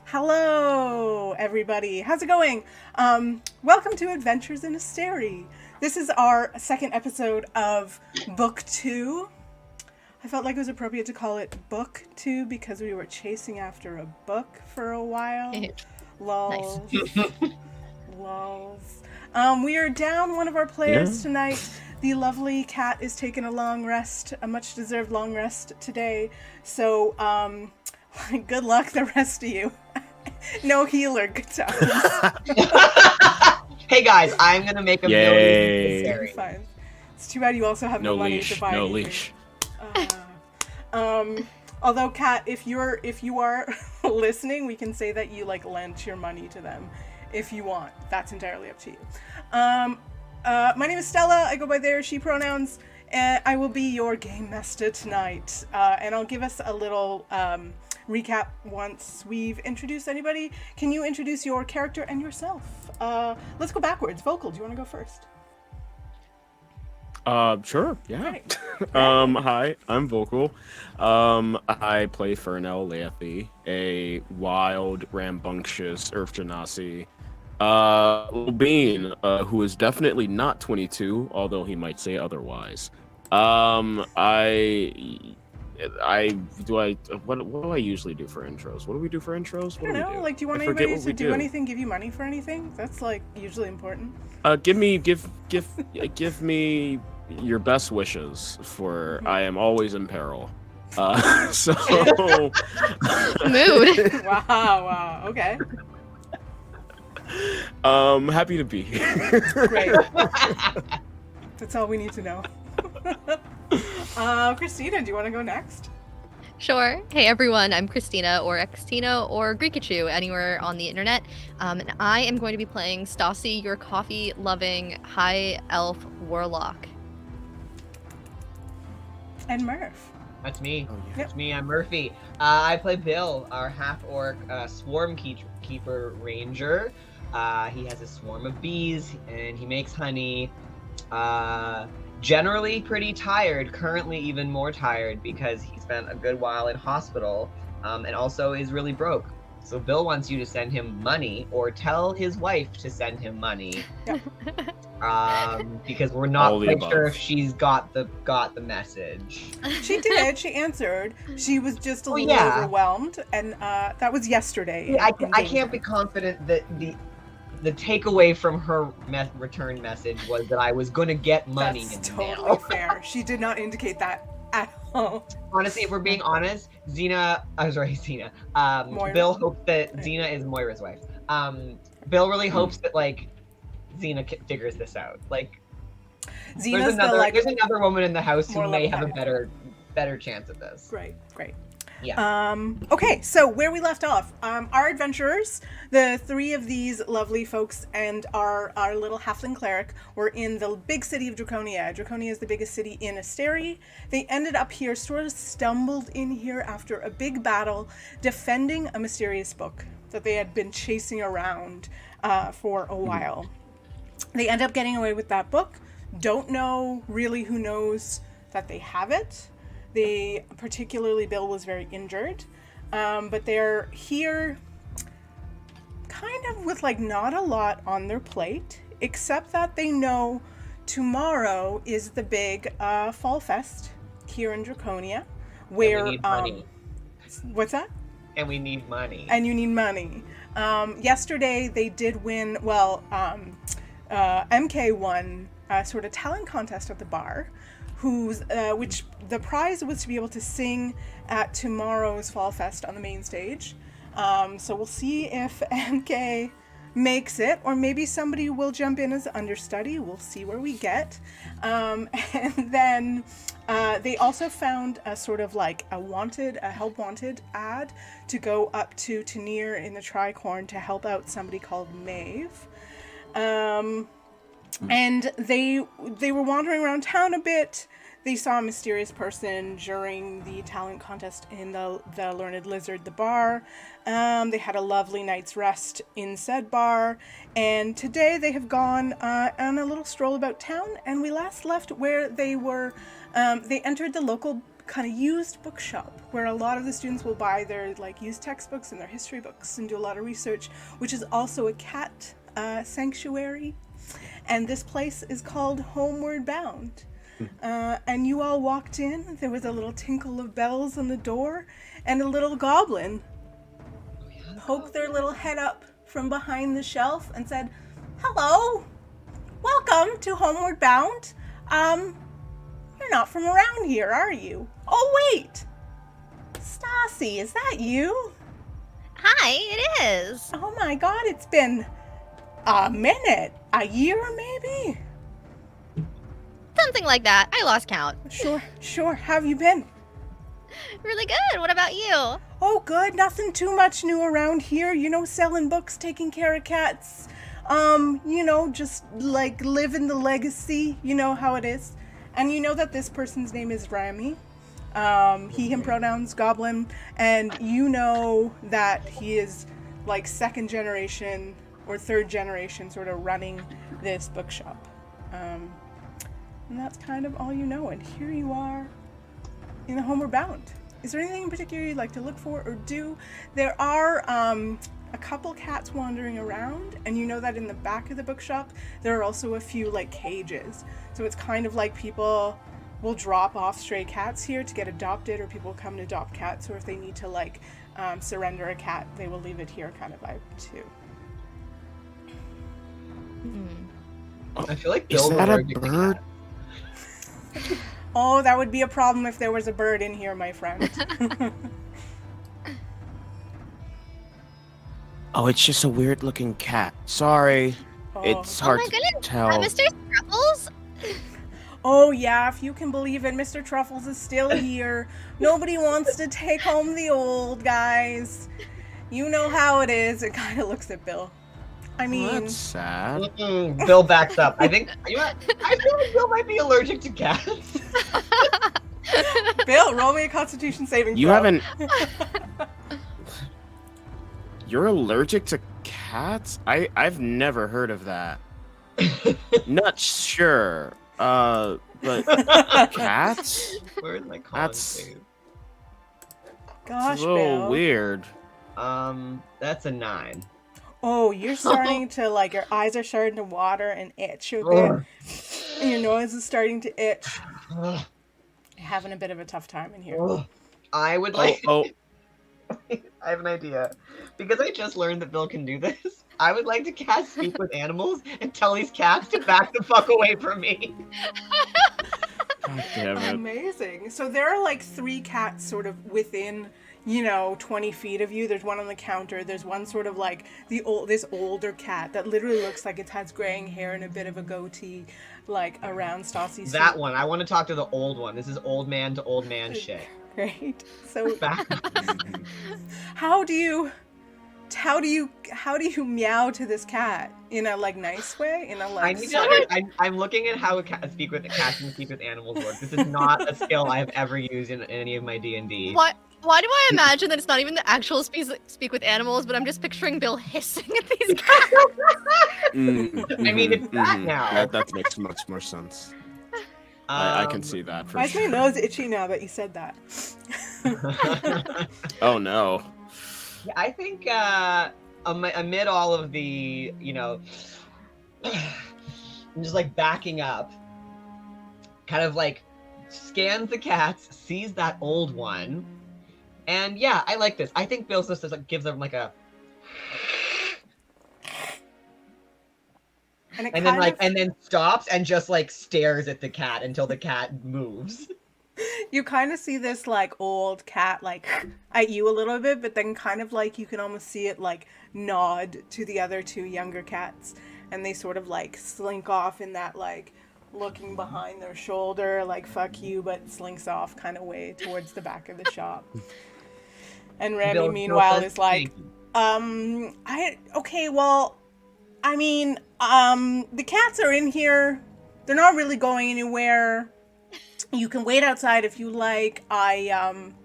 Hello, everybody. How's it going? Welcome to Adventures in Asterie. This is our second episode of Book 2. I felt like it was appropriate to call it Book 2 because we were chasing after a book for a while. Lols. Nice. Lols. We are down one of our players tonight. The lovely Cat is taking a long rest, a much-deserved long rest today. So, good luck, the rest of you. No healer, good times. Hey guys, I'm gonna make a Yay. million. Fine. It's too bad you also have no money to buy anything. leash. Although Kat, if you are listening, we can say that you lent your money to them if you want. That's entirely up to you. My name is Stella. I go by there, she pronouns, and I will be your game master tonight. And I'll give us a little recap once we've introduced anybody. Can you introduce your character and yourself? Let's go backwards. Vocal, do you want to go first? Sure, yeah. Right. Hi, I'm Vocal. I play Fernell Layethe, a wild, rambunctious Earth Genasi. Little Bean, who is definitely not 22, although he might say otherwise. What do I usually do for intros? What do we do for intros? I don't know. Do you want anybody to do anything? Give you money for anything? That's usually important. Give me your best wishes, for I am always in peril. So Mood. Wow. Okay. Happy to be here. Great. That's all we need to know. Christina, do you want to go next? Sure. Hey everyone, I'm Christina, or Xtina, or Greekachu, anywhere on the internet. And I am going to be playing Staci, your coffee-loving high elf warlock. And Murph. That's me. Oh, yeah. That's me. I'm Murphy. I play Bill, our half-orc swarm keeper ranger. He has a swarm of bees, and he makes honey. Generally pretty tired, currently even more tired because he spent a good while in hospital, and also is really broke. So Bill wants you to send him money, or tell his wife to send him money. Because we're not quite sure if she's got the message. She did. She answered. She was just a little overwhelmed, and that was yesterday. Yeah, I can't be confident that the takeaway from her return message was that I was going to get money. That's in totally mail. fair. She did not indicate that at all. Honestly, if we're being honest, Bill hopes that Xena is Moira's wife. Bill really hopes that Xena figures this out. There's another woman in the house who may have a better chance of this. Great. Yeah. Okay, so where we left off, our adventurers, the three of these lovely folks and our little halfling cleric were in the big city of Draconia. Draconia is the biggest city in Asterie. They ended up here, sort of stumbled in here after a big battle, defending a mysterious book that they had been chasing around for a while. They end up getting away with that book. Don't know really who knows that they have it. Particularly Bill was very injured, but they're here kind of with not a lot on their plate, except that they know tomorrow is the big Fall Fest here in Draconia, where we need money. What's that? And we need money. And you need money. Yesterday they did win. MK won a sort of talent contest at the bar. Which the prize was to be able to sing at tomorrow's Fall Fest on the main stage. So we'll see if MK makes it, or maybe somebody will jump in as understudy. We'll see where we get. And then they also found a sort of a help wanted ad to go up to Tanir in the Tricorn to help out somebody called Maeve. And they were wandering around town a bit. They saw a mysterious person during the talent contest in the Learned Lizard, the bar. They had a lovely night's rest in said bar. And today they have gone on a little stroll about town. And we last left where they were. They entered the local kind of used bookshop where a lot of the students will buy their like used textbooks and their history books and do a lot of research, which is also a cat sanctuary. And this place is called Homeward Bound. And you all walked in. There was a little tinkle of bells on the door, and a little goblin poked their little head up from behind the shelf and said, "Hello, welcome to Homeward Bound. You're not from around here, are you? Oh, wait. Staci, is that you?" Hi, it is. Oh my god, it's been a minute. A year, maybe? Something like that. I lost count. Sure. How have you been? Really good. What about you? Oh, good. Nothing too much new around here. You know, selling books, taking care of cats. You know, just like living the legacy. You know how it is. And you know that this person's name is Rami. He, him pronouns, goblin. And you know that he is like second generation or third generation sort of running this bookshop. And that's kind of all you know. And here you are in the Homeward Bound. Is there anything in particular you'd like to look for or do? There are a couple cats wandering around, and you know that in the back of the bookshop there are also a few like cages. So it's kind of like people will drop off stray cats here to get adopted, or people come to adopt cats, or if they need to like surrender a cat, they will leave it here kind of vibe too. I feel like Is Bill's that a allergic to bird? cats. Oh, that would be a problem if there was a bird in here, my friend. Oh, it's just a weird looking cat. Sorry. Oh. It's hard my to goodness. tell. Mr. Truffles? Oh yeah, if you can believe it, Mr. Truffles is still here. Nobody wants to take home the old guys. You know how it is. It kind of looks at Bill. I mean, Well, that's sad. Bill backs up. I think I feel like Bill might be allergic to cats. Bill, roll me a Constitution saving throw. You haven't. You're allergic to cats? I've never heard of that. Not sure. But cats? Where's my con That's- save? Gosh, It's a little Bill. weird. That's a 9. Oh, you're starting to like your eyes are starting to water and itch a bit, Ugh. and your nose is starting to itch. Ugh. You're having a bit of a tough time in here. Ugh. I would like. Oh, I have an idea. Because I just learned that Bill can do this, I would like to cast Speak with Animals and tell these cats to back the fuck away from me. God damn it. Amazing. So there are like 3 cats sort of within, 20 feet of you. There's one on the counter. There's one sort of like this older cat that literally looks like it has graying hair and a bit of a goatee, like around Staci's That feet. one. I want to talk to the old one. This is old man to old man shit. Great. So Back. how do you meow to this cat in a like nice way? In a I like need to I'm looking at how cats speak with animals work. This is not a skill I have ever used in any of my D&D. Why do I imagine that it's not even the actual speak with animals, but I'm just picturing Bill hissing at these cats? I mean, it's that now. That makes much more sense. I can see that for Why is my sure. nose itchy now that you said that? Oh no. I think amid all of the, I'm just like backing up, kind of like scans the cats, sees that old one, and yeah, I like this. I think Bill just like gives them like a, and then stops and just like stares at the cat until the cat moves. You kind of see this like old cat like at you a little bit, but then kind of like you can almost see it like nod to the other 2 younger cats, and they sort of like slink off in that like looking behind their shoulder like fuck you, but slinks off kind of way towards the back of the shop. And Remy meanwhile is like, the cats are in here. They're not really going anywhere. You can wait outside if you like. I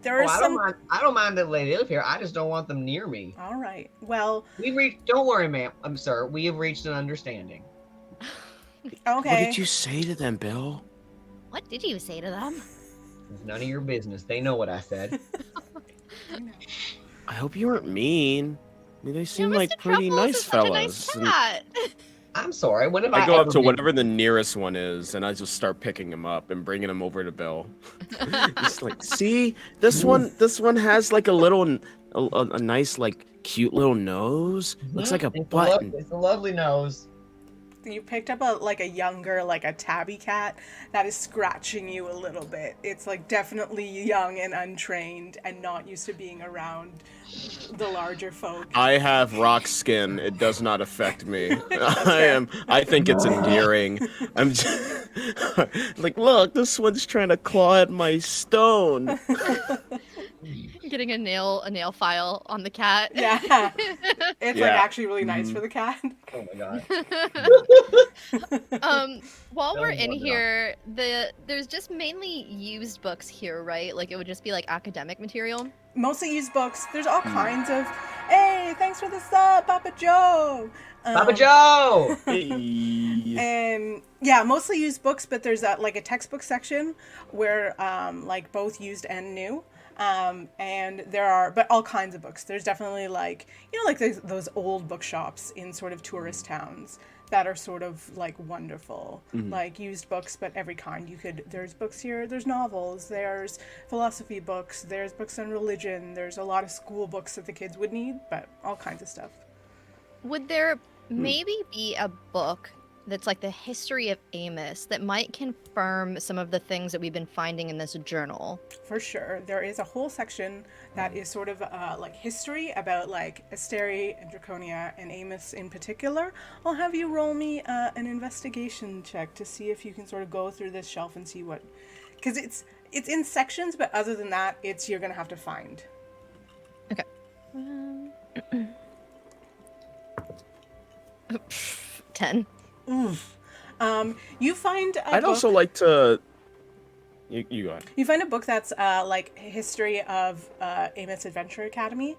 don't mind that they live here. I just don't want them near me. All right. Well, don't worry, ma'am. Sir. We have reached an understanding. okay. What did you say to them, Bill? What did you say to them? It's none of your business. They know what I said. I hope you weren't mean. I mean, they seem like Mr. pretty Truffles nice is such a nice fellas. cat. I'm sorry. When have I I go up ever to been- whatever the nearest one is, and I just start picking him up and bringing him over to Bill. Just like, see, this one has like a little, a nice like cute little nose. Looks like a button. It's a lovely nose. You picked up a younger, like a tabby cat that is scratching you a little bit. It's like definitely young and untrained and not used to being around the larger folk. I have rock skin. It does not affect me. I think it's endearing. I'm just, like, look, this one's trying to claw at my stone. Getting a nail file on the cat. Yeah. It's like actually really nice for the cat. Oh my god. While we're in here, there's just mainly used books here, right? Like it would just be like academic material. Mostly used books. There's all kinds of, hey, thanks for the sub, Papa Joe. Papa Joe! And yeah, mostly used books, but there's like a textbook section where like both used and new. And there are, but all kinds of books. There's definitely like, like those old bookshops in sort of tourist towns that are sort of like wonderful, like used books, but every kind. There's books here, there's novels, there's philosophy books, there's books on religion, there's a lot of school books that the kids would need, but all kinds of stuff. Would there maybe be a book that's like the history of Amos that might confirm some of the things that we've been finding in this journal? For sure. There is a whole section that is sort of like history about like Asterie and Draconia and Amos in particular. I'll have you roll me an investigation check to see if you can sort of go through this shelf and see what, because it's in sections, but other than that, you're gonna have to find. Okay. 10. Oof. You find a I'd book, also like to. You go ahead. You find a book that's like history of Amos Adventure Academy,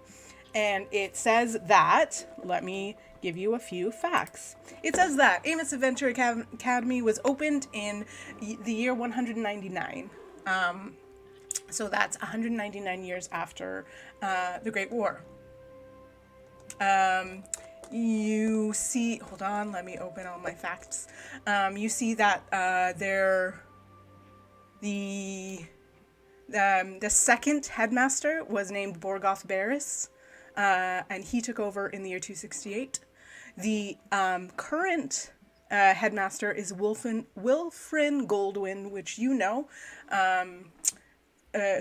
and it says that. Let me give you a few facts. It says that Amos Adventure Academy was opened in the year 199. So that's 199 years after the Great War. You see, hold on, let me open all my facts. You see that the second headmaster was named Borgoth Barris, and he took over in the year 268. The current headmaster is Wilfrin Goldwyn, which you know,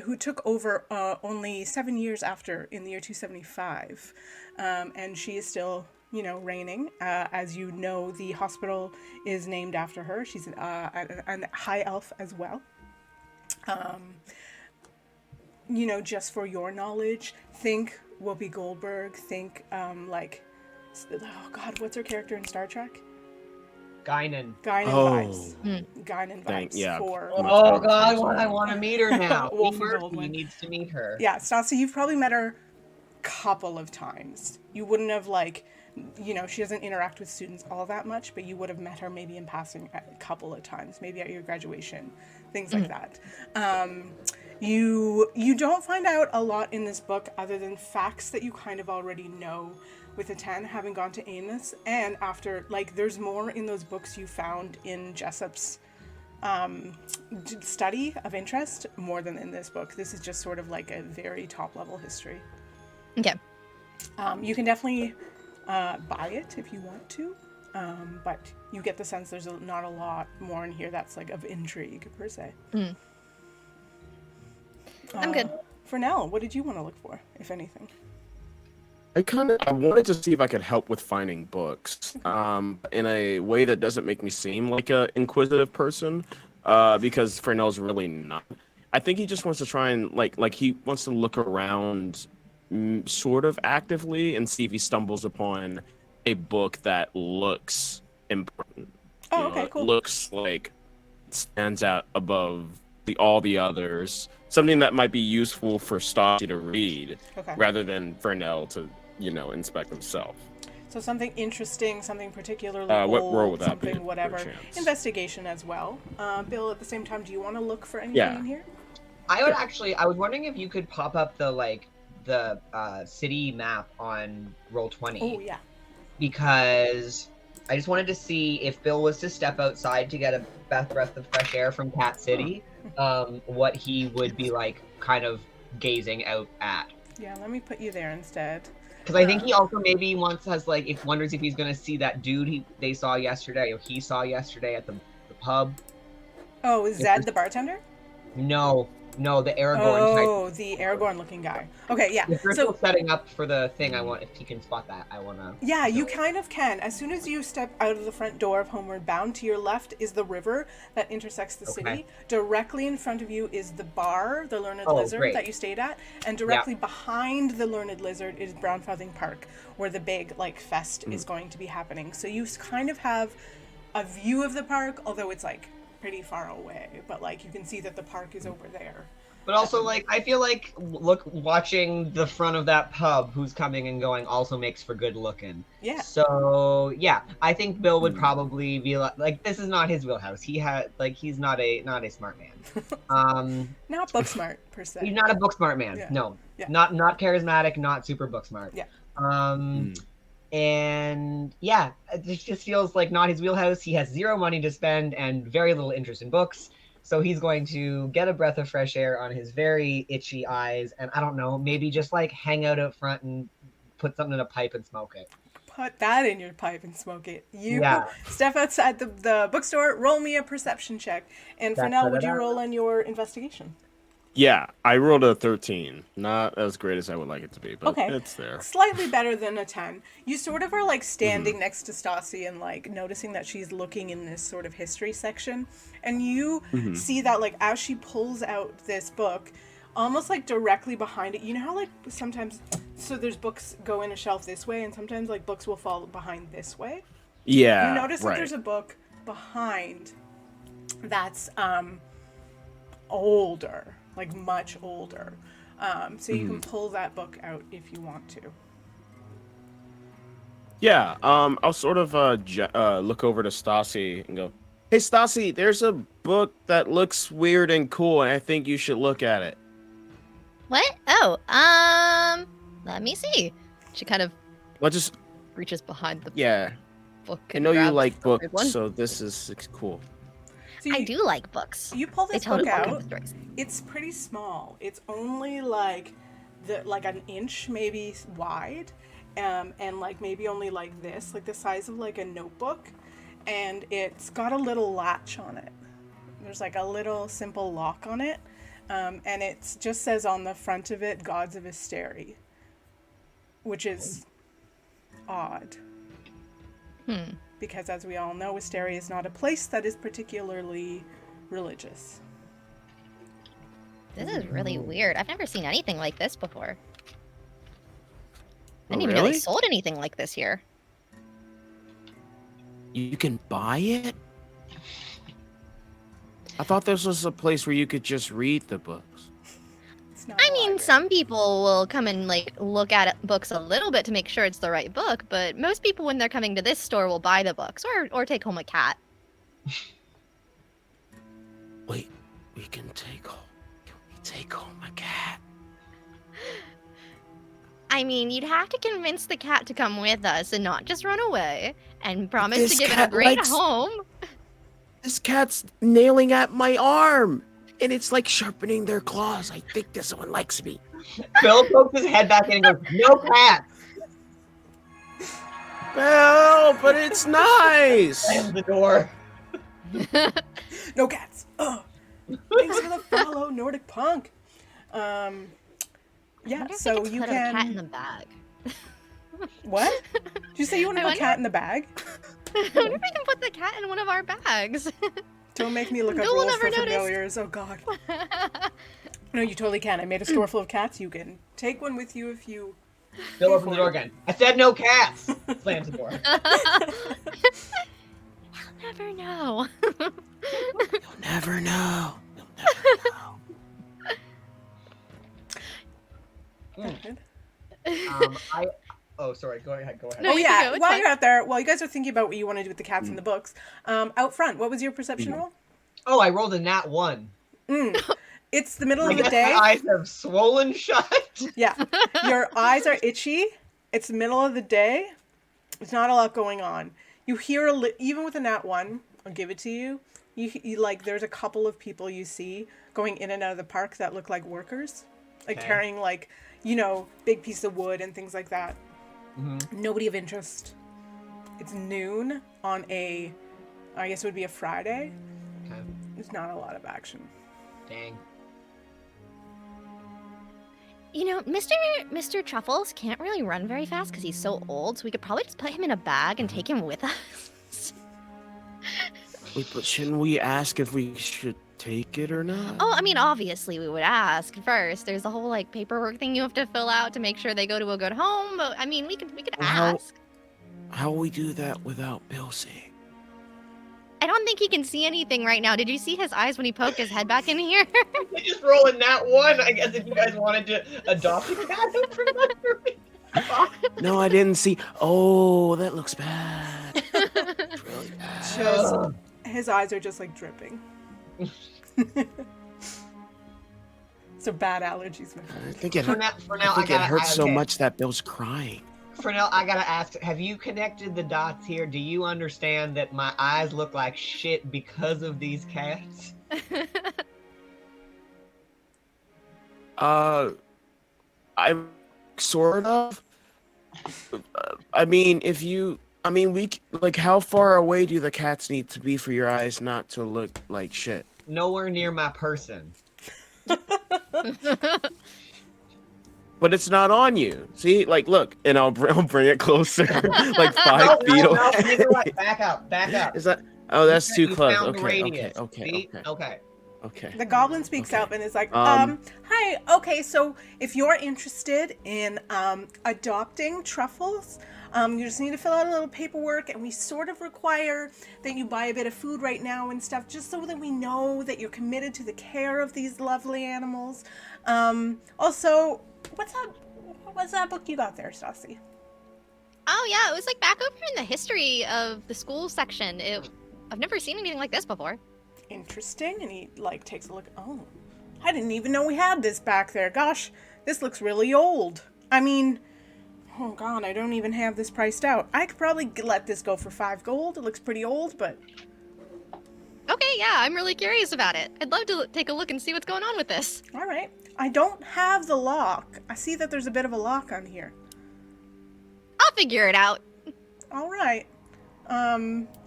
who took over only 7 years after in the year 275. And she is still, reigning. As you know, the hospital is named after her. She's a high elf as well. Just for your knowledge, think Whoopi Goldberg, think, oh God, what's her character in Star Trek? Guinan. Vibes. Guinan vibes. Yeah. Oh God, I want to meet her now. He needs to meet her. Yeah, Staci, you've probably met her a couple of times. You wouldn't have she doesn't interact with students all that much, but you would have met her maybe in passing a couple of times, maybe at your graduation, things like that. You don't find out a lot in this book other than facts that you kind of already know with a 10, having gone to Amos, and after, there's more in those books you found in Jessup's study of interest, more than in this book. This is just sort of like a very top-level history. Okay. You can definitely buy it if you want to, but you get the sense there's not a lot more in here that's, of intrigue, per se. I'm good. Fernell, what did you want to look for, if anything? I wanted to see if I could help with finding books, in a way that doesn't make me seem like a inquisitive person, because Fernell's really not. I think he just wants to try and he wants to look around, sort of actively, and see if he stumbles upon a book that looks important. Oh, okay, cool. Looks like it stands out above all the others. Something that might be useful for Staci to read, rather than Fernell to inspect himself. So something interesting, something particularly what old, role would that something be, whatever. perchance? Investigation as well. Bill, at the same time, do you want to look for anything in here? I would actually. I was wondering if you could pop up the city map on Roll20. Oh yeah. Because I just wanted to see if Bill was to step outside to get a breath of fresh air from Cat City, what he would be like, kind of gazing out at. Yeah, let me put you there instead. Because I think he also maybe wonders if he's gonna see that dude he saw yesterday at the pub. Oh, is Zed the bartender? No, the Aragorn type. Oh, the Aragorn looking guy. Okay, yeah. If you're still setting up for the thing, if he can spot that, I wanna. Yeah, you kind of can. As soon as you step out of the front door of Homeward Bound, to your left is the river that intersects the city. Directly in front of you is the bar, the Learned Lizard that you stayed at, and directly behind the Learned Lizard is Brownfouthing Park, where the big fest is going to be happening. So you kind of have a view of the park, although it's pretty far away, but you can see that the park is over there. But also, I feel like watching the front of that pub, who's coming and going, also makes for good looking. Yeah. So yeah, I think Bill would probably be like, this is not his wheelhouse. He's not a smart man. Not book smart per se. He's not a book smart man. Yeah. No. Yeah. Not charismatic. Not super book smart. Yeah. And yeah, it just feels like not his wheelhouse. He has zero money to spend and very little interest in books. So he's going to get a breath of fresh air on his very itchy eyes. And I don't know, maybe just hang out front and put something in a pipe and smoke it. Put that in your pipe and smoke it. Step outside the bookstore, roll me a perception check. And Fernell, would you roll on your investigation? Yeah, I rolled a 13. Not as great as I would like it to be, but it's there. Slightly better than a 10. You sort of are standing next to Staci and noticing that she's looking in this sort of history section. And you see that as she pulls out this book, almost directly behind it, you know how sometimes, so there's books go in a shelf this way and sometimes books will fall behind this way? Yeah, you notice that there's a book behind that's older. Much older. So you can pull that book out if you want to. Yeah, I'll sort of look over to Staci and go, hey, Staci, there's a book that looks weird and cool, and I think you should look at it. What? Oh, let me see. She kind of reaches behind the book. I know you like books, so this is cool. So I do like books. You pull this book out. It's pretty small. It's only an inch maybe wide, and maybe only this, the size of a notebook, and it's got a little latch on it. There's a little simple lock on it, and it just says on the front of it, "Gods of Asterie," which is odd. Because as we all know, Asterie is not a place that is particularly religious. This is really weird. I've never seen anything like this before. I didn't even really? know they sold anything like this here. You can buy it? I thought this was a place where you could just read the books. I mean, some people will come and look at books a little bit to make sure it's the right book, but most people when they're coming to this store will buy the books or take home a cat. Wait, we can take home a cat? I mean, you'd have to convince the cat to come with us and not just run away and promise to give it a great home. This cat's nailing at my arm. And it's sharpening their claws. I think this one likes me. Bill pokes his head back in and goes, no cat! Well, but it's nice! Slams the door. No cats! Thanks for the follow, Nordic Punk! Yeah, so you put a cat in the bag. What? Did you say you want to put a cat in the bag? I wonder if we can put the cat in one of our bags. Don't make me look up rules for familiars. Oh, God. No, you totally can. I made a store full of cats. You can take one with you if you... Bill opens the door again. I said no cats! Slams the door. You'll never know. You'll never know. Oh, sorry. Go ahead. No, yeah. While you're out there, while you guys are thinking about what you want to do with the cats in the books, out front, what was your perception roll? Oh, I rolled a nat 1. It's the middle of the guess day. My eyes have swollen shut. Yeah. Your eyes are itchy. It's the middle of the day. There's not a lot going on. You hear, even with a nat 1, I'll give it to you. You like, there's a couple of people you see going in and out of the park that look like workers. Like carrying, like, you know, big piece of wood and things like that. Nobody of interest. It's noon on I guess it would be a Friday. Okay. There's not a lot of action. Dang. You know, Mr. Truffles can't really run very fast because he's so old, so we could probably just put him in a bag and take him with us. Wait, but shouldn't we ask if we should take it or not? Oh, I mean, obviously we would ask first. There's a whole, like, paperwork thing you have to fill out to make sure they go to a good home, but, I mean, we could ask. How will we do that without Bill seeing? I don't think he can see anything right now. Did you see his eyes when he poked his head back in here? I just roll a nat 1. I guess if you guys wanted to adopt a cat from under me. No, I didn't see. Oh, that looks bad. It's really bad. His eyes are just like dripping. So bad allergies. I think it, Fernell, it hurts so much that Bill's crying. Fernell, I gotta ask, have you connected the dots here? Do you understand that my eyes look like shit because of these cats? I sort of. I mean, how far away do the cats need to be for your eyes not to look like shit? Nowhere near my person. But it's not on you. See, like, look, and I'll bring it closer, like 5 feet away. No, you know what? Back up. Is that? Oh, that's too close. Found the Okay, radius. okay. The goblin speaks up and is like, hi, okay, so if you're interested in adopting truffles, you just need to fill out a little paperwork, and we sort of require that you buy a bit of food right now and stuff, just so that we know that you're committed to the care of these lovely animals. Also, what's that book you got there, Staci? Oh, yeah, it was like back over in the history of the school section. I've never seen anything like this before. Interesting. And he like takes a look. Oh, I didn't even know we had this back there. Gosh, this looks really old. I mean, oh god, I don't even have this priced out. I could probably let this go for 5 gold. It looks pretty old, but okay, yeah, I'm really curious about it. I'd love to take a look and see what's going on with this. All right. I don't have the lock. I see that there's a bit of a lock on here. I'll figure it out. All right.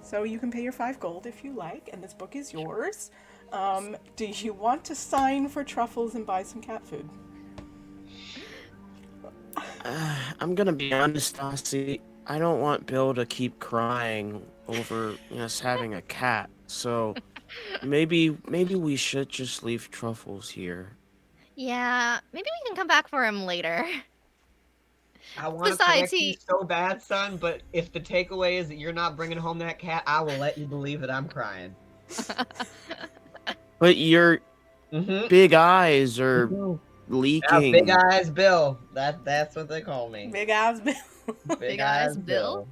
So you can pay your 5 gold if you like, and this book is yours. Do you want to sign for truffles and buy some cat food? I'm gonna be honest, Staci. I don't want Bill to keep crying over us having a cat. So maybe we should just leave truffles here. Yeah, maybe we can come back for him later. I want to correct you so bad, son, but if the takeaway is that you're not bringing home that cat, I will let you believe that I'm crying. But your big eyes are leaking. Big Eyes Bill. That's what they call me. Big Eyes Bill. Big Eyes Bill?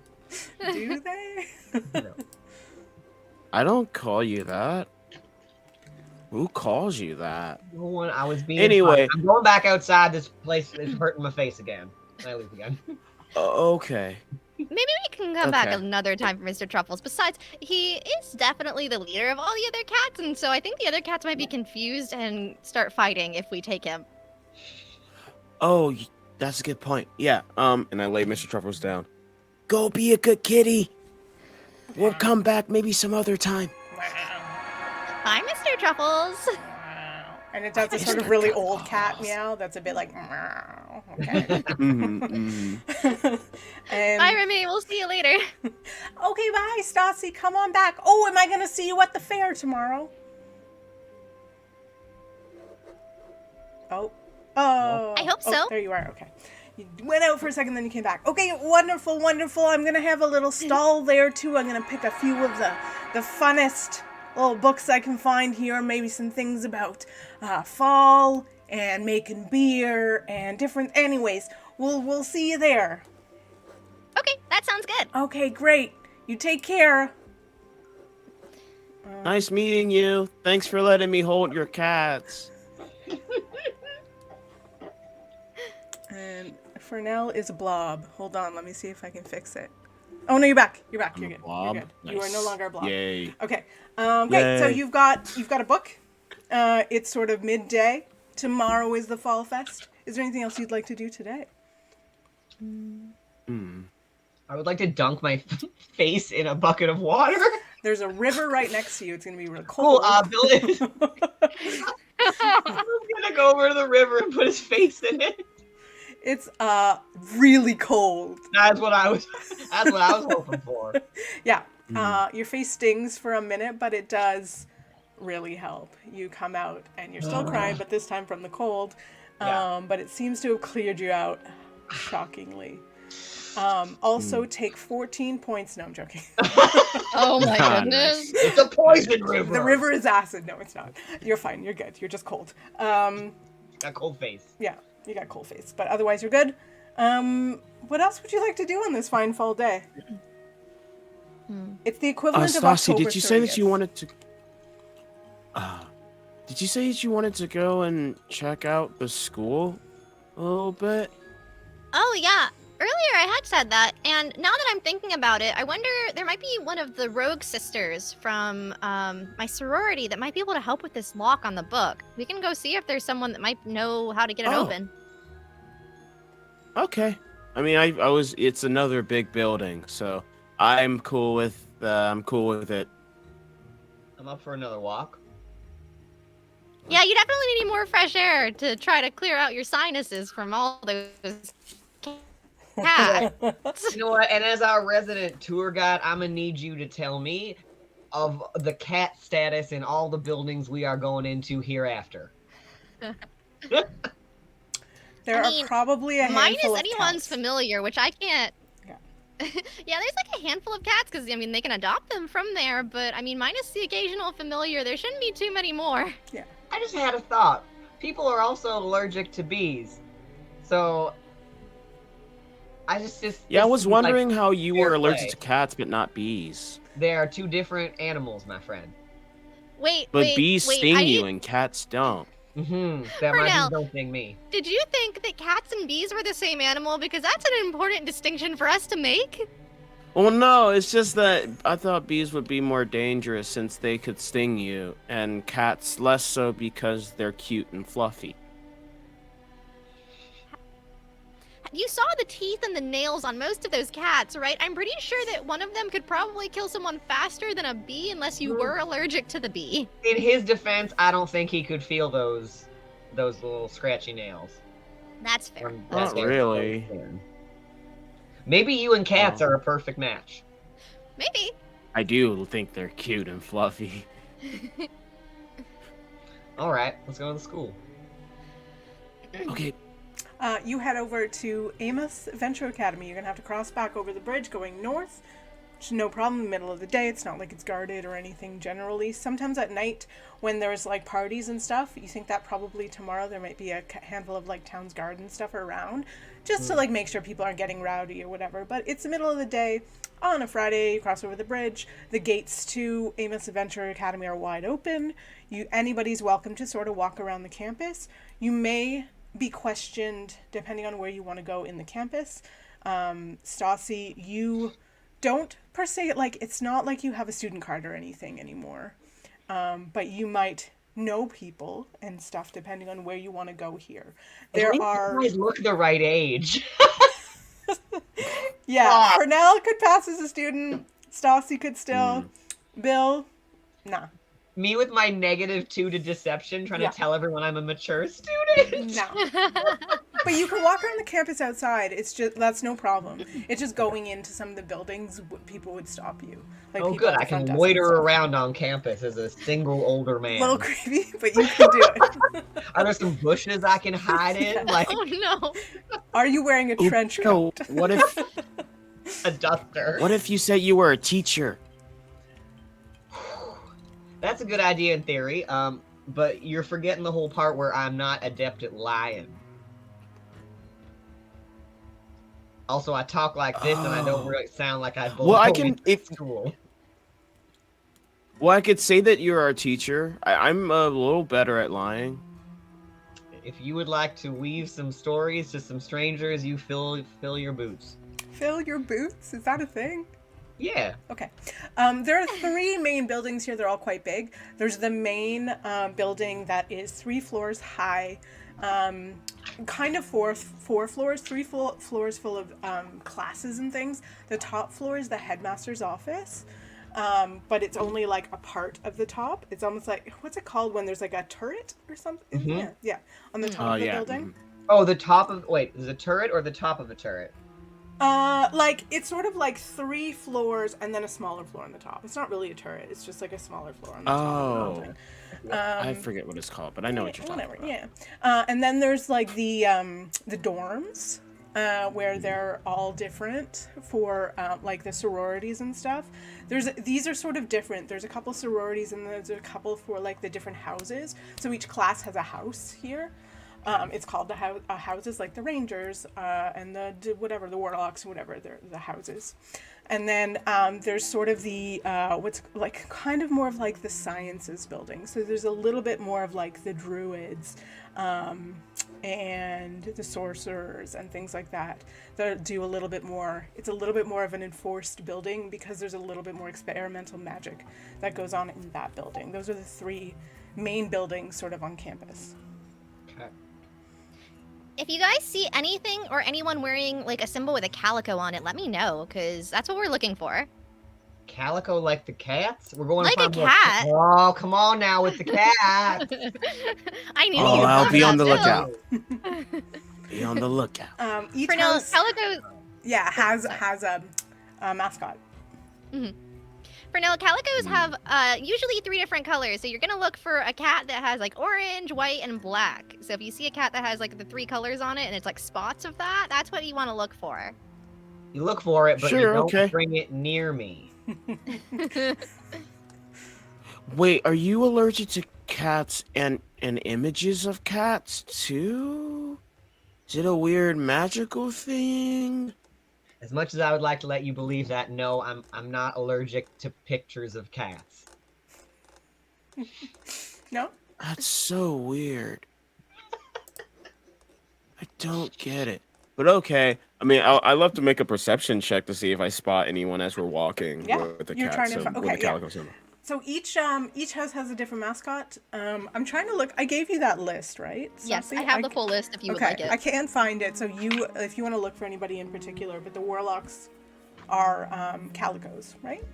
Do they? No. I don't call you that. Who calls you that? No one. I was being. Anyway, I'm going back outside. This place is hurting my face again. I leave again. Okay. Maybe we can come back another time for Mr. Truffles. Besides, he is definitely the leader of all the other cats, and so I think the other cats might be confused and start fighting if we take him. Oh, that's a good point. Yeah. And I lay Mr. Truffles down. Go be a good kitty. We'll come back maybe some other time. Hi, Mr. Truffles. And it does a sort of really old cat meow that's a bit like, meow. Okay. And, bye, Remy. We'll see you later. Okay, bye, Staci. Come on back. Oh, am I going to see you at the fair tomorrow? Oh. I hope so. There you are. Okay. You went out for a second, then you came back. Okay, wonderful, wonderful. I'm going to have a little stall there, too. I'm going to pick a few of the funnest little books I can find here. Maybe some things about fall and making beer and different... Anyways, we'll see you there. Okay, that sounds good. Okay, great. You take care. Nice meeting you. Thanks for letting me hold your cats. Fernell is a blob. Hold on, let me see if I can fix it. Oh no, you're back. You're back. You're good. Blob? You're good. Nice. You are no longer a blob. Yay. Okay. Great. So Yay. you've got a book. It's sort of midday. Tomorrow is the Fall Fest. Is there anything else you'd like to do today? I would like to dunk my face in a bucket of water. There's a river right next to you. It's gonna be real cold. Cool. Bill is gonna go over to the river and put his face in it. It's really cold. That's what I was hoping for. Yeah. Your face stings for a minute, but it does really help. You come out and you're still crying, but this time from the cold. But it seems to have cleared you out shockingly. Also take 14 points. No, I'm joking. Oh my Ah, goodness. It's a poison river. The river is acid. No, it's not. You're fine. You're good. You're just cold. Got cold face. Yeah, you got cold face, but otherwise you're good. What else would you like to do on this fine fall day? It's the equivalent of Staci, October did you say that 30th. you wanted to? Did you say that you wanted to go and check out the school a little bit? Oh yeah. Earlier I had said that, and now that I'm thinking about it, I wonder there might be one of the rogue sisters from my sorority that might be able to help with this lock on the book. We can go see if there's someone that might know how to get it open. Okay. I mean, I was. It's another big building, so I'm cool with. I'm cool with it. I'm up for another walk. Yeah, you definitely need more fresh air to try to clear out your sinuses from all those cats. You know what? And as our resident tour guide, I'm gonna need you to tell me of the cat status in all the buildings we are going into hereafter. There are probably a handful minus of anyone's cats. familiar, which I can't. Yeah. Yeah, there's like a handful of cats because I mean they can adopt them from there, but I mean minus the occasional familiar, there shouldn't be too many more. Yeah. I just had a thought. People are also allergic to bees, so I just Yeah, I this was seems wondering like how you fair were allergic play. to cats, but not bees. They are two different animals, my friend. Wait, But wait, bees wait, sting you, and cats don't. That my Fernell. bees don't sting me. Did you think that cats and bees were the same animal? Because that's an important distinction for us to make. Well, no, it's just that I thought bees would be more dangerous since they could sting you, and cats less so because they're cute and fluffy. You saw the teeth and the nails on most of those cats, right? I'm pretty sure that one of them could probably kill someone faster than a bee unless you were allergic to the bee. In his defense, I don't think he could feel those little scratchy nails. That's fair. Not really. Maybe you and cats are a perfect match. Maybe. I do think they're cute and fluffy. All right, let's go to school. Okay. You head over to Amos Venture Academy. You're going to have to cross back over the bridge going north. Which is no problem in the middle of the day. It's not like it's guarded or anything generally. Sometimes at night when there's like parties and stuff, you think that probably tomorrow there might be a handful of like town's guard and stuff around. Just to like make sure people aren't getting rowdy or whatever. But it's the middle of the day on a Friday. You cross over the bridge. The gates to Amos Venture Academy are wide open. Anybody's welcome to sort of walk around the campus. You may be questioned depending on where you want to go in the campus. Staci, you don't per se, like, it's not like you have a student card or anything anymore. But you might know people and stuff depending on where you want to go here. There are... You guys look the right age. Yeah, Fernell could pass as a student. Staci could still. Bill, nah. Me with my -2 to deception, trying Yeah. to tell everyone I'm a mature student. No. But you can walk around the campus outside. It's just, that's no problem. It's just going into some of the buildings, people would stop you. Like Oh, people good. at the I can front desk loiter and stuff. around on campus as a single older man. A little creepy, but you can do it. Are there some bushes I can hide in, like Oh no. Are you wearing a trench No, coat? what if a duster? what if you said you were a teacher? That's a good idea in theory, but you're forgetting the whole part where I'm not adept at lying. Also, I talk like this, and I don't really sound like I belong Well, I can in school. Well, I could say that you're our teacher. I'm a little better at lying. If you would like to weave some stories to some strangers, you fill your boots. Fill your boots? Is that a thing? Yeah. Okay. There are 3 main buildings here. They're all quite big. There's the main building that is 3 floors high, kind of four floors, 3 floors full of classes and things. The top floor is the headmaster's office, but it's only like a part of the top. It's almost like, what's it called when there's like a turret or something? Mm-hmm. Yeah, on the top of the building. Mm-hmm. Oh, the top of, wait, is it a turret or the top of a turret? Like it's sort of like 3 floors and then a smaller floor on the top. It's not really a turret. It's just like a smaller floor on the top of the building. I forget what it's called, but I know what you're talking about. Yeah. And then there's like the dorms, where they're all different for like the sororities and stuff. These are sort of different. There's a couple sororities and there's a couple for like the different houses. So each class has a house here. It's called the houses, like the Rangers and the Warlocks, whatever, they're the houses. And then there's sort of the what's like kind of more of like the sciences building. So there's a little bit more of like the druids and the sorcerers and things like that do a little bit more. It's a little bit more of an enforced building because there's a little bit more experimental magic that goes on in that building. Those are the 3 main buildings sort of on campus. Okay. If you guys see anything or anyone wearing like a symbol with a calico on it, let me know, because that's what we're looking for. Calico like the cats? We're going like to a cat. Oh, come on now with the cat. I knew. Oh, you I'll be on the too. lookout. Be on the lookout. Each Fernell, house, calico. has a mascot. Mm-hmm. Fernell, calicos have usually 3 different colors. So you're gonna look for a cat that has like orange, white, and black. So if you see a cat that has like the 3 colors on it and it's like spots of that, that's what you want to look for. You look for it, but Sure, you don't okay. bring it near me. Wait, are you allergic to cats and images of cats too? Is it a weird magical thing? As much as I would like to let you believe that, no, I'm not allergic to pictures of cats. No? That's so weird. I don't get it. But okay. I mean, I love to make a perception check to see if I spot anyone as we're walking with the you're cat. trying to So, find. with Okay, the calico symbol. So each house has a different mascot. I'm trying to look. I gave you that list, right? Yes, Staci? I have the full list if you would like it. I can't find it. So if you want to look for anybody in particular, but the warlocks are calicos, right?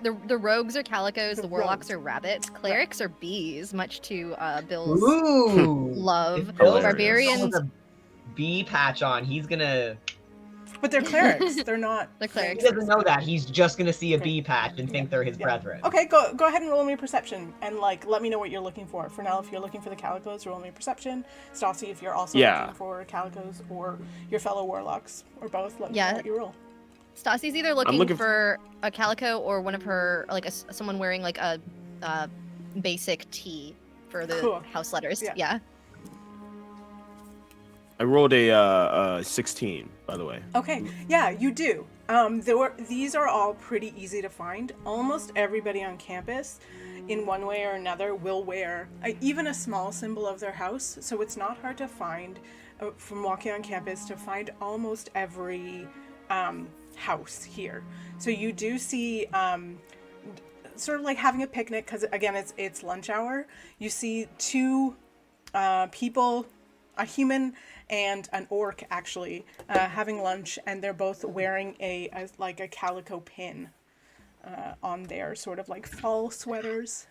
The rogues are calicos, the warlocks rogues. are rabbits, clerics are bees, much to Bill's Ooh! love. If Bill's Barbarians. with a bee patch on, he's gonna... But they're clerics. They're not. They're clerics. He doesn't know that. He's just gonna see a bee patch and think they're his brethren. Okay, go ahead and roll me perception and like let me know what you're looking for. For now, if you're looking for the calicos, roll me perception. Staci, if you're also looking for calicos or your fellow warlocks or both, let me know what you roll. Staci's either looking for a calico or one of her, like someone wearing like a basic tee for the house letters. Yeah. I rolled a 16, by the way. Okay, yeah, you do. These are all pretty easy to find. Almost everybody on campus, in one way or another, will wear even a small symbol of their house. So it's not hard to find from walking on campus to find almost every house here. So you do see sort of like having a picnic, because again it's lunch hour. You see 2 people, a human and an orc actually, having lunch, and they're both wearing a calico pin on their sort of like fall sweaters.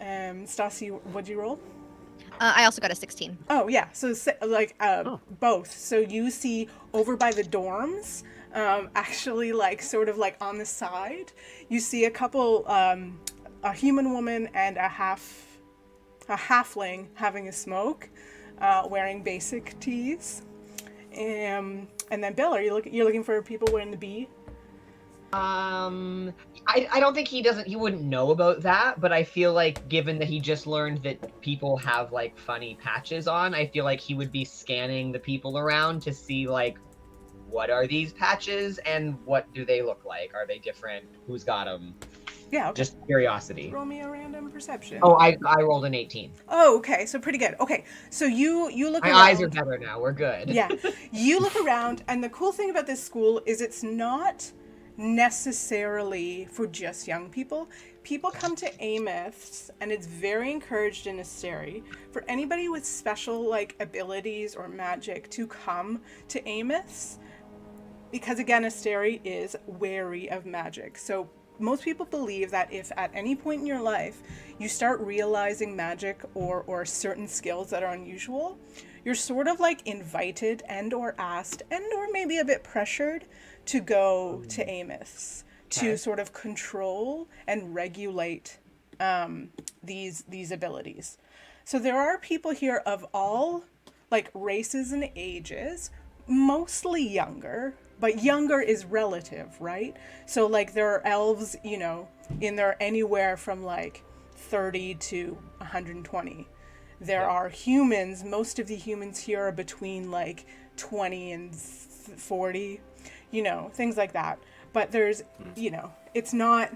Staci, what'd you roll? I also got a 16. Oh yeah, so like both. So you see over by the dorms, actually like sort of like on the side, you see a couple, a human woman and a halfling having a smoke, wearing basic tees. And then Bill, you're looking for people wearing the bee? I don't think he wouldn't know about that, but I feel like given that he just learned that people have like funny patches on, I feel like he would be scanning the people around to see like, what are these patches and what do they look like? Are they different? Who's got them? Yeah, okay. Just curiosity. Roll me a random perception. Oh, I rolled an 18. Oh, okay, so pretty good. Okay, so you look around. My eyes are better now. We're good. Yeah, you look around, and the cool thing about this school is it's not necessarily for just young people. People come to Layethe, and it's very encouraged in Asterie for anybody with special like abilities or magic to come to Layethe, because again, Asterie is wary of magic. So most people believe that if at any point in your life you start realizing magic or certain skills that are unusual, you're sort of like invited and or asked and or maybe a bit pressured to go to Layethe to sort of control and regulate these abilities. So there are people here of all like races and ages, mostly younger, but younger is relative, right? So like there are elves, you know, in there anywhere from like 30 to 120. There are humans, most of the humans here are between like 20 and 40, you know, things like that. But there's, you know, it's not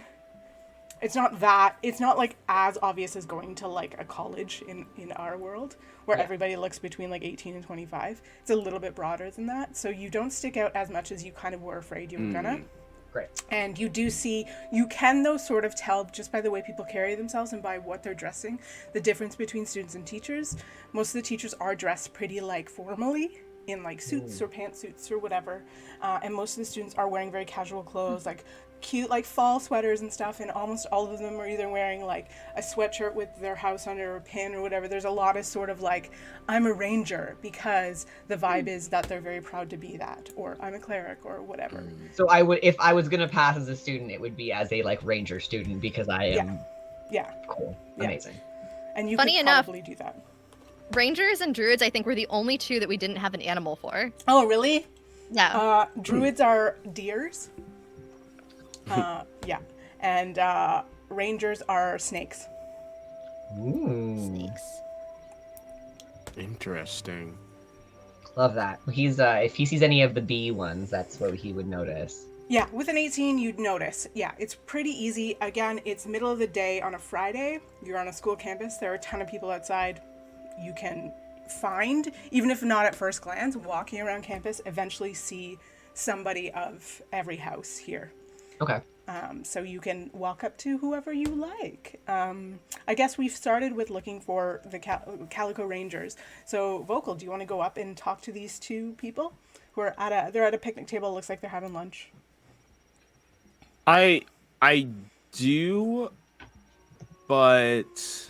like as obvious as going to like a college in our world where everybody looks between like 18 and 25. It's a little bit broader than that. So you don't stick out as much as you kind of were afraid you were gonna. Great. And you can though sort of tell just by the way people carry themselves and by what they're dressing, the difference between students and teachers. Most of the teachers are dressed pretty like formally in like suits or pantsuits or whatever. And most of the students are wearing very casual clothes, like cute like fall sweaters and stuff, and almost all of them are either wearing like a sweatshirt with their house on it or a pin or whatever. There's a lot of sort of like, I'm a ranger, because the vibe is that they're very proud to be that, or I'm a cleric or whatever. So if I was gonna pass as a student, it would be as a like ranger student, because I am cool. Amazing. And you Funny could enough, probably do that. Rangers and druids, I think, were the only two that we didn't have an animal for. Oh, really? Yeah. Druids are deers. And rangers are snakes. Snakes. Interesting. Love that. He's if he sees any of the bee ones, that's what he would notice. Yeah, with an 18, you'd notice. Yeah, it's pretty easy. Again, it's middle of the day on a Friday. You're on a school campus. There are a ton of people outside. You can find, even if not at first glance, walking around campus, eventually see somebody of every house here. Okay. So you can walk up to whoever you like. I guess we've started with looking for the Calico Rangers. So, Vocal, do you want to go up and talk to these two people who are they're at a picnic table? It looks like they're having lunch. I do, but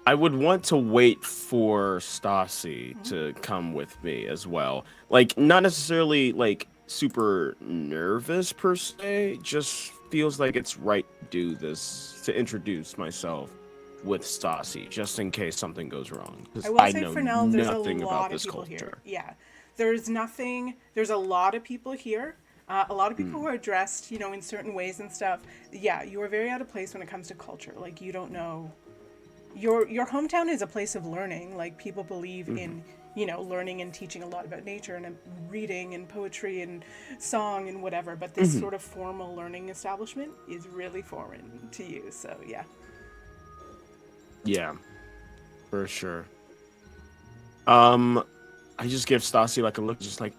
I would want to wait for Staci to come with me as well. Like, not necessarily like super nervous per se, just feels like it's right to do this, to introduce myself with Staci, just in case something goes wrong. I will say, Fernell, there's nothing a about lot of this people culture. here. Yeah, there's a lot of people here. A lot of people who are dressed, you know, in certain ways and stuff. Yeah, you are very out of place when it comes to culture. Like, you don't know. Your hometown is a place of learning. Like, people believe in, you know, learning and teaching a lot about nature and reading and poetry and song and whatever. But this sort of formal learning establishment is really foreign to you. So, yeah. Yeah, for sure. I just give Staci like a look, just like.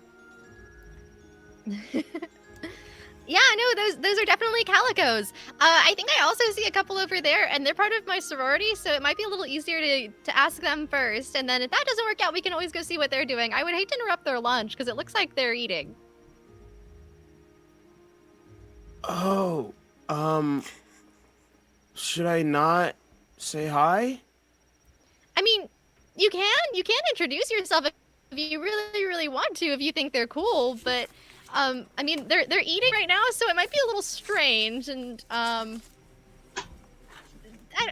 Yeah, no, those are definitely calicos. I think I also see a couple over there, and they're part of my sorority, so it might be a little easier to ask them first. And then if that doesn't work out, we can always go see what they're doing. I would hate to interrupt their lunch, because it looks like they're eating. Oh, should I not say hi? I mean, you can introduce yourself if you really, really want to, if you think they're cool, but... I mean, they're eating right now, so it might be a little strange, and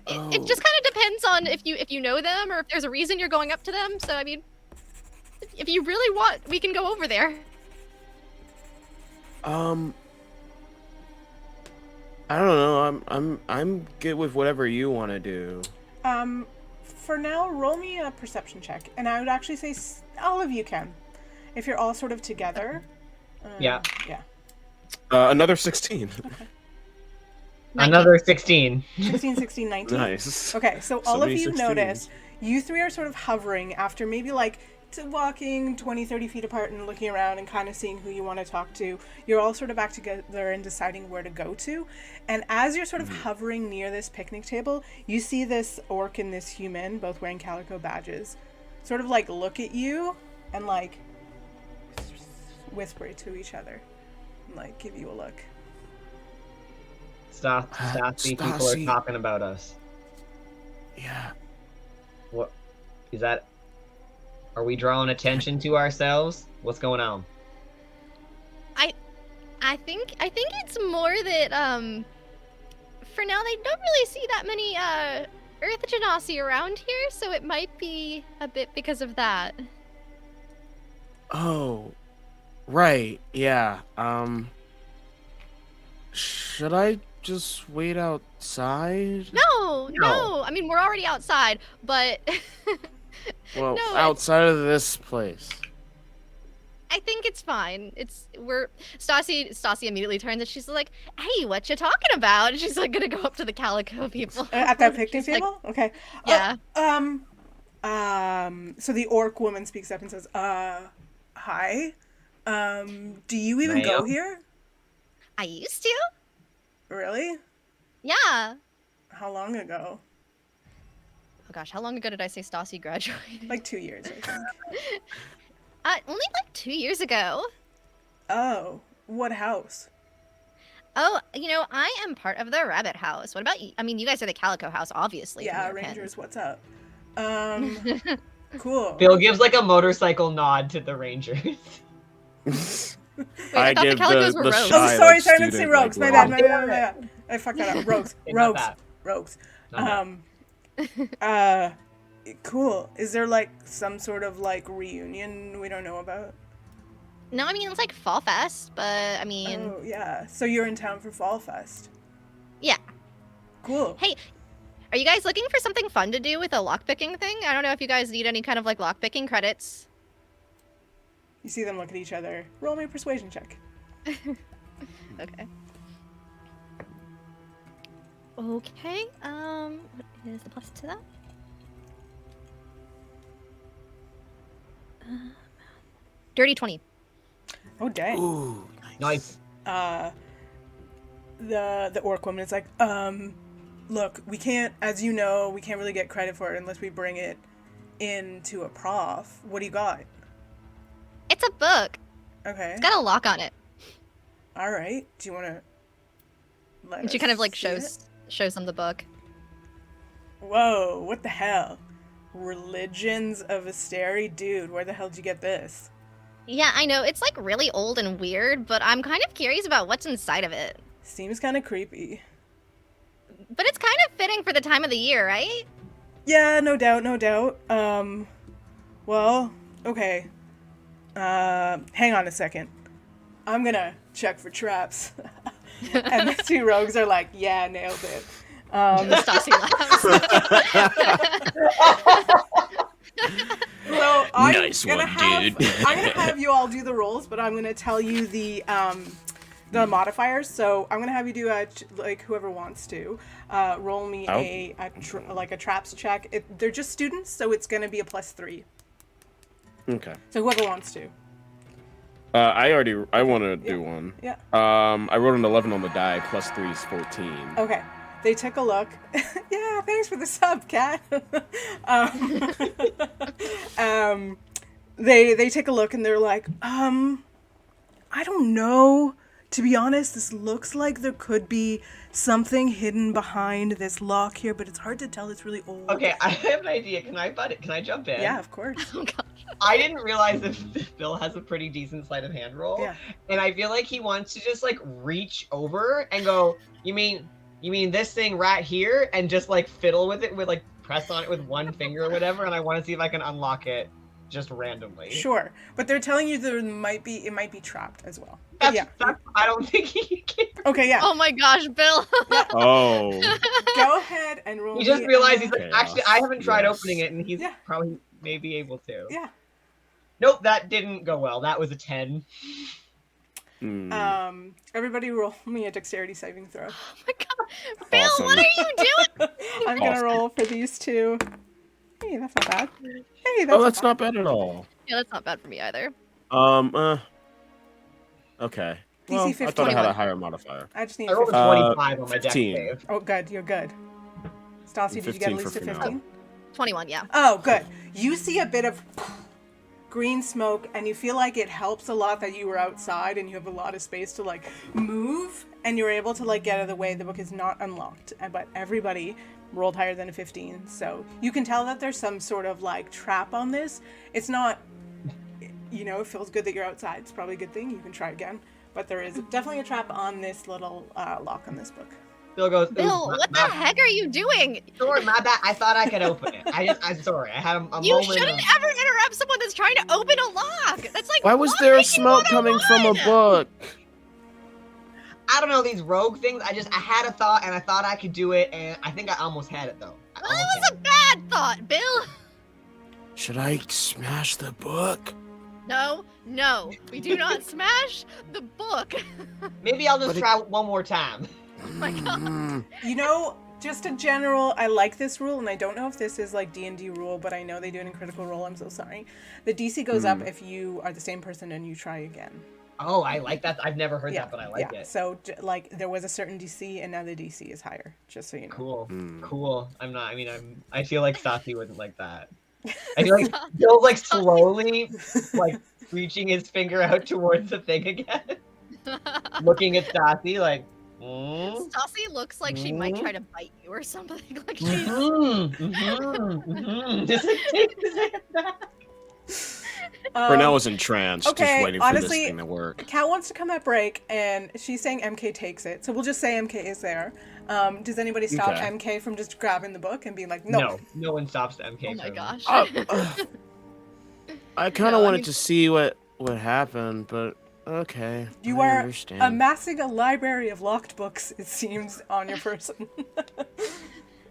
it just kind of depends on if you know them or if there's a reason you're going up to them. So I mean, if you really want, we can go over there. I don't know. I'm good with whatever you want to do. For now, roll me a perception check, and I would actually say all of you can, if you're all sort of together. Yeah. Another 16. Okay. Another 16. 16, 16, 19. Nice. Okay, so all of you 16s. notice you three are sort of hovering after maybe like walking 20, 30 feet apart and looking around and kind of seeing who you want to talk to. You're all sort of back together and deciding where to go to. And as you're sort of hovering near this picnic table, you see this orc and this human, both wearing calico badges, sort of like look at you and like whisper to each other and like give you a look. Staci, people are talking about us. Yeah. What is that? Are we drawing attention to ourselves? What's going on? I think it's more that for now they don't really see that many Earth Genasi around here, so it might be a bit because of that. Oh, right. Yeah. Should I just wait outside? No. I mean, we're already outside, but Well, no, outside of this place. I think it's fine. Staci immediately turns and she's like, "Hey, what you talking about?" And she's like gonna go up to the calico people. At that picnic She's like, table? Okay. yeah. So the orc woman speaks up and says, hi. Do you even go here? I used to. Really? Yeah. How long ago? Oh gosh, how long ago did I say Staci graduated? Like 2 years, I think. Only like 2 years ago. Oh, what house? Oh, I am part of the rabbit house. What about you? I mean, you guys are the calico house, obviously. Yeah, Rangers, what's up? Cool. Bill gives like a motorcycle nod to the Rangers. Wait, I thought the give calicos the were rogues. Oh, shy, sorry, like, I meant to say student, rogues. like, My look. bad. I fucked that up. Rogues. Not that. Rogues. Not that. Cool. Is there like some sort of like reunion we don't know about? No, I mean, it's like Fall Fest, but I mean... Oh, yeah. So you're in town for Fall Fest? Yeah. Cool. Hey, are you guys looking for something fun to do with a lockpicking thing? I don't know if you guys need any kind of like lockpicking credits. You see them look at each other. Roll me a persuasion check. Okay. Okay, what is the plus to that? Dirty 20. Oh, dang. Ooh, Nice. The orc woman is like, look, we can't, as you know, we can't really get credit for it unless we bring it into a prof. What do you got? It's a book. Okay. It's got a lock on it. All right. Do you want to let And she us kind of like see it? shows them the book. Whoa, what the hell? Religions of Asterie? Dude, where the hell did you get this? Yeah, I know, it's like really old and weird, but I'm kind of curious about what's inside of it. Seems kind of creepy. But it's kind of fitting for the time of the year, right? Yeah, no doubt, no doubt. Well, okay. Hang on a second. I'm gonna check for traps. And the two rogues are like, yeah, nailed it. Staci laughs. So I'm Nice gonna one, have, dude. I'm gonna have you all do the rolls, but I'm gonna tell you the modifiers. So I'm gonna have you do like whoever wants to roll me a traps check. They're just students, so it's gonna be a +3. Okay. So whoever wants to. I want to do one. Yeah. I wrote an 11 on the die. +3 is 14. Okay. They took a look. Yeah, thanks for the sub, Cat. They take a look and they're like, I don't know. To be honest, this looks like there could be something hidden behind this lock here, but it's hard to tell. It's really old. Okay, I have an idea. Can I jump in? Yeah, of course. Oh gosh. I didn't realize that Bill has a pretty decent sleight of hand roll. Yeah. And I feel like he wants to just like reach over and go, you mean this thing right here? And just like fiddle with it, with like press on it with one finger or whatever. And I want to see if I can unlock it just randomly. Sure, but they're telling you it might be trapped as well. That's, I don't think he can. Okay, yeah. Oh my gosh, Bill. Oh. Go ahead and roll. He just me, realized he's like, Chaos. actually, I haven't tried Yes. opening it, and he's Yeah. probably maybe able to. Yeah. Nope, that didn't go well. That was a 10. Everybody roll me a dexterity saving throw. Oh my god. Bill, Awesome. what are you doing? I'm gonna Awesome. roll for these two. Hey, that's not bad. Hey, that's That's not bad at all. Yeah, that's not bad for me either. Okay. DC Well, I 15. thought I had a 21. higher modifier. I just need I rolled a 15. 25 on my dex 15. save. Oh, good. You're good. Staci, did you get at 15 least a for Fernell. 15? 21, yeah. Oh, good. You see a bit of green smoke, and you feel like it helps a lot that you were outside and you have a lot of space to like move, and you're able to like get out of the way. The book is not unlocked, but everybody rolled higher than a 15, so you can tell that there's some sort of like trap on this. It's not, it feels good that you're outside. It's probably a good thing. You can try again, but there is definitely a trap on this little lock on this book. Bill goes, Bill, what the heck are you doing? Sorry, my bad. I thought I could open it. I'm sorry. I had a You moment. shouldn't ever interrupt someone that's trying to open a lock. That's like, Why was there smoke coming from a book? I don't know these rogue things. I had a thought, and I thought I could do it, and I think I almost had it though. Well, that was a bad thought, Bill. Should I smash the book? No, we do not smash the book. Maybe I'll just try one more time. Oh my god. Just a general, I like this rule, and I don't know if this is like D&D rule, but I know they do it in Critical Role. I'm so sorry. The DC goes up if you are the same person and you try again. Oh, I like that. I've never heard that, but I like it. So, like, there was a certain DC, and now the DC is higher, just so you know. Cool. I feel like Staci wouldn't like that. I feel like Bill's like slowly, like, reaching his finger out towards the thing again. Looking at Staci, like, Staci looks like she might try to bite you or something. Like she's... Just like, take his hand back. Fernell was entranced, okay, just waiting honestly, for this thing to work. Kat wants to come at break, and she's saying MK takes it, so we'll just say MK is there. Does anybody stop MK from just grabbing the book and being like, no? No one stops MK. Oh my gosh. I kind of wanted to see what happened, but okay. You I are understand. amassing a library of locked books, it seems, on your person.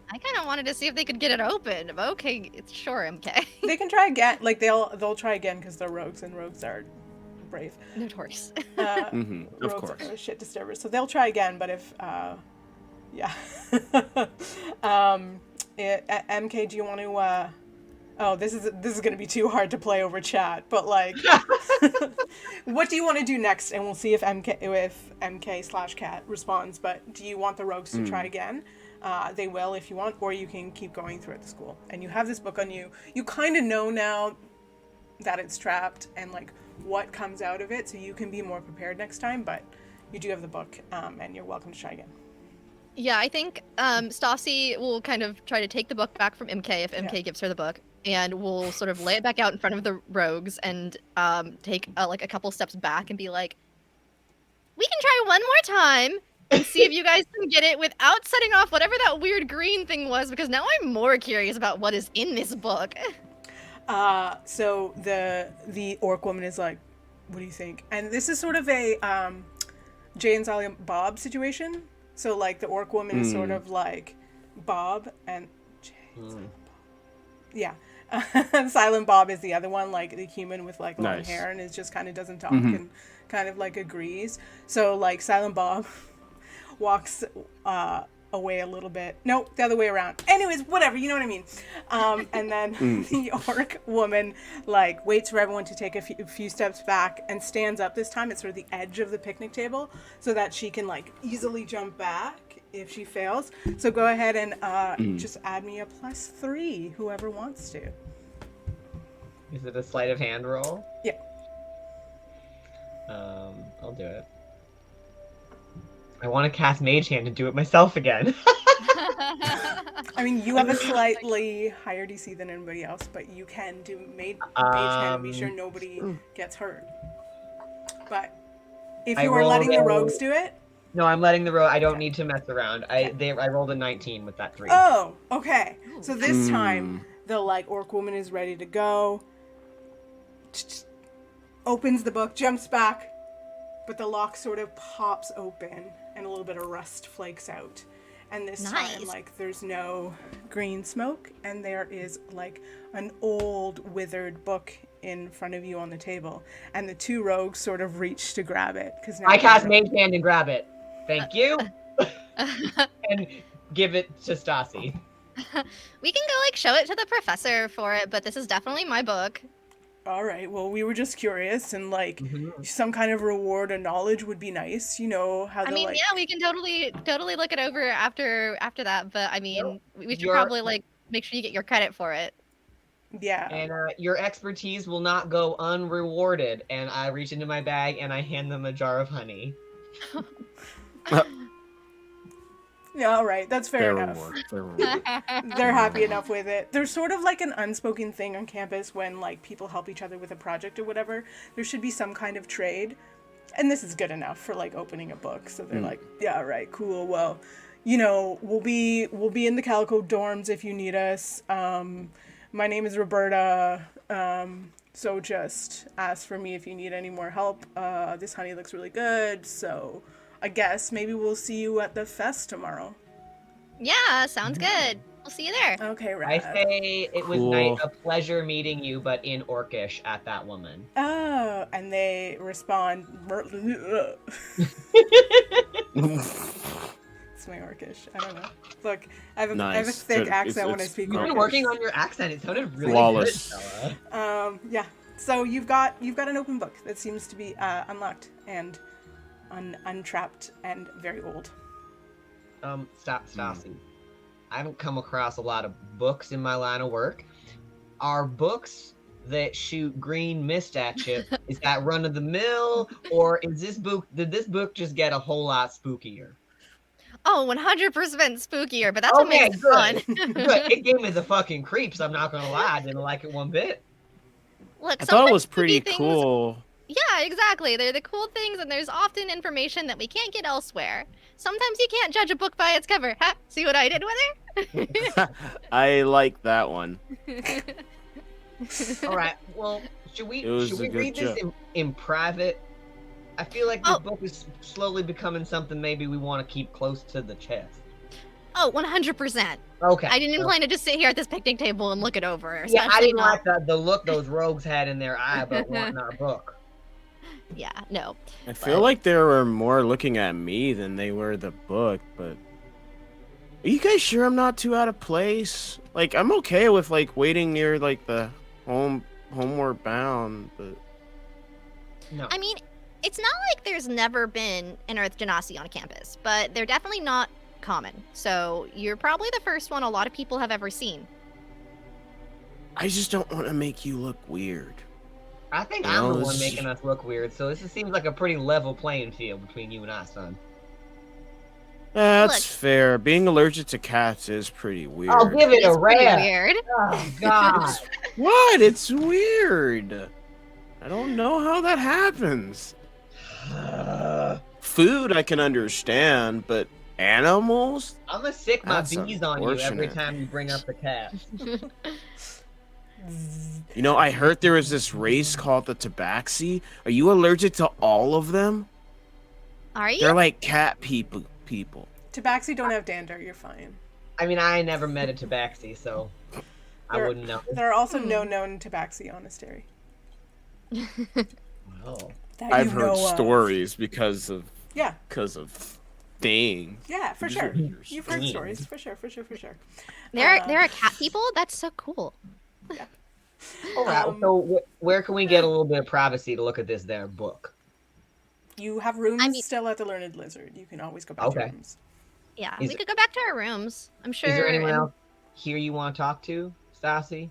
I kind of wanted to see if they could get it open. But okay, it's sure, MK. They can try again. Like they'll try again because they're rogues, and rogues are brave. Notorious. Of Rogues course. are shit disturbers, so they'll try again. But if, MK, do you want to? Oh, this is gonna be too hard to play over chat. But like, what do you want to do next? And we'll see if MK/Cat responds. But do you want the rogues to try again? They will if you want, or you can keep going throughout the school. And you have this book on you. You kind of know now that it's trapped and like what comes out of it, so you can be more prepared next time. But you do have the book, and you're welcome to try again. Yeah, I think Staci will kind of try to take the book back from MK if MK gives her the book, and we'll sort of lay it back out in front of the rogues and take like a couple steps back and be like, we can try one more time and see if you guys can get it without setting off whatever that weird green thing was, because now I'm more curious about what is in this book. So the orc woman is like, what do you think? And this is sort of a Jay and Silent Bob situation. So like the orc woman is sort of like Bob, and Jay and Silent Bob. Yeah. Silent Bob is the other one, like the human with like long hair, and it just kind of doesn't talk and kind of like agrees. So like Silent Bob walks away a little bit. Nope, the other way around. Anyways, whatever, you know what I mean. And then the orc woman like waits for everyone to take a few steps back and stands up this time. It's sort of the edge of the picnic table so that she can like easily jump back if she fails. So go ahead and just add me a +3, whoever wants to. Is it a sleight of hand roll? Yeah. I'll do it. I want to cast Mage Hand and do it myself again. I mean, you have a slightly higher DC than anybody else, but you can do Mage Hand and be sure nobody gets hurt. But if you were letting the rogues do it? No, I'm letting the rogue. I don't need to mess around. I rolled a 19 with that 3. Oh, okay. So this time, the like orc woman is ready to go. Opens the book, jumps back, but the lock sort of pops open and a little bit of rust flakes out. And this time, like, there's no green smoke, and there is like an old withered book in front of you on the table, and the two rogues sort of reach to grab it. Because I cast Mage Hand and grab it. Thank you. And give it to Staci. We can go like show it to the professor for it, but this is definitely my book. All right. Well, we were just curious, and like some kind of reward or knowledge would be nice. You know how. Yeah, we can totally look it over after that. But I mean, we should probably like make sure you get your credit for it. Yeah. And your expertise will not go unrewarded. And I reach into my bag and I hand them a jar of honey. Yeah, all right. That's fair enough. They're happy enough with it. There's sort of like an unspoken thing on campus when like people help each other with a project or whatever. There should be some kind of trade. And this is good enough for like opening a book. So they're like, yeah, right, cool. Well, you know, we'll be in the Calico dorms if you need us. My name is Roberta. So just ask for me if you need any more help. This honey looks really good. So I guess maybe we'll see you at the fest tomorrow. Yeah, sounds good. We'll see you there. Okay, right. I say it was a pleasure meeting you, but in Orcish at that woman. Oh, and they respond. It's my Orcish. I don't know. Look, I have a thick accent when I speak. You've been working on your accent. It sounded really flawless. Good, Stella. Yeah. So you've got an open book that seems to be unlocked and untrapped and very old. Staci. I haven't come across a lot of books in my line of work. Are books that shoot green mist at you, is that run of the mill, or did this book just get a whole lot spookier? Oh, 100% spookier, but that's what makes it fun. Good. It gave me the fucking creeps, I'm not gonna lie. I didn't like it one bit. Look, I thought it was pretty cool. Yeah, exactly. They're the cool things, and there's often information that we can't get elsewhere. Sometimes you can't judge a book by its cover. Ha! See what I did with her? I like that one. All right. Well, should we read this in private? I feel like this book is slowly becoming something maybe we want to keep close to the chest. Oh, 100%. Okay. I didn't plan to just sit here at this picnic table and look it over. Yeah, I didn't like the look those rogues had in their eye about wanting our book. Yeah, no. I feel like they were more looking at me than they were the book, but are you guys sure I'm not too out of place? Like, I'm okay with like waiting near like the homeward bound, but no. I mean, it's not like there's never been an Earth Genasi on campus, but they're definitely not common. So you're probably the first one a lot of people have ever seen. I just don't want to make you look weird. I think I'm the one making us look weird, so this seems like a pretty level playing field between you and I, son. That's fair. Being allergic to cats is pretty weird. I'll give it a rare. Weird. Oh, God. What? It's weird. I don't know how that happens. Food I can understand, but animals? I'm gonna sick my That's bees on you every time you bring up the cat. You know, I heard there was this race called the Tabaxi. Are you allergic to all of them? Are you? They're like cat people. Tabaxi don't have dander. You're fine. I mean, I never met a Tabaxi, so I wouldn't know. There are also no known Tabaxi on Asterie. Well, I've heard stories because of things. Yeah, for sure. You've heard stories for sure. There are cat people. That's so cool. Yeah. All right. So where can we get a little bit of privacy to look at this there book? You have rooms still at the Learned Lizard. You can always go back to rooms. Yeah, we could go back to our rooms. I'm sure. Is there anyone else here you want to talk to, Staci?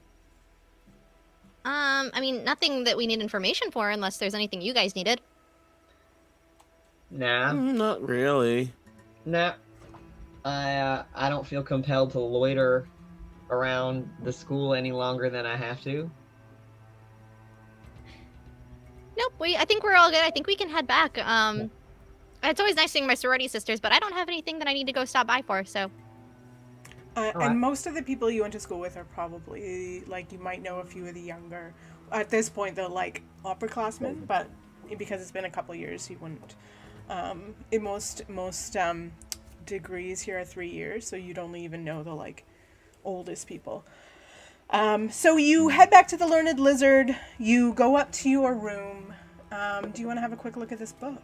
I mean, nothing that we need information for, unless there's anything you guys needed. Nah. Not really. Nah. I don't feel compelled to loiter around the school any longer than I have to. Nope, I think we're all good. I think we can head back. It's always nice seeing my sorority sisters, but I don't have anything that I need to go stop by for, so. And most of the people you went to school with are probably, like, you might know a few of the younger, at this point, they're, like, upperclassmen, but because it's been a couple years, you wouldn't. In most degrees here are 3 years, so you'd only even know the, like, oldest people. So you head back to the Learned Lizard. You go up to your room. Do you want to have a quick look at this book?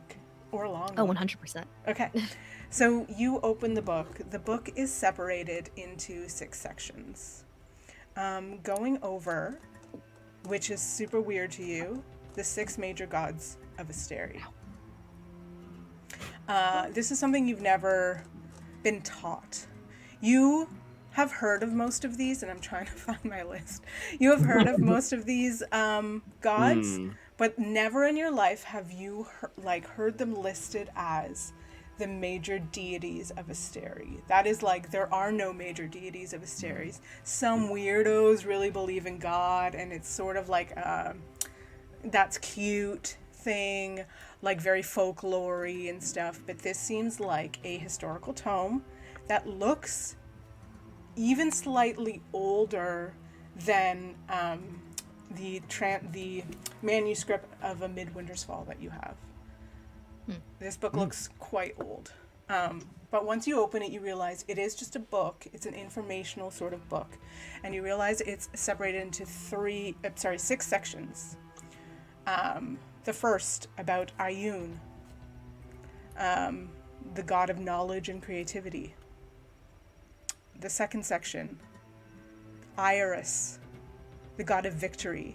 Or a long one? 100%. Okay. So you open the book. The book is separated into 6 sections. Going over, which is super weird to you, the 6 major gods of Asterie. This is something you've never been taught. You have heard of most of these, and I'm trying to find my list. You have heard of most of these gods, but never in your life have you heard them listed as the major deities of Asterie. That is like, there are no major deities of Asterie. Some weirdos really believe in God, and it's sort of like that's cute thing, like very folklore-y and stuff, but this seems like a historical tome that looks even slightly older than the manuscript of A Midwinter's Fall that you have. This book looks quite old. But once you open it, you realize it is just a book. It's an informational sort of book. And you realize it's separated into 6 sections. The first about Ioun, the god of knowledge and creativity. The second section, Iris, the god of victory,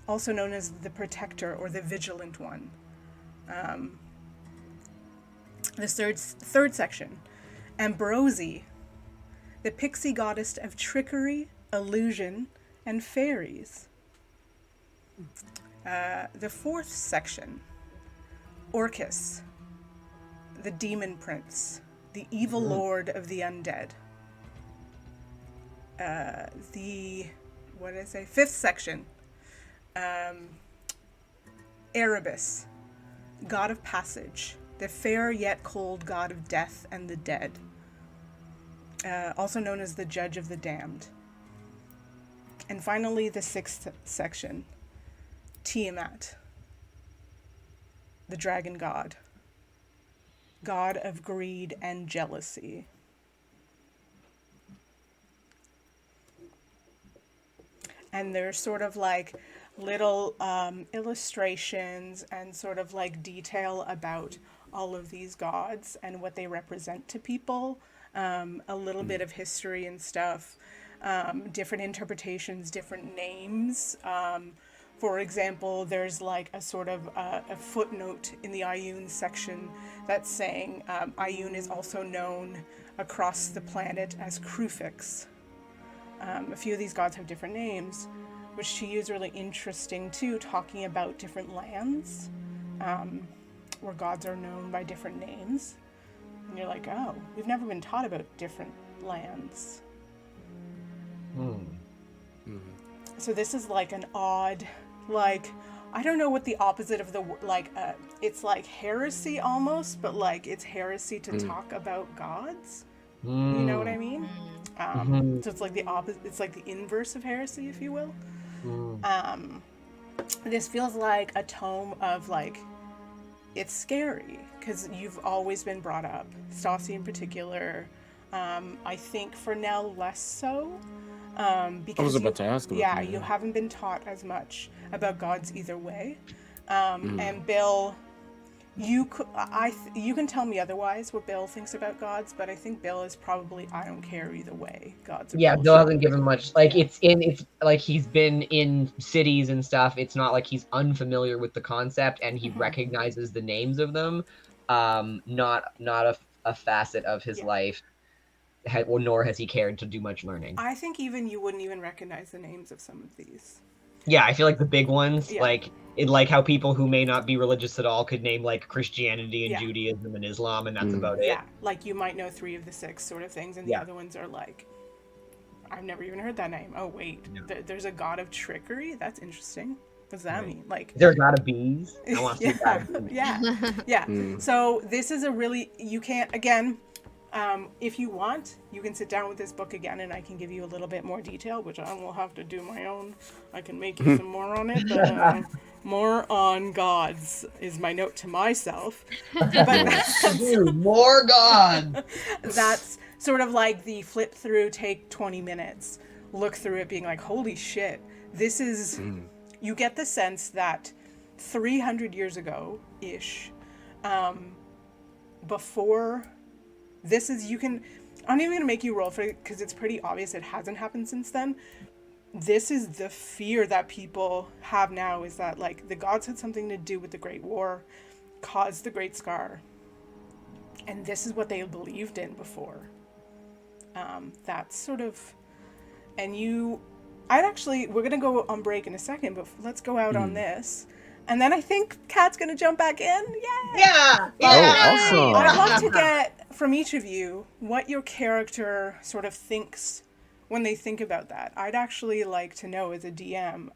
also known as the protector or the vigilant one. The third section, Ambrosie, the pixie goddess of trickery, illusion, and fairies. The fourth section, Orcus, the demon prince, the evil lord of the undead. Fifth section, Erebus, god of passage, the fair yet cold god of death and the dead, also known as the judge of the damned. And finally, the 6th section, Tiamat, the dragon god, god of greed and jealousy. And there's sort of like little illustrations and sort of like detail about all of these gods and what they represent to people. A little bit of history and stuff. Different interpretations, different names. For example, there's like a sort of a footnote in the Ioun section that's saying Ioun is also known across the planet as Crufix. A few of these gods have different names, which to you is really interesting too, talking about different lands where gods are known by different names. And you're like, oh, we've never been taught about different lands. So this is like an odd, like, I don't know what the opposite of the, like, it's like heresy almost, but like it's heresy to talk about gods. You know what I mean? So it's like the opposite, it's like the inverse of heresy, if you will. This feels like a tome of like, it's scary because you've always been brought up, Staci in particular. I think Fernell less so. Because I was about to ask about that. You haven't been taught as much about gods either way. And Bill, you can tell me otherwise what Bill thinks about gods, but I think Bill is probably, I don't care either way. Gods are bullshit. Bill hasn't given much. Like it's like he's been in cities and stuff. It's not like he's unfamiliar with the concept and he recognizes the names of them. Not a facet of his life. Nor has he cared to do much learning. I think even you wouldn't even recognize the names of some of these. Yeah, I feel like the big ones, like how people who may not be religious at all could name like Christianity and Judaism and Islam, and that's about it. Yeah, like you might know 3 of the 6 sort of things, and the other ones are like, I've never even heard that name. Oh wait, there's a god of trickery. That's interesting. What does that mean? Like, is there a god of bees? I want to see yeah. So this is a really, you can't, again. If you want, you can sit down with this book again and I can give you a little bit more detail, which I will have to do my own. I can make you some more on it, but more on gods is my note to myself. But more gods! That's sort of like the flip through, take 20 minutes. look through it being like, holy shit, this is, you get the sense that 300 years ago ish, before this is, you can, I'm not even gonna make you roll for it because it's pretty obvious it hasn't happened since then. This is the fear that people have now, is that like the gods had something to do with the Great War, caused the Great Scar, and this is what they believed in before. That's sort of, and we're gonna go on break in a second, but let's go out on this. And then I think Kat's gonna jump back in. Yay! Yeah! Awesome! I'd love to get from each of you what your character sort of thinks when they think about that. I'd actually like to know as a DM.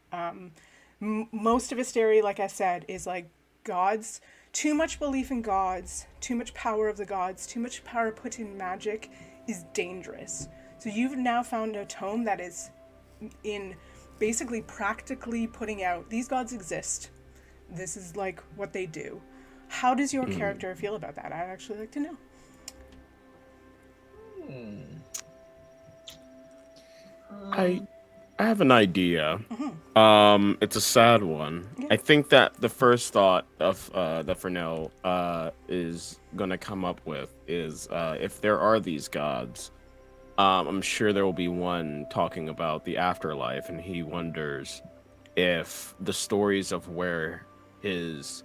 Most of Asterie, like I said, is like gods. Too much belief in gods, too much power of the gods, too much power put in magic is dangerous. So you've now found a tome that is in basically practically putting out, these gods exist. This is like what they do. How does your character feel about that? I'd actually like to know. I have an idea. It's a sad one. Yeah. I think that the first thought of that Fernell is gonna come up with is if there are these gods, I'm sure there will be one talking about the afterlife, and he wonders if the stories of where his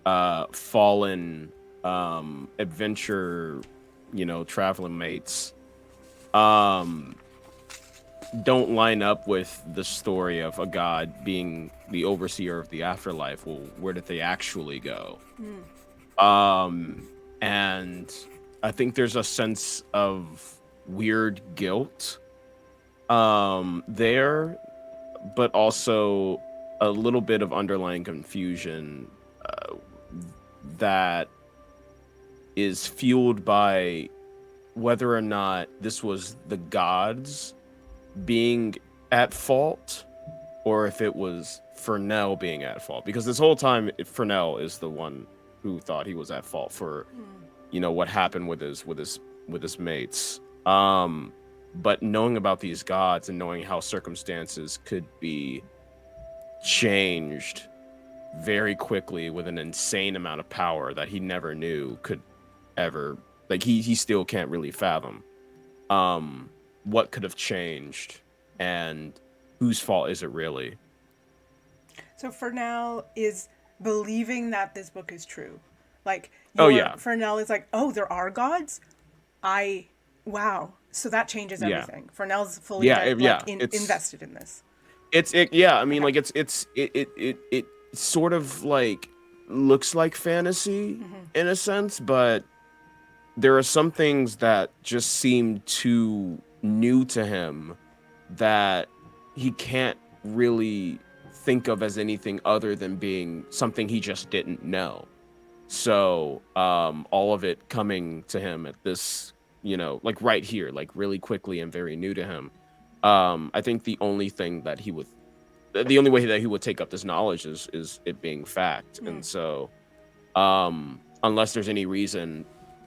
fallen adventure, traveling mates don't line up with the story of a god being the overseer of the afterlife. Well, where did they actually go? And I think there's a sense of weird guilt there, but also a little bit of underlying confusion that is fueled by whether or not this was the gods being at fault, or if it was Fernell being at fault. Because this whole time, Fernell is the one who thought he was at fault for, what happened with his mates. But knowing about these gods and knowing how circumstances could be changed very quickly with an insane amount of power that he never knew could ever, like he still can't really fathom. What could have changed, and whose fault is it really? So Fernell is believing that this book is true. Like, Fernell is like, oh, there are gods? Wow. So that changes everything. Fernell's fully invested in this. It sort of like looks like fantasy in a sense, but there are some things that just seem too new to him that he can't really think of as anything other than being something he just didn't know. So all of it coming to him at this, like right here, like really quickly and very new to him. I think the only way that he would take up this knowledge is it being fact. And so unless there's any reason,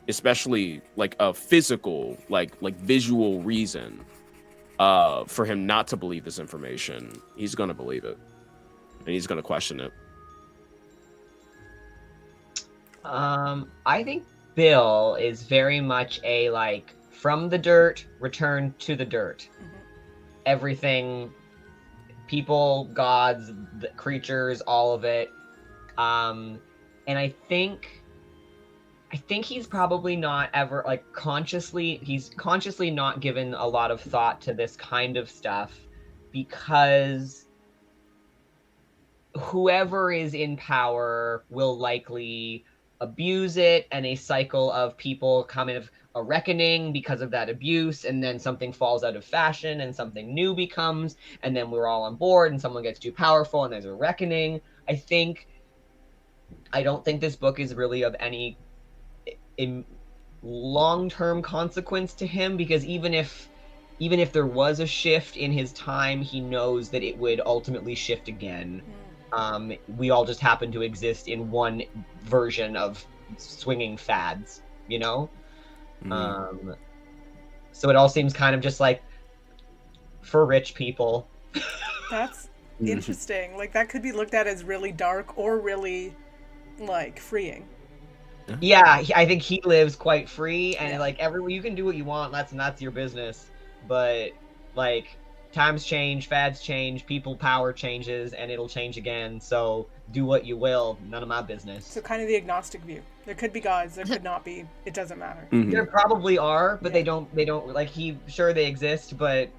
especially like a physical, like visual reason for him not to believe this information, he's gonna believe it and he's gonna question it. I think Bill is very much a like from the dirt, return to the dirt. Everything, people, gods, the creatures, all of it. And I think he's probably not ever like he's consciously not given a lot of thought to this kind of stuff, because whoever is in power will likely abuse it, and a cycle of people kind of a reckoning because of that abuse, and then something falls out of fashion and something new becomes, and then we're all on board and someone gets too powerful and there's a reckoning. I don't think this book is really of any long-term consequence to him, because even if there was a shift in his time, he knows that it would ultimately shift again. We all just happen to exist in one version of swinging fads, So it all seems kind of just like for rich people. That's interesting. Like, that could be looked at as really dark or really, like, freeing. Yeah, I think he lives quite free, and like you can do what you want. That's your business. But like, times change, fads change, people power changes, and it'll change again. So do what you will. None of my business. So kind of the agnostic view. There could be gods. There could not be. It doesn't matter. There probably are, but they don't like sure they exist, but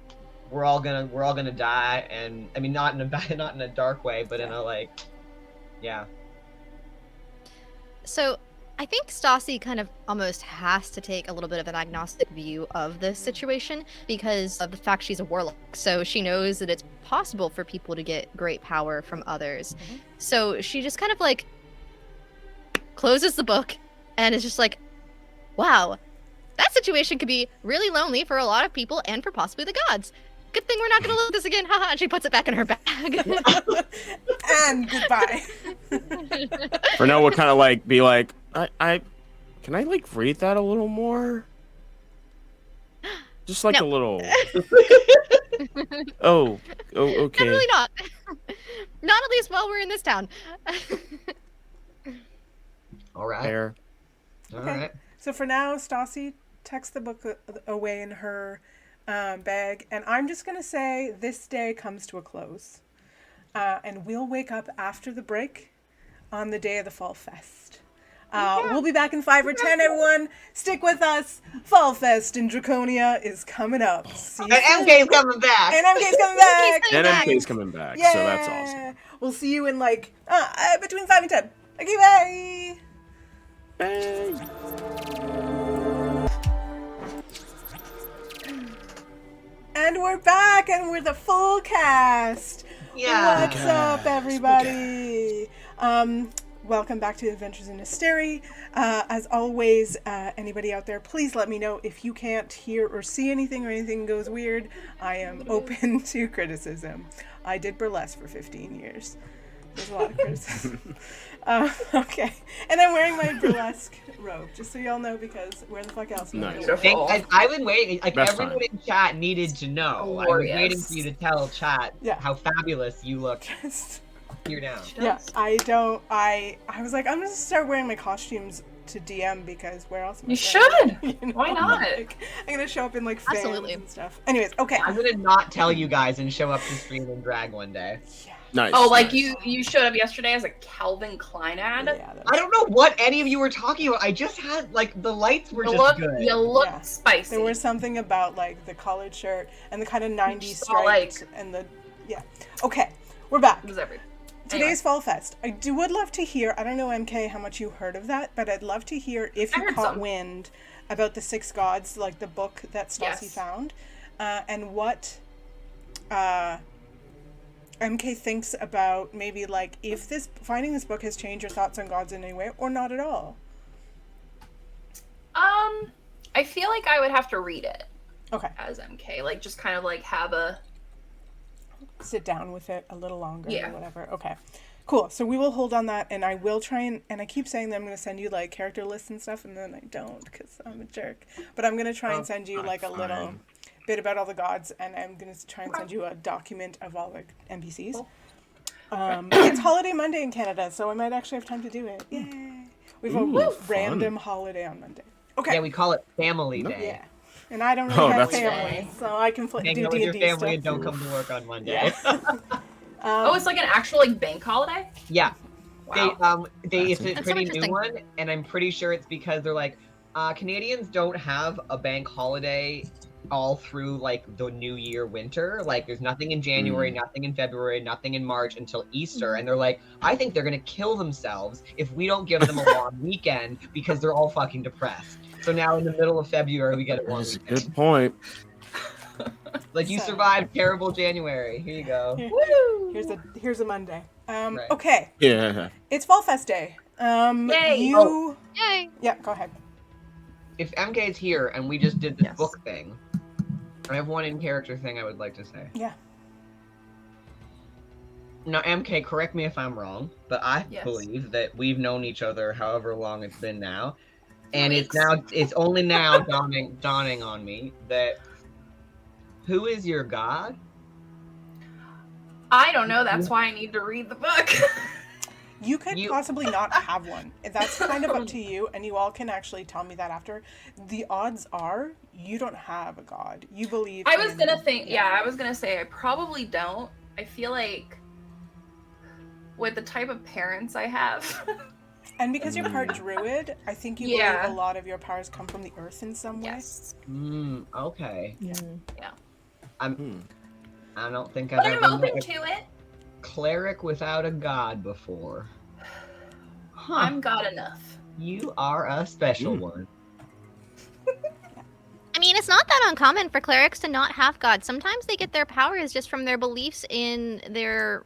we're all gonna die, and I mean not in a dark way, but in a like, yeah. So I think Staci kind of almost has to take a little bit of an agnostic view of this situation because of the fact she's a warlock. So she knows that it's possible for people to get great power from others. So she just kind of like closes the book and is just like, wow, that situation could be really lonely for a lot of people and for possibly the gods. Good thing we're not going to look at this again. Haha. And she puts it back in her bag. And goodbye. Fernell would kind of like be like, I can I like read that a little more? Just like a little. Oh, okay. Definitely not. Not at least while we're in this town. All right. Fair. All right. So for now, Staci tucks the book away in her bag, and I'm just gonna say this day comes to a close, and we'll wake up after the break on the day of the Fall Fest. We'll be back in 5 or 10, everyone. Stick with us. Fall Fest in Draconia is coming up. And MK's coming back. And MK's coming back. And MK's coming back, Yeah. so that's awesome. We'll see you in like between 5 and 10. Okay, bye. Bye. And we're back, and we're the full cast. Yeah. What's up, everybody? Welcome back to Adventures in Asterie. As always, anybody out there, please let me know if you can't hear or see anything or anything goes weird. I am open to criticism. I did burlesque for 15 years. There's a lot of criticism. Okay. And I'm wearing my burlesque robe, just so y'all know, because where the fuck else? Nice. I've been waiting. Like, Best everyone in chat needed to know. I was waiting for you to tell chat how fabulous you look. You're down. Yeah, I was like, I'm gonna start wearing my costumes to DM because where else am I You should. You know? Why not? Like, I'm gonna show up in like fans Absolutely. and stuff. Anyways, okay. I'm gonna not tell you guys and show up to stream in drag one day. Yeah. Nice. Oh, like nice. you showed up yesterday as a Calvin Klein ad. Yeah, I don't know what any of you were talking about. I just had like the lights were You just good. look Yeah. spicy. There was something about like the collared shirt and the kind of 90s Just stripes like- and the Okay, we're back. It was every. Today's Fall Fest. Would love to hear, I don't know, MK, how much you heard of that, but I'd love to hear if I you heard caught some. wind about the 6 gods, like the book that Staci Yes. found, and what MK thinks about maybe like if finding this book has changed your thoughts on gods in any way or not at all. I feel like I would have to read it Okay. as MK, like just kind of like have a. Sit down with it a little longer Yeah. or whatever. Okay. Cool. So we will hold on that, and I will try and I keep saying that I'm going to send you like character lists and stuff, and then I don't because I'm a jerk. But I'm going to try and send you like a little bit about all the gods, and I'm going to try and send you a document of all the NPCs. Cool. It's Holiday Monday in Canada, so I might actually have time to do it. Yay! We've a random holiday on Monday. Okay. Yeah, we call it Family Day. Yeah. And I don't really Oh, have that's family, so I can Hang do out with your D&D family stuff. and don't come to work on Monday. Oh, it's like an actual like bank holiday. Yeah. Wow. It's a That's so pretty new interesting. one, and I'm pretty sure it's because they're like, Canadians don't have a bank holiday all through like the New Year winter. Like, there's nothing in January, nothing in February, nothing in March until Easter, and they're like, I think they're gonna kill themselves if we don't give them a long weekend because they're all fucking depressed. So now in the middle of February we get a long That's a weekend. good point. Like, you So- survived terrible January. Here you go. Woo! Here's a Monday. Right. Okay, Yeah. it's Fall Fest Day. Yay! Yay! Yeah, go ahead. If MK is here and we just did this Yes. book thing, I have one in character thing I would like to say. Yeah. Now, MK, correct me if I'm wrong, but I Yes. believe that we've known each other however long it's been now, and Weeks. it's only now dawning on me that Who is your god? I don't know. That's why I need to read the book. You could possibly not have one. That's kind of up to you, and you all can actually tell me that after. The odds are you don't have a god. You believe. I was gonna think. Yeah, I was gonna say I probably don't. I feel like with the type of parents I have. And because you're part druid, I think you believe a lot of your powers come from the earth in some way. Yes. Okay. Yeah. Yeah. I don't think I've ever I'm open met to it. cleric without a god before. Huh. I'm god enough. You are a special one. I mean, it's not that uncommon for clerics to not have gods. Sometimes they get their powers just from their beliefs in their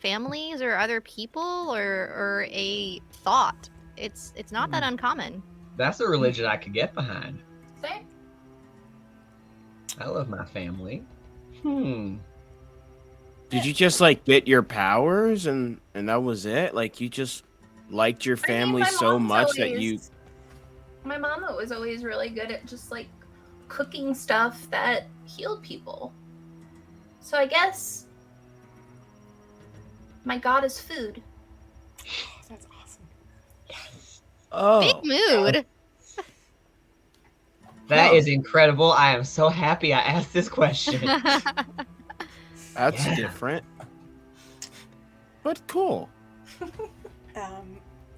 families or other people or a thought. It's not that uncommon. That's a religion I could get behind. Same. I love my family. Did you just like get your powers and that was it? Like you just liked your family so much that you. My mom was always really good at just like cooking stuff that healed people. So I guess my god is food. Oh, that's awesome. Yes. Oh. Big mood. That is incredible. I am so happy I asked this question. That's different. But cool.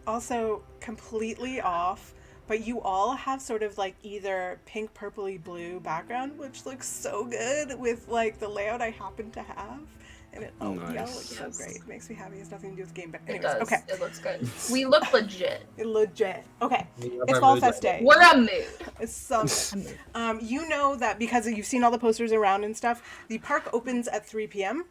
Also, completely off, but you all have sort of like either pink, purpley, blue background, which looks so good with like the layout I happen to have. And it, yellow looks so great. It makes me happy. It has nothing to do with game, but anyways, it does. Okay. It looks good. We look legit. Legit. Okay. It's Fall Fest Day. We're a mood. It's some. You know that because you've seen all the posters around and stuff, the park opens at 3 p.m.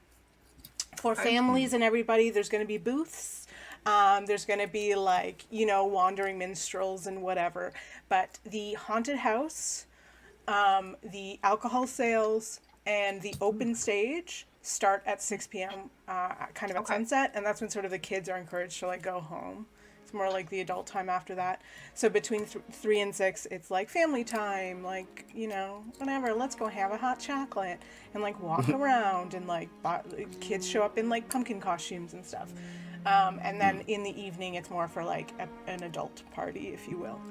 For families and everybody. There's going to be booths. There's going to be like, wandering minstrels and whatever. But the haunted house, the alcohol sales, and the open stage start at 6 p.m. Kind of at sunset. And that's when sort of the kids are encouraged to like go home. It's more like the adult time after that. So between 3 and 6, it's like family time, like, whatever. Let's go have a hot chocolate and like walk around and like kids show up in like pumpkin costumes and stuff. And then in the evening, it's more for like an adult party, if you will.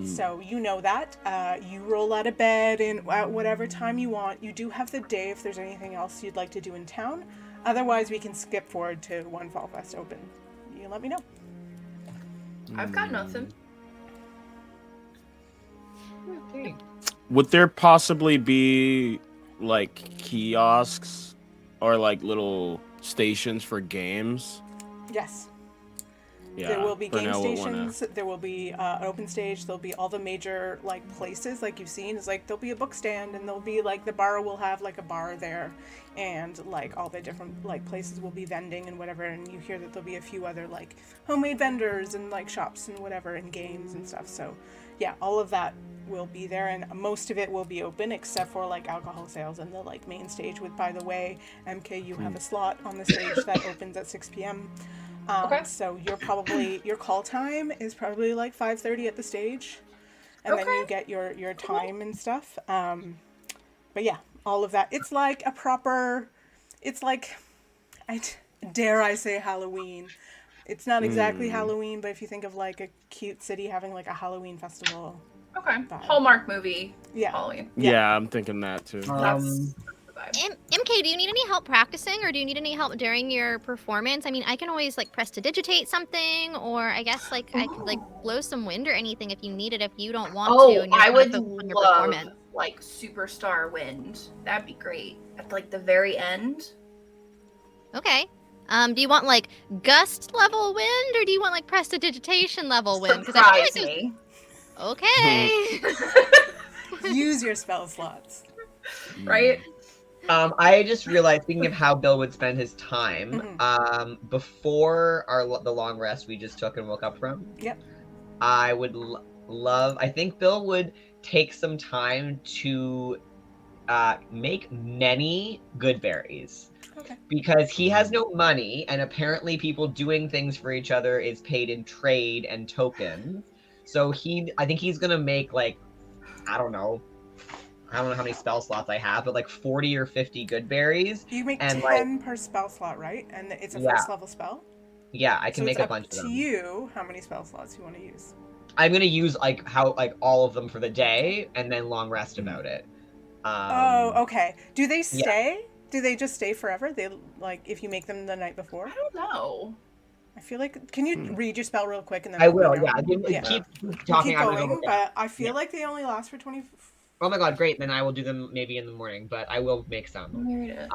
So that. You roll out of bed at whatever time you want. You do have the day if there's anything else you'd like to do in town. Otherwise, we can skip forward to when Fall Fest open. You let me know. I've got nothing. Okay. Would there possibly be like kiosks or like little stations for games? Yes. Yeah, there will be game Fernell will stations. There will be an open stage. There'll be all the major like places like you've seen. It's like there'll be a book stand and there'll be like the bar will have like a bar there, and like all the different like places will be vending and whatever. And you hear that there'll be a few other like homemade vendors and like shops and whatever and games and stuff. So yeah, all of that will be there, and most of it will be open except for like alcohol sales and the like main stage. With, by the way, MK, you have a slot on the stage that opens at 6 p.m. So your call time is probably like 5:30 at the stage, and then you get your time and stuff. But yeah, all of that. It's like a proper. It's like, dare I say Halloween. It's not exactly Halloween, but if you think of like a cute city having like a Halloween festival. Okay. Hallmark movie. Yeah. Halloween. Yeah, I'm thinking that too. That's the vibe. MK, do you need any help practicing, or do you need any help during your performance? I mean, I can always like press to digitate something, or I guess like I could like blow some wind or anything if you need it. If you don't want to, and you're I would focused on your love performance. like superstar wind. That'd be great at like the very end. Okay. Do you want like gust level wind, or do you want like prestidigitation level wind? Surprise me. Okay. Use your spell slots. Right? I just realized, speaking of how Bill would spend his time, before the long rest we just took and woke up from. Yep. I would love. I think Bill would take some time to make many good berries. Okay. Because he has no money, and apparently people doing things for each other is paid in trade and tokens. So I think he's gonna make like, I don't know, I don't know how many spell slots I have, but like 40 or 50 good berries. You make and 10 per spell slot, right? And it's a first level spell? Yeah, I can make a bunch of them. It's up to you how many spell slots you want to use. I'm going to use like all of them for the day and then long rest about it. Okay. Do they stay? Yeah. Do they just stay forever? They like if you make them the night before? I don't know. I feel like, can you read your spell real quick and then I will, yeah. Keep talking. Keep going, but I feel like they only last for 20. Oh my god, great! Then I will do them maybe in the morning, but I will make some.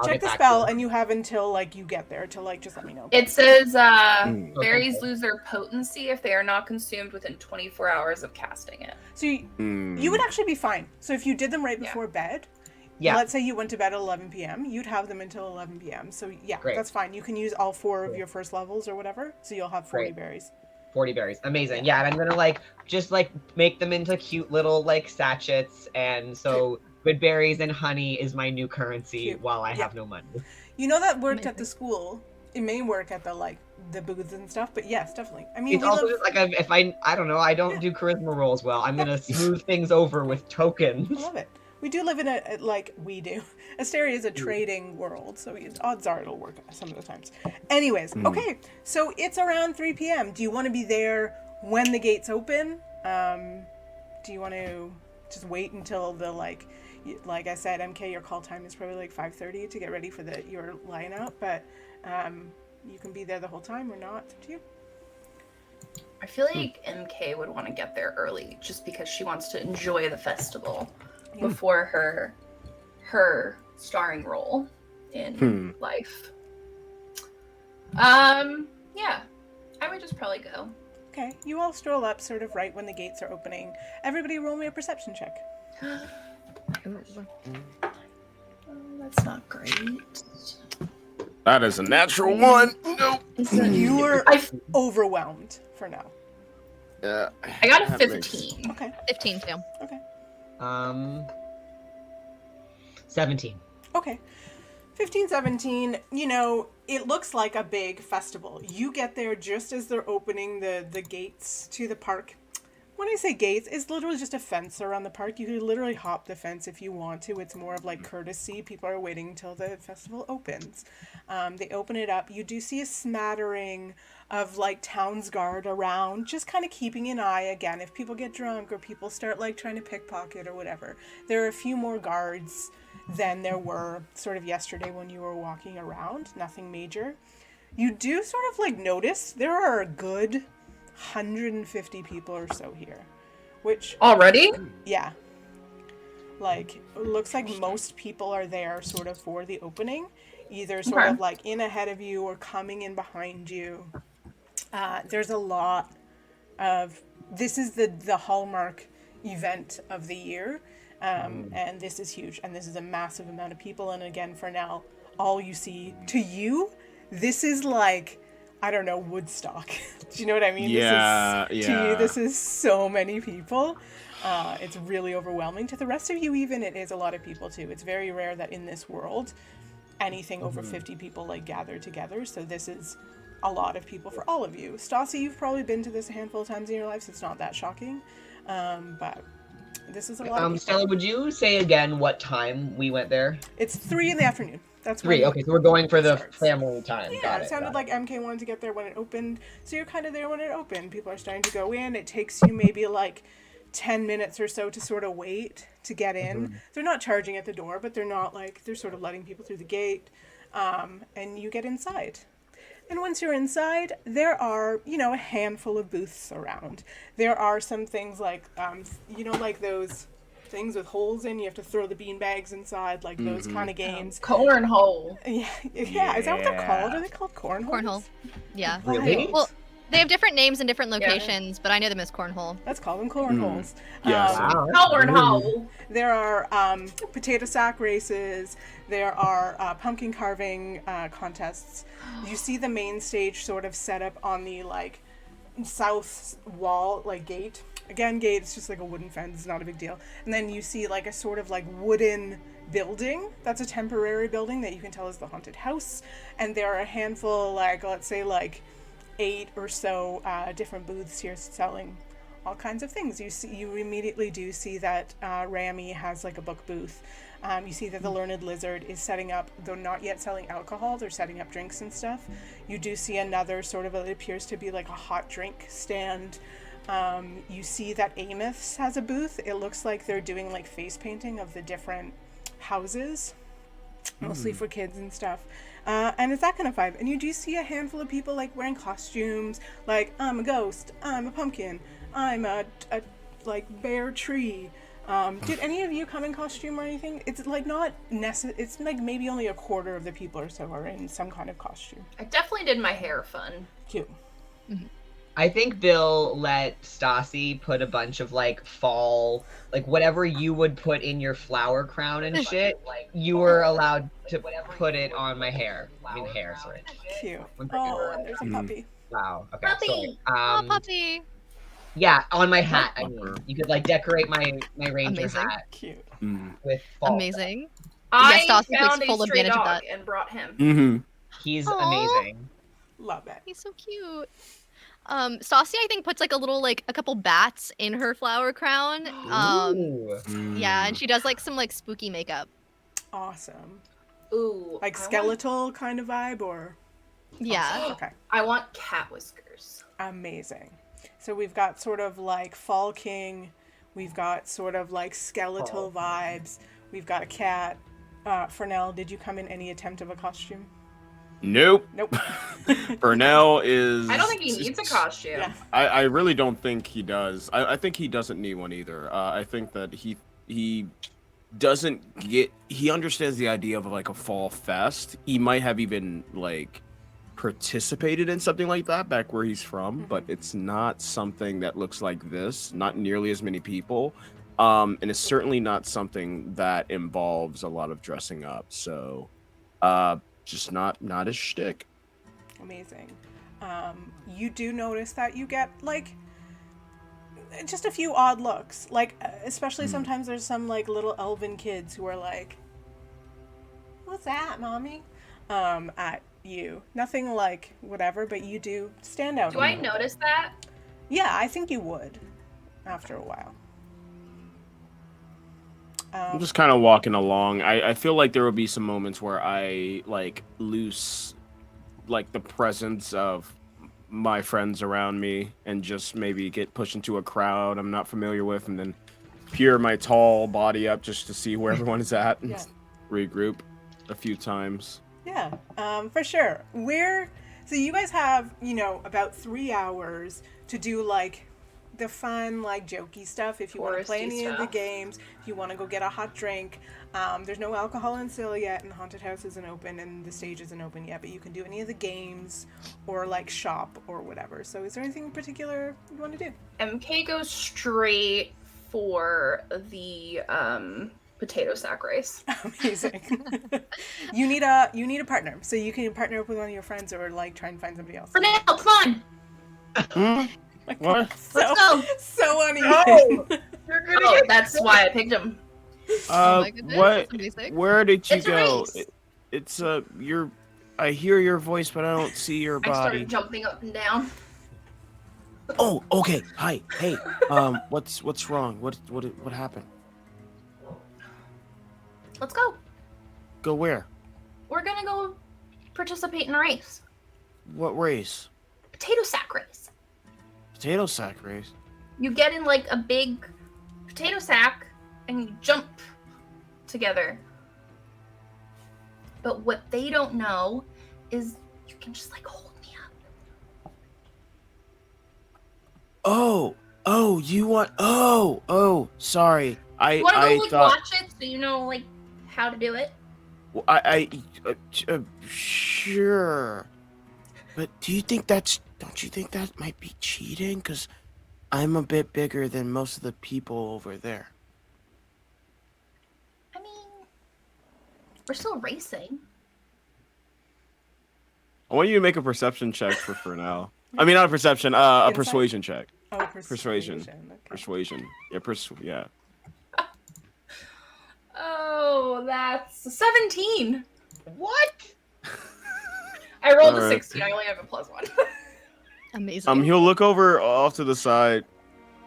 Check the spell, and you have until like you get there to like just let me know. It says berries lose their potency if they are not consumed within 24 hours of casting it. So you would actually be fine. So if you did them right before bed, let's say you went to bed at 11 p.m., you'd have them until 11 p.m. So that's fine. You can use all 4 of your first levels or whatever. So you'll have 40 berries. 40 berries. Amazing. Yeah, and I'm gonna like just like make them into cute little like sachets, and so good berries and honey is my new currency while I have no money. You know that worked at the school. It may work at the booths and stuff, but yes, definitely. I mean, it's also just like if I don't know, I don't do charisma rolls well. I'm gonna smooth things over with tokens. I love it. We do live in Asterie is a trading world, so odds are it'll work some of the times. Anyways, okay, so it's around 3 p.m. Do you want to be there when the gates open? Do you want to just wait until the like I said, MK, your call time is probably like 5:30 to get ready for your lineup, but you can be there the whole time or not. It's up to you. I feel like MK would want to get there early just because she wants to enjoy the festival before her starring role in life. Yeah, I would just probably go. Okay, you all stroll up sort of right when the gates are opening. Everybody roll me a perception check. That's not great. That is a natural 1. Nope. You were overwhelmed for now. I got a 15. Okay. 15 too. Okay. 17. Okay. 15, 17, it looks like a big festival. You get there just as they're opening the gates to the park. When I say gates, it's literally just a fence around the park. You could literally hop the fence if you want to. It's more of like courtesy. People are waiting until the festival opens. They open it up. You do see a smattering of like town's guard around, just kind of keeping an eye again if people get drunk or people start like trying to pickpocket or whatever. There are a few more guards than there were sort of yesterday when you were walking around. Nothing major. You do sort of like notice there are a good 150 people or so here, which already? Yeah. Like, it looks like most people are there sort of for the opening, either sort of like in ahead of you or coming in behind you. There's a lot of, this is the hallmark event of the year, and this is huge, and this is a massive amount of people, and again, for now, all you see, to you, this is like, I don't know, Woodstock. Do you know what I mean? Yeah, To you, this is so many people. It's really overwhelming. To the rest of you even, it is a lot of people too. It's very rare that in this world, anything over 50 people like gather together. So this is a lot of people for all of you. Staci, you've probably been to this a handful of times in your life, so it's not that shocking. But this is a lot of people. Stella, would you say again what time we went there? It's 3 in the afternoon. That's 3. Okay, so we're going for the family time. Yeah, it sounded like MK wanted to get there when it opened, so you're kind of there when it opened. People are starting to go in. It takes you maybe like 10 minutes or so to sort of wait to get in. They're not charging at the door, but they're sort of letting people through the gate, and you get inside. And once you're inside, there are, a handful of booths around. There are some things like, like those things with holes in, you have to throw the bean bags inside, like those kind of games. Cornhole. Yeah. Is that what they're called? Are they called cornhole? Cornhole. Yeah. Really? Well, they have different names in different locations, but I know them as cornhole. Let's call them cornholes. Yes. Cornhole. There are potato sack races. There are pumpkin carving contests. You see the main stage sort of set up on the like south wall, like gate. Again, gate, it's just like a wooden fence, it's not a big deal. And then you see like a sort of like wooden building. That's a temporary building that you can tell is the haunted house. And there are a handful, like, let's say like 8 or so different booths here selling all kinds of things. You immediately do see that Rami has like a book booth. You see that the Learned Lizard is setting up, though not yet selling alcohol, they're setting up drinks and stuff. You do see another sort of, it appears to be like a hot drink stand. You see that Amos has a booth. It looks like they're doing like face painting of the different houses, mostly for kids and stuff. And it's that kind of vibe. And you do see a handful of people like wearing costumes, like I'm a ghost, I'm a pumpkin, I'm a like bear tree. Did any of you come in costume or anything? It's like not it's like maybe only a quarter of the people or so are in some kind of costume. I definitely did my hair fun. Cute. I think Bill let Staci put a bunch of like fall, like whatever you would put in your flower crown and shit. Like you were allowed to put it on my hair. I mean hair, sorry. Cute. Oh, and there's a puppy. Wow. Okay. Puppy. Sorry. Oh, puppy. Yeah, on my hat. I mean, you could like decorate my ranger Amazing. hat Cute. with fall. Amazing. I Staci found takes full a stray advantage of dog that. and brought him. Mm-hmm. He's Aw. amazing. Love it. He's so cute. Staci, I think, puts like a couple bats in her flower crown. Ooh. Yeah, and she does like some like spooky makeup. Awesome. Ooh. Like I skeletal kind of vibe or? Yeah. Okay. I want cat whiskers. Amazing. So we've got sort of like Fall King. We've got sort of like skeletal vibes. We've got a cat. Fernell, did you come in any attempt of a costume? Nope. Nope. Fernell is. I don't think he needs a costume. Yeah. I really don't think he does. I think he doesn't need one either. I think that he doesn't get. He understands the idea of like a fall fest. He might have even like participated in something like that back where he's from, but it's not something that looks like this. Not nearly as many people, and it's certainly not something that involves a lot of dressing up. So, just not his shtick. Amazing. You do notice that you get like just a few odd looks, like especially sometimes there's some like little elven kids who are like, "What's that, mommy?" At you. Nothing like whatever, but you do stand out. Do I notice that? Yeah, I think you would after a while. I'm just kind of walking along. I feel like there will be some moments where I like lose like the presence of my friends around me and just maybe get pushed into a crowd I'm not familiar with and then peer my tall body up just to see where everyone is at and regroup a few times. Yeah, for sure. So you guys have, about 3 hours to do like the fun, like jokey stuff. If you want to play any of the games, if you want to go get a hot drink, there's no alcohol in sale yet, and the haunted house isn't open, and the stage isn't open yet. But you can do any of the games, or like shop or whatever. So, is there anything in particular you want to do? MK goes straight for the potato sack race. Amazing. You need a partner, so you can partner up with one of your friends, or like try and find somebody else. Fernell, come on. What? Let's go. So uneven. Oh, that's why I picked him. Oh my goodness, What? that's amazing. Where did you It's a go? race. It's I hear your voice, but I don't see your I body. started jumping up and down. Oh, okay. Hi. Hey. What's wrong? What happened? Let's go. Go where? We're gonna go participate in a race. What race? Potato sack race. Potato sack race. You get in like a big potato sack and you jump together. But what they don't know is you can just like hold me up. Oh, you want? Oh, sorry. You wanna go like thought. watch it so you know like how to do it? Well, sure. But don't you think that might be cheating? Because I'm a bit bigger than most of the people over there. I mean, we're still racing. I want you to make a perception check for Fernell. I mean, not a perception, a Insight? persuasion check. Oh, Persuasion. Okay. Persuasion. Yeah. Oh, that's 17. What? I rolled a Alright. 16. I only have a +1. Amazing. He'll look over off to the side,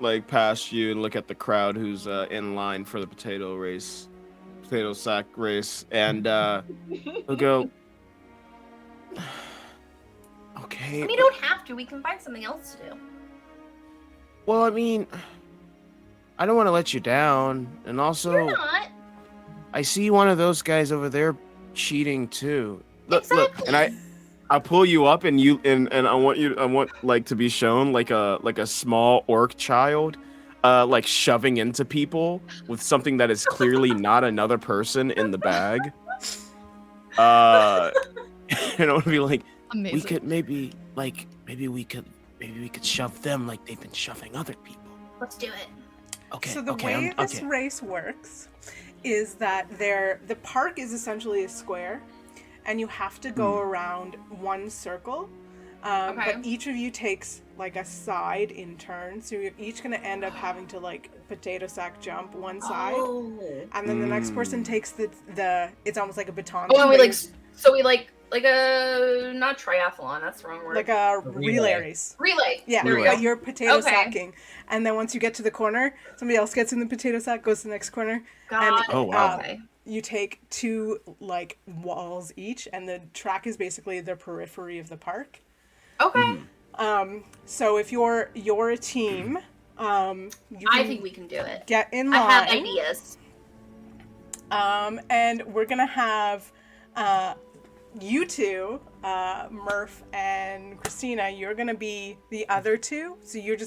like past you and look at the crowd who's in line for the potato sack race, and he'll go, okay. I mean, you don't have to. We can find something else to do. Well, I mean, I don't want to let you down, and also, You're not. I see one of those guys over there cheating too. Look, Exactly. and I'll pull you up, and I want like to be shown like a small orc child, like shoving into people with something that is clearly not another person in the bag. And I want to be like, Amazing. we could maybe we could shove them like they've been shoving other people. Let's do it. Okay. So the way this race works is that the park is essentially a square, and you have to go around one circle. Okay. But each of you takes like a side in turn, so you're each gonna end up having to like potato sack jump one side, and then the next person takes the it's almost like a baton. Oh, and we but like so we like a not triathlon. That's the wrong word. like a relay race. Relay. Yeah, There we but go. you're potato Okay. sacking, and then once you get to the corner, somebody else gets in the potato sack, goes to the next corner, Got Oh, it. wow. Okay. you take two like walls each, and the track is basically the periphery of the park. Okay. So if you're a team, you I can think we can do it. get in I have line. ideas. And we're gonna have you two, Murph and Christina. You're gonna be the other two, so you're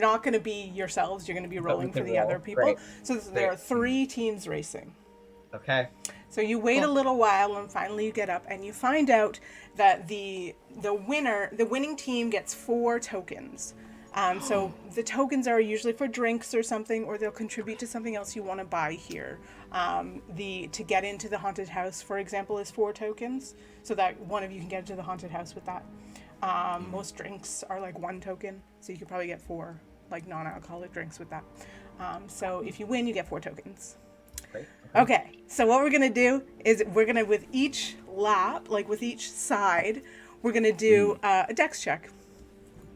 not gonna be yourselves. You're gonna be rolling for the other people. Great. So there are 3 teams racing. Okay. So you wait a little while, and finally you get up, and you find out that the winning team gets 4 tokens. So the tokens are usually for drinks or something, or they'll contribute to something else you want to buy here. To get into the haunted house, for example, is 4 tokens, so that one of you can get into the haunted house with that. Most drinks are like 1 token, so you could probably get 4 like non-alcoholic drinks with that. So if you win, you get 4 tokens. Great. Okay, so what we're gonna do is with each lap, like with each side, we're gonna do a dex check.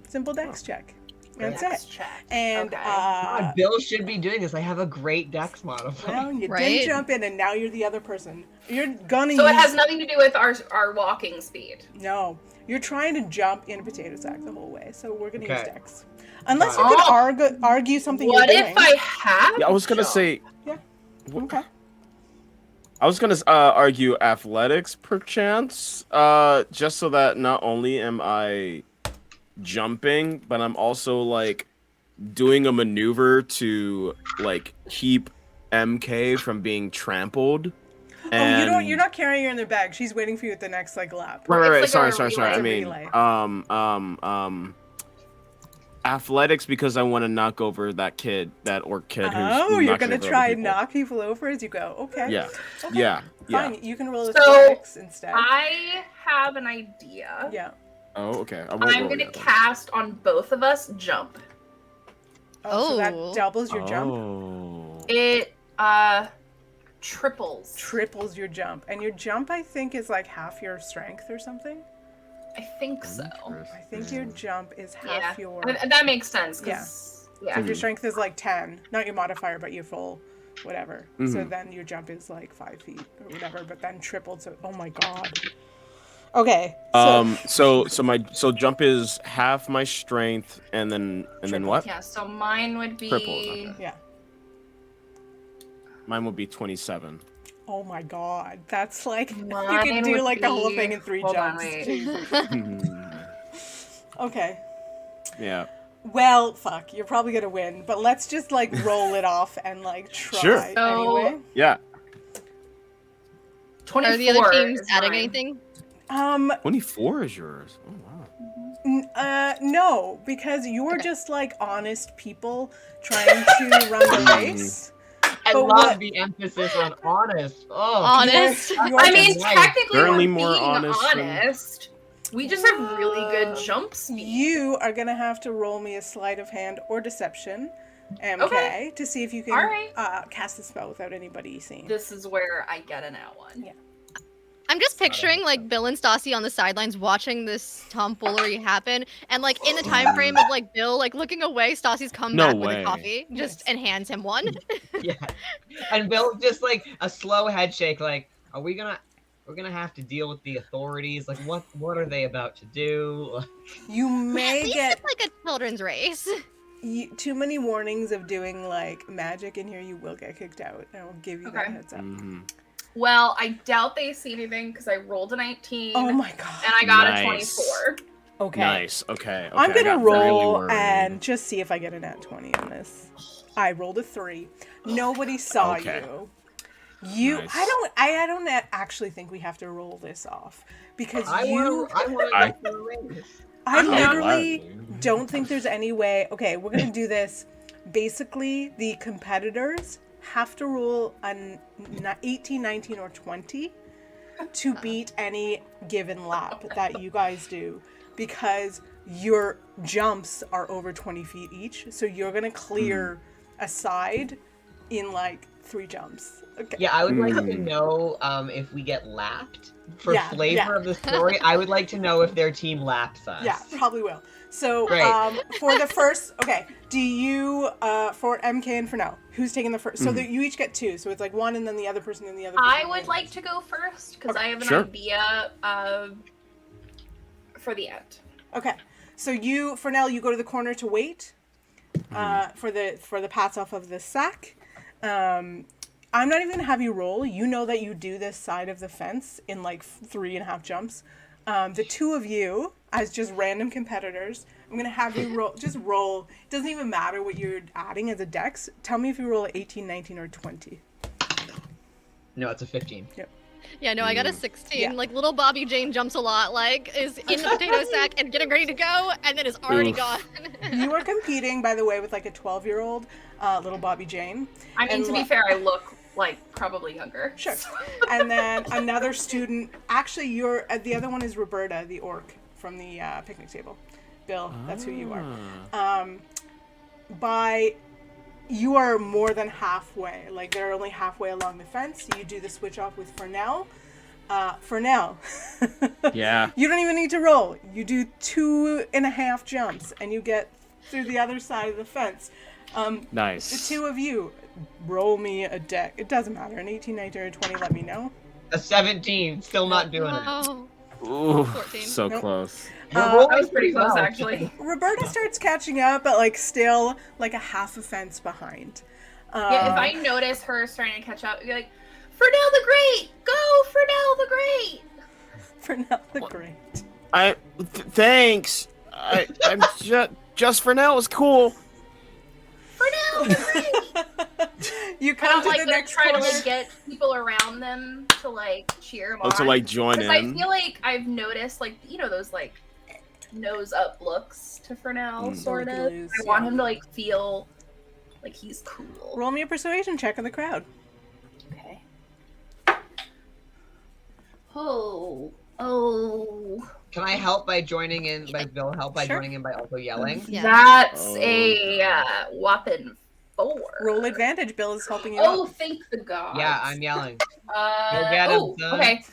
Simple dex check. That's Dex it. check. And Okay. Bill should be doing this. I have a great dex modifier. well, you Right? didn't jump in, and now you're the other person. You're gonna So use... it has nothing to do with our walking speed. No, you're trying to jump in a potato sack the whole way, so we're gonna use Okay. dex. Unless you Oh. could argue something What you're if doing. I have? Yeah, I was gonna jump? say. Yeah. Okay. I was gonna argue athletics, perchance, just so that not only am I jumping, but I'm also like doing a maneuver to like keep MK from being trampled. And... Oh, you're not carrying her in the bag. She's waiting for you at the next like lap. Right. It's like Sorry. a I relay. mean, athletics, because I want to knock over that orc kid who's Oh, you're knocking gonna over try other and people. knock people over as you go. Okay. Yeah. Okay. Yeah. Fine. You can roll a So, athletics instead. I have an idea. Yeah. Oh, okay. I won't I'm roll gonna yet, then. cast on both of us jump. So that Oh. doubles your jump. Oh. It triples. Triples your jump, and your jump I think is like half your strength or something. I think so. I think your jump is Yeah, half your. that makes sense. 'Cause, So if your strength is like 10, not your modifier, but your full, whatever. So then your jump is like 5 feet or whatever, but then tripled. So oh my god. Okay. So jump is half my strength, and then what? Yeah, so mine would be. Triple, okay. Yeah. Mine would be 27. Oh my god, that's like you Mine can do would like the whole be- thing in 3 hold on, jumps. wait. Jesus. Okay. Yeah. Well, fuck, you're probably gonna win, but let's just like roll it off and like try Sure. anyway. Yeah. 24 Are the other teams is adding mine. anything? 24 is yours. Oh wow. No, because you're just like honest people trying to run the race. I But love what- the emphasis on honest. Oh, Honest. You are I mean, just right. technically, Certainly we're more being honest than- honest. We just have really good jump speed. You are gonna have to roll me a sleight of hand or deception, MK, Okay. to see if you can All right. cast the spell without anybody seeing. This is where I get an out one. Yeah. I'm just picturing like Bill and Staci on the sidelines watching this tomfoolery happen, and like in the time frame of like Bill like looking away, Staci's come No back with way. a coffee, and hands him one. Yeah. And Bill just like a slow head shake, like, we're gonna have to deal with the authorities. Like, what are they about to do? You may At least get it's like a children's race. too many warnings of doing like magic in here. You will get kicked out. I will give you that Okay. heads up. Mhm. Well, I doubt they see anything because I rolled a 19. Oh my god. And I got a Nice. 24. Okay. Nice. Okay. I'm I gonna got really roll worried. and just see if I get a nat 20 on this. I rolled a 3. Nobody saw Okay. you. Nice. I don't actually think we have to roll this off because I want to go for a race. I I'm literally glad. don't think there's any way. Okay, we're gonna do this. Basically, the competitors have to roll an 18, 19, or 20 to beat any given lap that you guys do, because your jumps are over 20 feet each. So you're gonna clear a side in like 3 jumps. Okay. Yeah, I would like to know if we get lapped. For flavor of the story, I would like to know if their team laps us. Yeah, probably will. So, Great. for the first, okay, do you, for MK and Fernell, who's taking the first? So that you each get 2, so it's like 1 and then the other person and the other person. I would like to go first because I have an Sure. idea for the end. Okay, so you, Fernell, you go to the corner to wait for the pass off of the sack. I'm not even gonna have you roll. You know that you do this side of the fence in like 3.5 jumps. The 2 of you, as just random competitors, I'm gonna have you roll. Just roll. It doesn't even matter what you're adding as a dex. Tell me if you roll 18, 19, or 20. No, it's a 15. Yep. Yeah, no, I got a 16. Yeah. Like little Bobby Jane jumps a lot, like is in the potato sack and getting ready to go, and then is already Oof. gone. You are competing, by the way, with like a 12-year-old little Bobby Jane. I mean, And to be fair, I look like probably younger. Sure. And then another student. Actually, you're the other one is Roberta, the orc from the picnic table. Bill, that's who you are. You are more than halfway. Like they're only halfway along the fence. You do the switch off with Fernell. Fernell. Yeah. You don't even need to roll. You do 2.5 jumps, and you get through the other side of the fence. Nice. The 2 of you, roll me a deck. It doesn't matter. An 18, 19, or 20, let me know. A 17, still not doing it. Oh, Ooh, 14. so Nope. close. That was pretty close, actually. Roberta starts catching up, but like still like a half a fence behind. Yeah, if I notice her starting to catch up, you're like, Fernell the Great! Go, Fernell the Great! Fernell the Great. Thanks. I'm just for now. It's cool. Fernell the Great! You I come don't to like the gonna next try to corner. like get people around them to like cheer them on. To like join Because I in. feel like I've noticed like those like nose up looks to Fernell, sort of. Loose, I want yeah. him to like feel like he's cool. Roll me a persuasion check on the crowd. Okay. Oh. Can I help by joining in? By Bill help by Sure. joining in by also yelling? Yeah. That's Oh, a whopping 4. Roll advantage. Bill is helping you Oh, out. thank the gods. Yeah, I'm yelling. get him, son. Okay.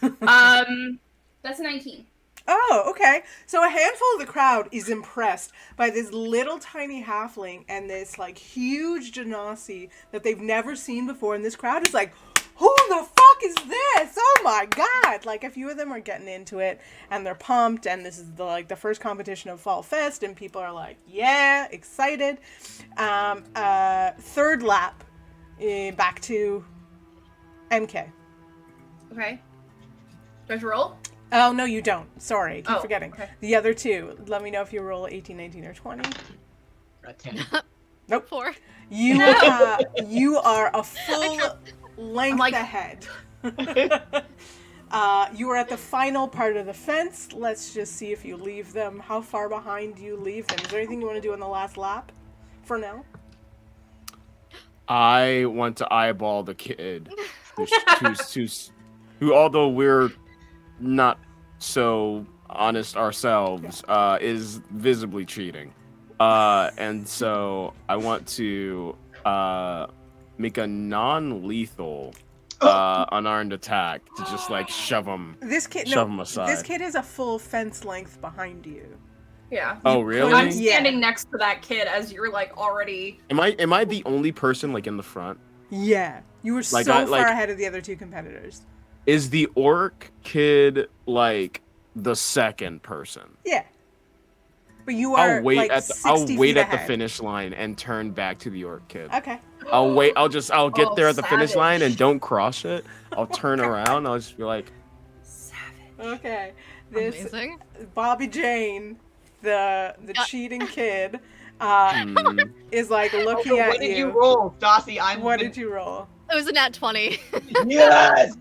That's a 19. Oh, okay. So a handful of the crowd is impressed by this little tiny halfling and this like huge genasi that they've never seen before. And this crowd is like, who the fuck is this? Oh my god! Like a few of them are getting into it and they're pumped. And this is the first competition of Fall Fest, and people are like, yeah, excited. Third lap, back to MK. Okay. Do I have to roll? Oh, no, you don't. Sorry, I keep forgetting. Okay. The other 2. Let me know if you roll 18, 19, or 20. A 10. Nope. 4. You you are a full length like- ahead. You are at the final part of the fence. Let's just see if you leave them. How far behind do you leave them? Is there anything you want to do on the last lap for now? I want to eyeball the kid, who, although we're not so honest ourselves, is visibly cheating. And so I want to make a non-lethal unarmed attack to just like shove him aside. This kid is a full fence length behind you. Yeah. Oh, really? I'm standing next to that kid as you're like already. Am I the only person like in the front? Yeah, you were so far ahead of the other 2 competitors. Is the orc kid like the second person? Yeah. But you are I'll wait like I'll wait at the ahead. finish line and turn back to the orc kid. Okay. I'll wait. I'll get there at the finish savage. line and don't cross it. I'll turn around. I'll just be like, Savage. Okay. This Amazing. Bobby Jane, the cheating kid, is like looking at What did you roll, Staci? What did you roll? It was a nat 20. Yes!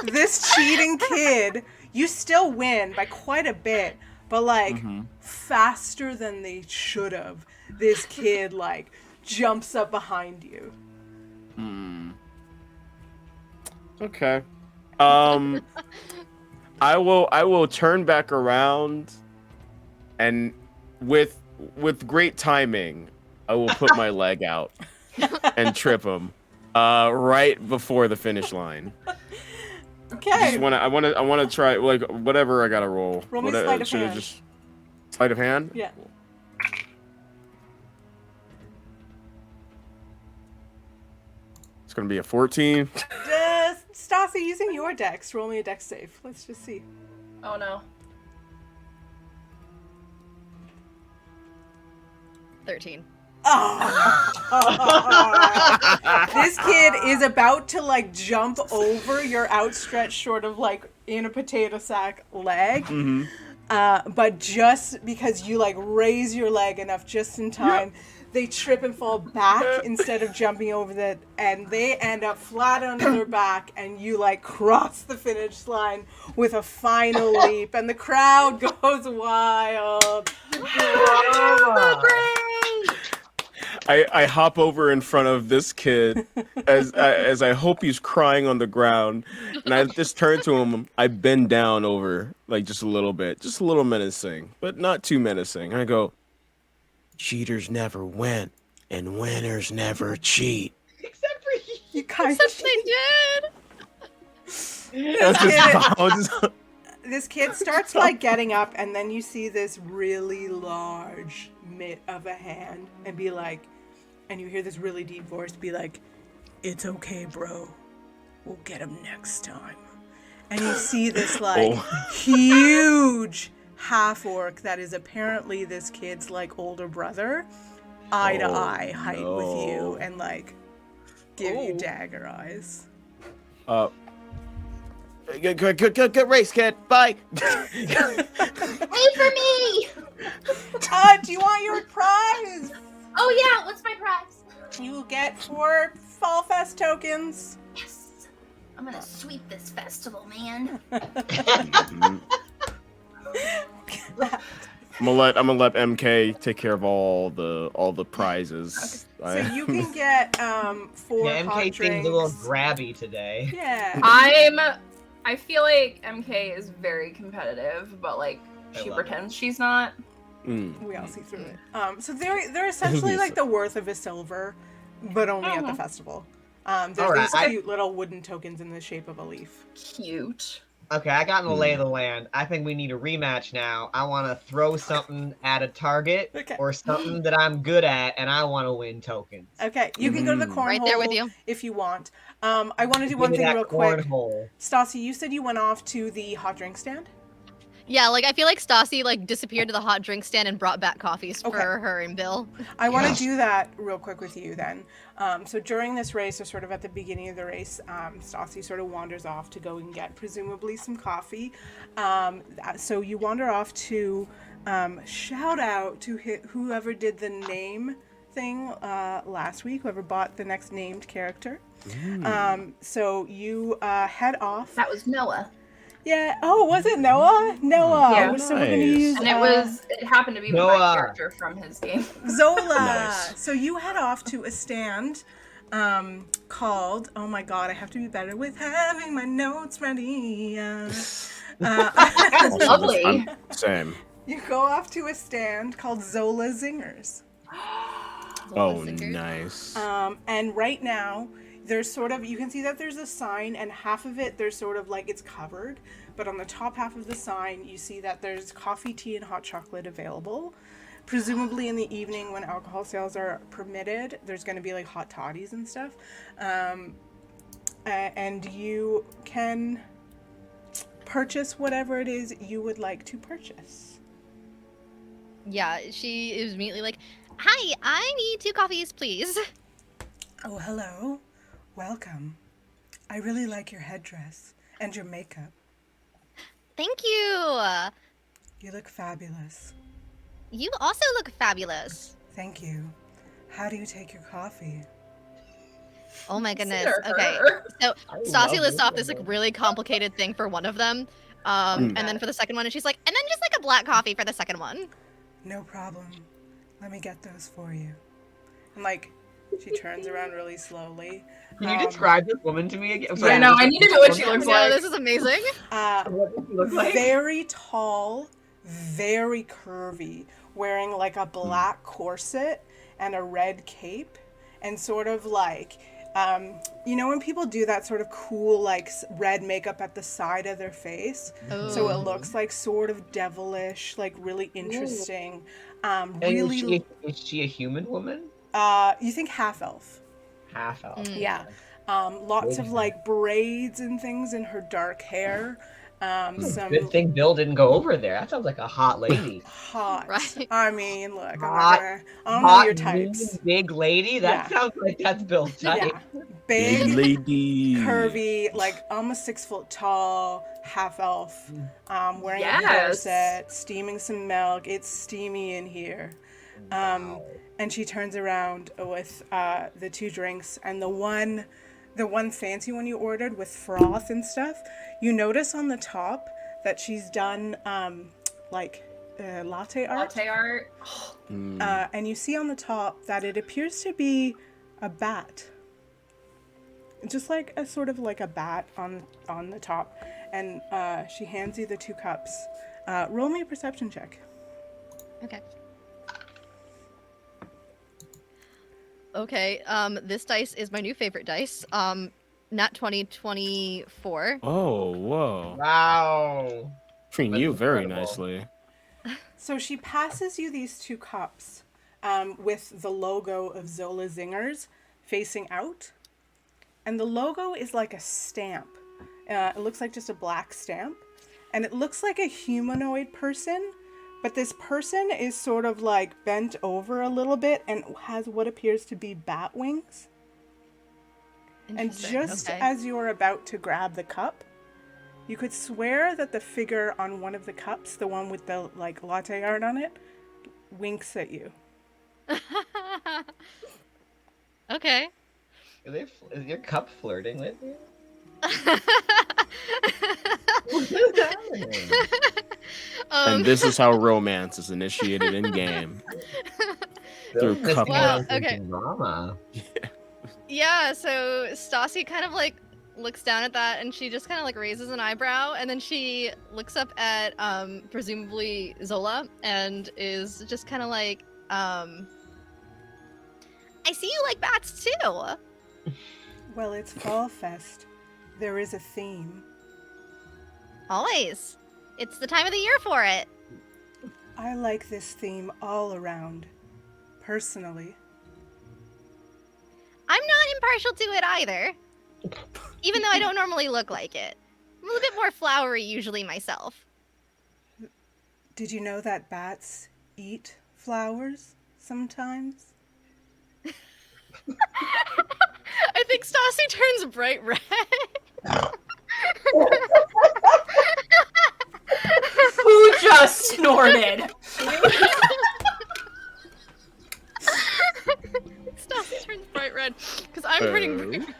This cheating kid, you still win by quite a bit, but like faster than they should have. This kid like jumps up behind you. okay. I will turn back around, and with great timing, I will put my leg out and trip him right before the finish line. Okay. I want to try like whatever I gotta roll. Roll me sleight of should I hand. just sleight of hand? Yeah. It's gonna be a 14. Staci, using your dex, roll me a dex save. Let's just see. Oh no. 13. Oh. This kid is about to like jump over your outstretched sort of like in a potato sack leg. But just because you like raise your leg enough just in time, they trip and fall back instead of jumping over that, and they end up flat on their back, and you like cross the finish line with a final leap, and the crowd goes wild. I hop over in front of this kid as I hope he's crying on the ground, and I just turn to him. I bend down over like just a little bit, just a little menacing, but not too menacing. I go, cheaters never win, and winners never cheat. Except for you. You kind Except they did. This kid starts like getting up, and then you see this really large mitt of a hand and be like, and you hear this really deep voice be like, "It's okay, bro. We'll get him next time." And you see this like huge half orc that is apparently this kid's like older brother, eye to eye height with you, and like give you dagger eyes. Good race, kid. Bye. Wait for me! Do you want your prize? Oh yeah, what's my prize? You get 4 Fall Fest tokens. Yes! I'm gonna sweep this festival, man. I'm gonna let MK take care of all the prizes. So you can get 4 Yeah, hot MK seems drinks. a little grabby today. Yeah. I feel like MK is very competitive, but like she love pretends she's not. We all see through it. So they're essentially like the worth of a silver, but only at the festival. There's Alright, these cute little wooden tokens in the shape of a leaf. Cute. Okay, I got in the lay of the land. I think we need a rematch now. I want to throw something at a target or something that I'm good at, and I want to win tokens. Okay, you can go to the cornhole Right there with you. if you want. I want to do one thing real quick. Cornhole. Staci, you said you went off to the hot drink stand? Yeah, like I feel like Staci like disappeared to the hot drink stand and brought back coffees for her and Bill. I want to do that real quick with you then. So during this race, or sort of at the beginning of the race, Staci sort of wanders off to go and get presumably some coffee. So you wander off to shout out to whoever did the name thing last week, whoever bought the next named character. So you head off. That was Noah. Yeah. Oh, was it Noah? Noah. Yeah. So we're gonna use, And it happened to be Noah. my character from his game. Zola. Nice. So you head off to a stand called, oh my god, I have to be better with having my notes ready. Lovely. Same. You go off to a stand called Zola Zingers. Oh, nice. And right now there's sort of, you can see that there's a sign, and half of it, there's sort of like, it's covered, but on the top half of the sign, you see that there's coffee, tea, and hot chocolate available. Presumably in the evening when alcohol sales are permitted, there's going to be like hot toddies and stuff. And you can purchase whatever it is you would like to purchase. Yeah, she is immediately like, "Hi, I need 2 coffees, please." Oh, hello. Welcome. I really like your headdress and your makeup. Thank you. You look fabulous. You also look fabulous. Thank you. How do you take your coffee? Oh my goodness. Consider Okay. her. So I Staci love lists off this this like woman. really complicated thing for one of them. And then for the second one, and she's like, and then just like a black coffee for the second one. No problem. Let me get those for you. And like, she turns around really slowly. Can you describe this woman to me again? Yeah, no, I need to know what she looks No, like. this is amazing. What does she look like? Very tall, very curvy, wearing like a black corset and a red cape, and sort of like, you know when people do that sort of cool like red makeup at the side of their face, so it looks like sort of devilish, like really interesting. And Really, is she a human woman? you think half elf? Half elf. Yeah. Lots of like braids and things in her dark hair. Some Good thing Bill didn't go over there. That sounds like a hot lady. hot. Right. I mean, look, Hot, I don't know Hot, your types. mean, big lady. That Yeah. sounds like that's Bill's type. Yeah. Big Big, lady. curvy, like almost 6 foot tall, half elf, wearing a Yes. corset, steaming some milk. It's steamy in here. And she turns around with the 2 drinks, and the one fancy one you ordered with froth and stuff. You notice on the top that she's done like latte art. Latte art. And you see on the top that it appears to be a bat. Just like a sort of like a bat on the top. And she hands you the 2 cups. Roll me a perception check. Okay. Okay, this dice is my new favorite dice. Nat 2024. Oh, whoa. Wow. Treating That's you very incredible. nicely. So she passes you these 2 cups with the logo of Zola Zingers facing out. And the logo is like a stamp. It looks like just a black stamp. And it looks like a humanoid person, but this person is sort of like bent over a little bit and has what appears to be bat wings. And Interesting, just okay. as you're about to grab the cup, you could swear that the figure on one of the cups, the one with the like latte art on it, winks at you. Okay. Is your cup flirting with you? And this is how romance is initiated in game. Through Bill's cup missing Well, out on okay. some drama. Yeah, so Staci kind of like looks down at that, and she just kind of like raises an eyebrow, and then she looks up at presumably Zola and is just kind of like, I see you like bats too. Well, it's Fall Fest. There is a theme. Always. It's the time of the year for it. I like this theme all around, personally. I'm not impartial to it either. Even though I don't normally look like it. I'm a little bit more flowery usually myself. Did you know that bats eat flowers sometimes? I think Staci turns bright red. Who just snorted? Staci turns bright red because I'm turning bright red.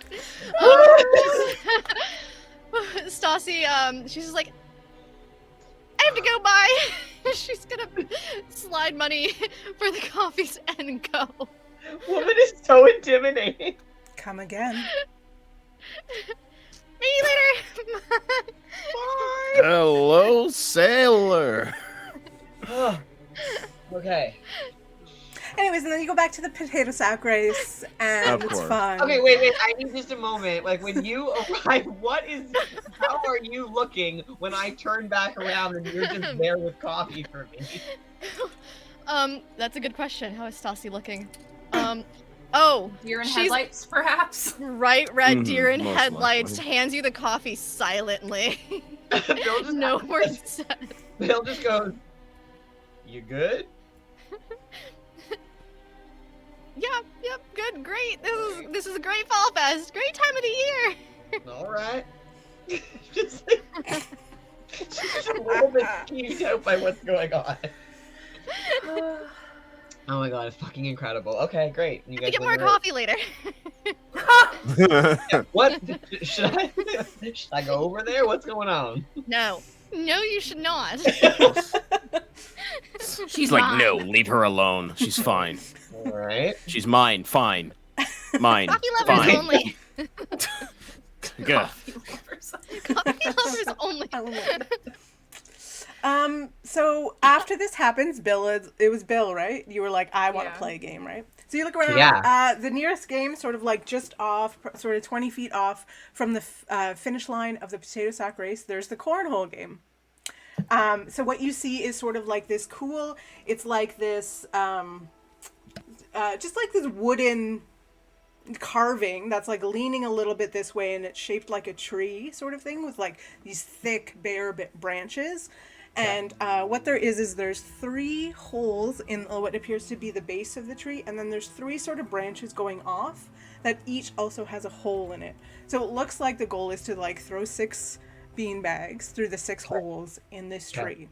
Staci, she's just like, I have to go by. She's gonna slide money for the coffees and go. Woman is so intimidating. Come again. See you later. Bye. Hello, sailor. Okay. Anyway, anyways, and then you go back to the potato sack race, and it's fun. Okay, wait. I need just a moment. Like, when you arrive, how are you looking when I turn back around and you're just there with coffee for me? That's a good question. How is Staci looking? Deer in headlights, perhaps? Right, red deer in most headlights, likely. hands you the coffee silently. Bill just No word said. Bill just goes, "You good?" Yep, good, great. This is a great fall fest. Great time of the year. All right. Just she's a little bit skeeved out by what's going on. Oh my god, it's fucking incredible. Okay, great. You guys Get more live coffee later. What? Should I go over there? What's going on? No, you should not. She's like, no, leave her alone. She's fine. All right. She's mine. Fine. Mine. Coffee lovers Fine. only. Good. Coffee lovers only. So after this happens, it was Bill, right? You were like, I want to play a game, right? So you look around. Yeah. The nearest game, sort of like just off, sort of 20 feet off from the finish line of the potato sack race, there's the cornhole game. So what you see is sort of like this cool, it's like this, just like this wooden carving that's like leaning a little bit this way, and it's shaped like a tree sort of thing with like these thick bare branches. And what there is there's 3 holes in what appears to be the base of the tree, and then there's 3 sort of branches going off that each also has a hole in it. So it looks like the goal is to like throw 6 bean bags through the 6 holes in this tree.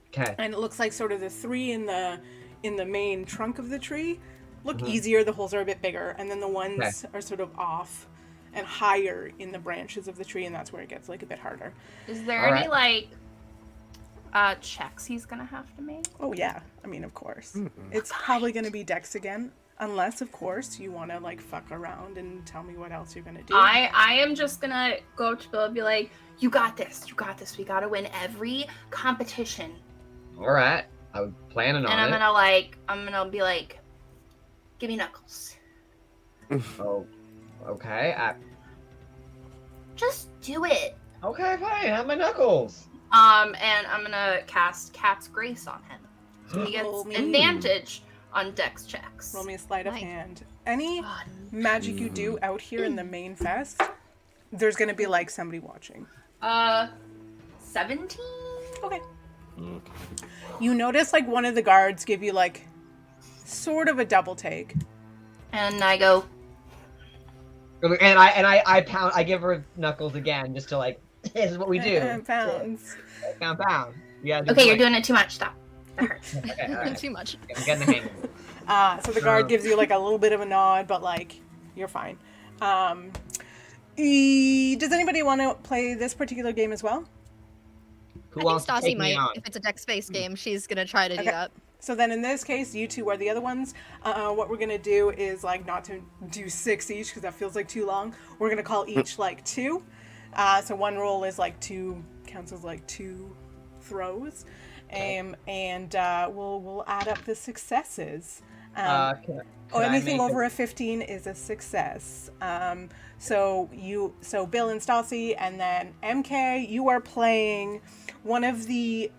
Okay. And it looks like sort of the 3 in the main trunk of the tree look easier. The holes are a bit bigger, and then the ones are sort of off and higher in the branches of the tree, and that's where it gets like a bit harder. Is there any like checks he's gonna have to make? Oh yeah, I mean, of course. It's probably gonna be dex again, unless of course you want to like fuck around and tell me what else you're gonna do. I am just gonna go up to Bill and be like, you got this, we gotta win every competition. All right. I was planning on And I'm it. gonna be like, give me knuckles. Oh, okay. Just do it. Okay, fine. Have my knuckles. And I'm gonna cast Cat's Grace on him. So he gets Roll me. advantage on dex checks. Roll me a sleight of Nice. hand. Any God. magic you do out here in the main fest, there's gonna be like somebody watching. 17? Okay. You notice like one of the guards give you like sort of a double take. And I go, And I pound. I give her knuckles again, just to like. This is what we do. Pounds. Pound. Yeah. okay, you're doing it too much. Stop. That hurts. Okay, all right. Too much. I'm getting the hang of it. So the guard gives you like a little bit of a nod, but like you're fine. Does anybody want to play this particular game as well? Who I wants think to take Staci me might. on? If it's a dex-based game, she's gonna try to do Okay. that. So then in this case, you two are the other ones. What we're going to do is like not to do 6 each because that feels like too long. We're going to call each like 2. So one roll is like 2, counts as like 2 throws. And we'll add up the successes. Can Anything I make over a 15 is a success. So Bill and Staci, and then MK, you are playing one of the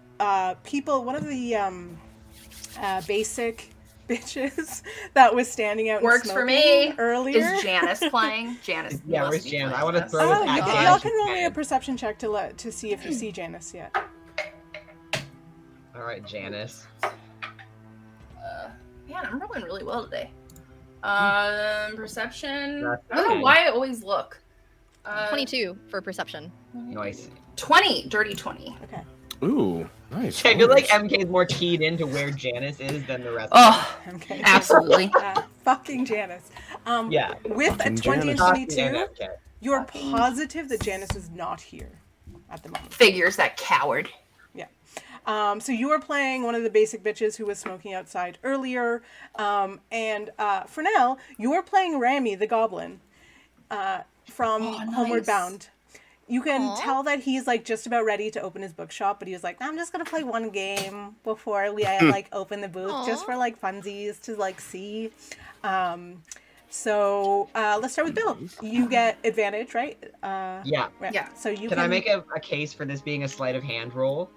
basic bitches that was standing out Works and for smoking me. earlier. Is Janice playing? Janice. Yeah, must where's be Janice? playing I want to this. throw Oh, it at y'all you. can roll me a perception check to see if you see Janice yet. All right, Janice. Man, I'm rolling really well today. Perception. That's I don't know okay. why I always look. 22 for perception. Nice. 20, dirty 20. Okay. Ooh, nice. I feel like MK is more keyed into where Janice is than the rest. Oh, Okay. absolutely. Fucking Janice. Yeah. With a Fucking 20 and Janice. 22, MK. you're positive that Janice is not here at the moment. Figures, that coward. So you are playing one of the basic bitches who was smoking outside earlier. And Fernell, you are playing Rami the Goblin from Oh, nice. Homeward Bound. You can Aw. tell that he's like just about ready to open his bookshop, but he was like, I'm just gonna play one game before we like open the booth, just Aw. for like funsies to like see. So let's start with Bill. You get advantage, right? Yeah. Right. Yeah. So you Can I make a case for this being a sleight of hand roll?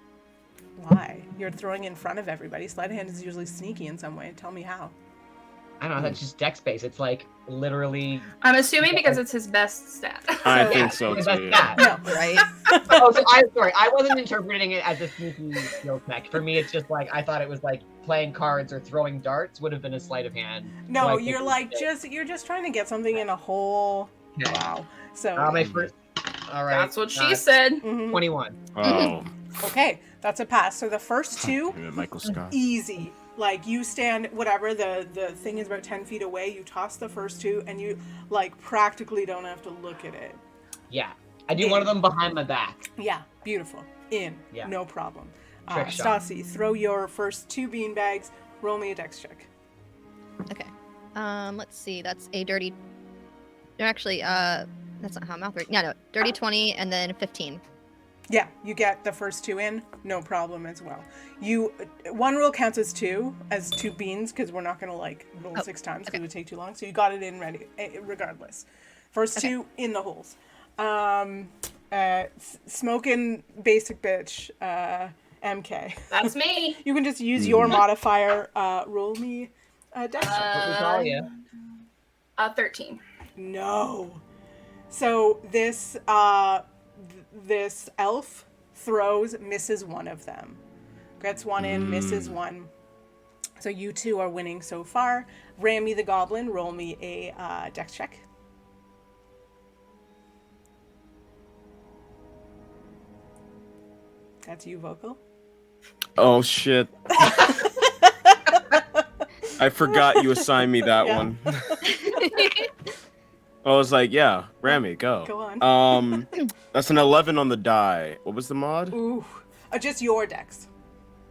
Why? You're throwing in front of everybody. Sleight of hand is usually sneaky in some way. Tell me how. I don't know, that's just deck space. It's like literally. I'm assuming because it's his best stat. I So- think so It's too. a stat. No. Right? Oh, so I wasn't interpreting it as a sneaky skill check. For me, it's just like I thought it was like playing cards or throwing darts would have been a sleight of hand. No, So I think you're it's like just- you're just trying to get something in a hole. Okay. Wow. So My first. All right. That's what she said. mhm. 21. Oh, Okay, that's a pass. So the first two, Michael Scott. easy. Like you stand whatever the thing is about 10 feet away. You toss the first two, and you like practically don't have to look at it. Yeah. I do one of them behind my back. Yeah, beautiful. In. Yeah. No problem. Trick shot. Staci, throw your first two beanbags. Roll me a dex check. Okay. Let's see. That's a dirty. No, actually, that's not how mouth works. Yeah, no, dirty 20 and then 15. Yeah, you get the first two in, no problem as well. You one roll counts as two beans because we're not gonna like roll Oh, 6 times because okay. it would take too long. So you got it in ready regardless. First Okay. two in the holes. Smoking basic bitch, MK. That's me. You can just use your modifier. Roll me a dex check. What we call you? 13. No. So this this elf misses one of them. Gets one in, misses one. So you two are winning so far. Rami the Goblin, roll me a dex check. That's you, Vocal. Oh shit! I forgot you assigned me that Yeah. one. I was like, yeah, Rami, go. Go on. That's an 11 on the die. What was the mod? Ooh. Just your dex.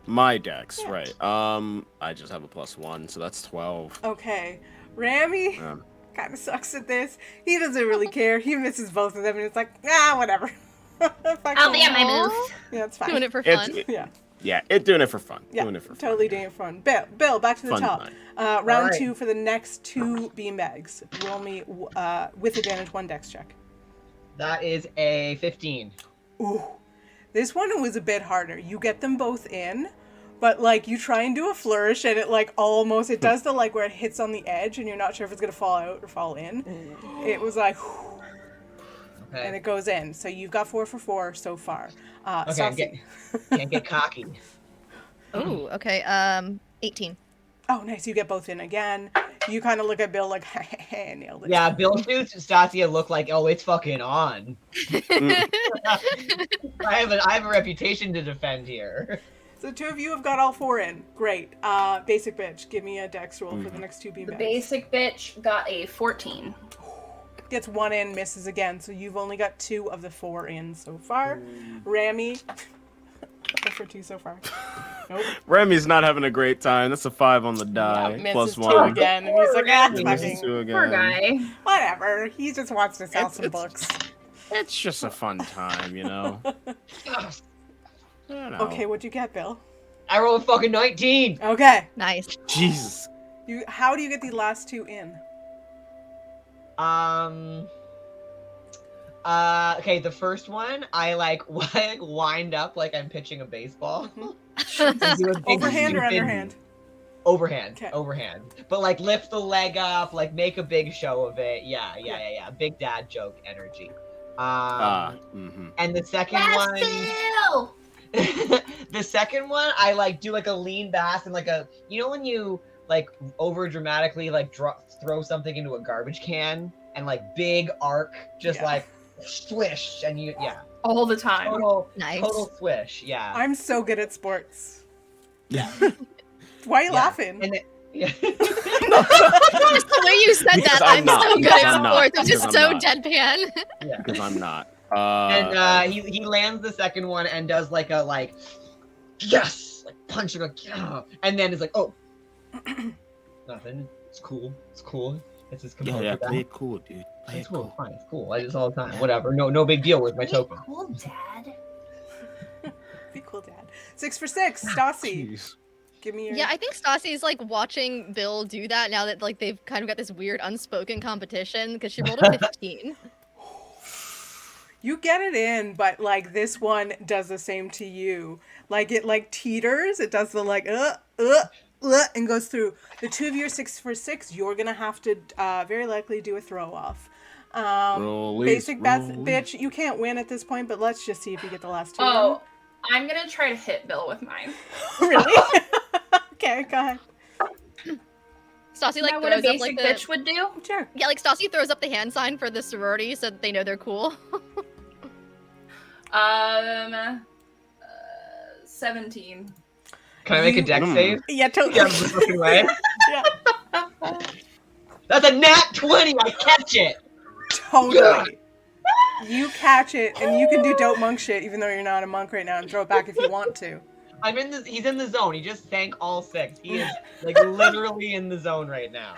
My dex, Yeah. right. I just have a +1, so that's 12. Okay. Rami kind of sucks at this. He doesn't really care. He misses both of them, and it's like, whatever. I'll be at my Aw. booth. Yeah, it's fine. Doing it for It's- fun. Yeah. Yeah, doing it for fun. Yeah, Doing it for totally fun. doing it for fun. Bill, back to the Fun top. time. Round Alright. 2 for the next two beanbags. Roll me with advantage 1 dex check. That is a 15. Ooh, this one was a bit harder. You get them both in, but like you try and do a flourish, and it like almost it does the like where it hits on the edge, and you're not sure if it's gonna fall out or fall in. It was like, Okay. and it goes in. So you've got 4 for 4 so far. Okay, Staci. can't get cocky. Oh, okay. 18. Oh, nice. You get both in again. You kind of look at Bill like, nailed it. Yeah, Bill shoots Stacia look like, oh, it's fucking on. I have a reputation to defend here. So 2 of you have got all 4 in. Great. Basic bitch, give me a dex roll for the next 2 The beanbags. basic bitch got a 14. Gets 1 in, misses again. So you've only got 2 of the 4 in so far. Rami, 4 for 2 so far. Nope. Rami's not having a great time. That's a 5 on the die. Misses 2 +1. again, and he's like, Misses fucking 2 again. Poor guy. whatever. He just wants to sell It's- some it's- books. It's just a fun time, you know? You know. Okay, what'd you get, Bill? I rolled a fucking 19. Okay. Nice. Jesus. How do you get the last 2 in? Okay, the first one, I like wind up like I'm pitching a baseball. Mm-hmm. And do a big Overhand or stupid- underhand? Overhand. Okay. Overhand. But like lift the leg up, like make a big show of it. Yeah. Big dad joke energy. And the second one, Bill! the second one, I like do like a lean back and like when you like over dramatically like throw something into a garbage can and like big arc, just Yeah. like swish and All the time. Nice. total swish, yeah. I'm so good at sports. Yeah. Why are you Yeah. laughing? And yeah. Just the way you said Because that, I'm I'm not. so good Because at I'm not. sports. I'm just Because so I'm not. deadpan. Yeah. Because I'm not. And he lands the second one and does like a yes, like punching and then it's like, oh, nothing. It's cool. It's just play it cool, dude. It's cool. It's fine. It's cool. I do this all the time. Whatever. No big deal with my token. Be cool, Dad. Be cool, Dad. 6 for 6. Staci. Jeez. Give me your... Yeah, I think Staci's like watching Bill do that now that like they've kind of got this weird unspoken competition because she rolled a 15. You get it in, but like this one does the same to you. Like it like teeters. It does the like and goes through. The two of you are 6 for 6. You're gonna have to very likely do a throw off. Basic bitch. You can't win at this point, but let's just see if you get the last two. Oh, I'm gonna try to hit Bill with mine. Really? Okay, go ahead. Staci like what a throws up basic like bitch would do? Sure. Yeah, like Staci throws up the hand sign for the sorority so that they know they're cool. 17. Can I make a dex save? Yeah, totally. Yeah, I'm just looking away. Yeah. That's a nat 20. I catch it. Totally. You catch it, and you can do dope monk shit, even though you're not a monk right now, and throw it back if you want to. He's in the zone. He just sank all 6. He is like literally in the zone right now.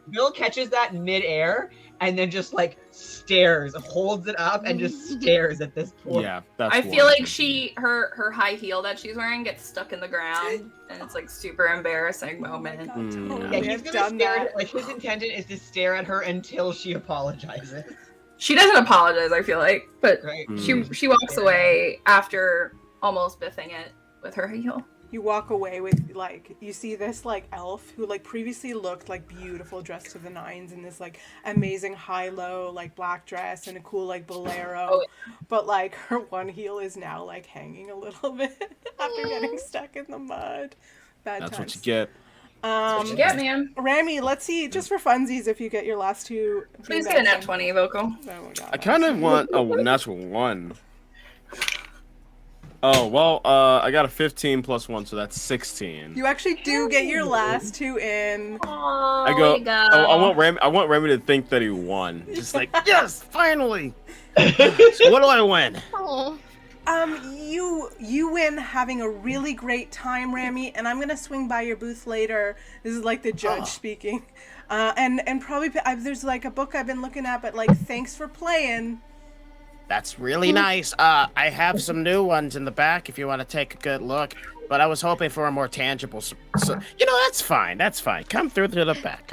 Bill catches that midair and then just like stares, holds it up and just stares at this point. Yeah, that's I feel like her high heel that she's wearing gets stuck in the ground, and it's like super embarrassing moment. Oh my God, Yeah, totally. he's I've gonna done stare that. at, like his intention is to stare at her until she apologizes. She doesn't apologize, I feel like, but Right? she walks away after almost biffing it with her heel. You walk away with, like, you see this, like, elf who, like, previously looked, like, beautiful, dressed to the nines in this, like, amazing high-low, like, black dress and a cool, like, bolero. Oh, yeah. But, like, her one heel is now, like, hanging a little bit after getting stuck in the mud. Bad That's times. what you get. That's what you get, man. Rami, let's see, just for funsies, if you get your last two. Please get a nat 20, Vocal. Oh my God. I kind of want a natural 1. Oh, well, I got a 15 plus 1, so that's 16. You actually do get your last two in. Oh, I go, I want Remy to think that he won. Just like, yes, finally! So what do I win? Oh. You win having a really great time, Rami, and I'm gonna swing by your booth later. This is like the judge speaking, and probably there's like a book I've been looking at, but like thanks for playing. That's really nice. I have some new ones in the back if you want to take a good look. But I was hoping for a more tangible. So that's fine. That's fine. Come through to the back.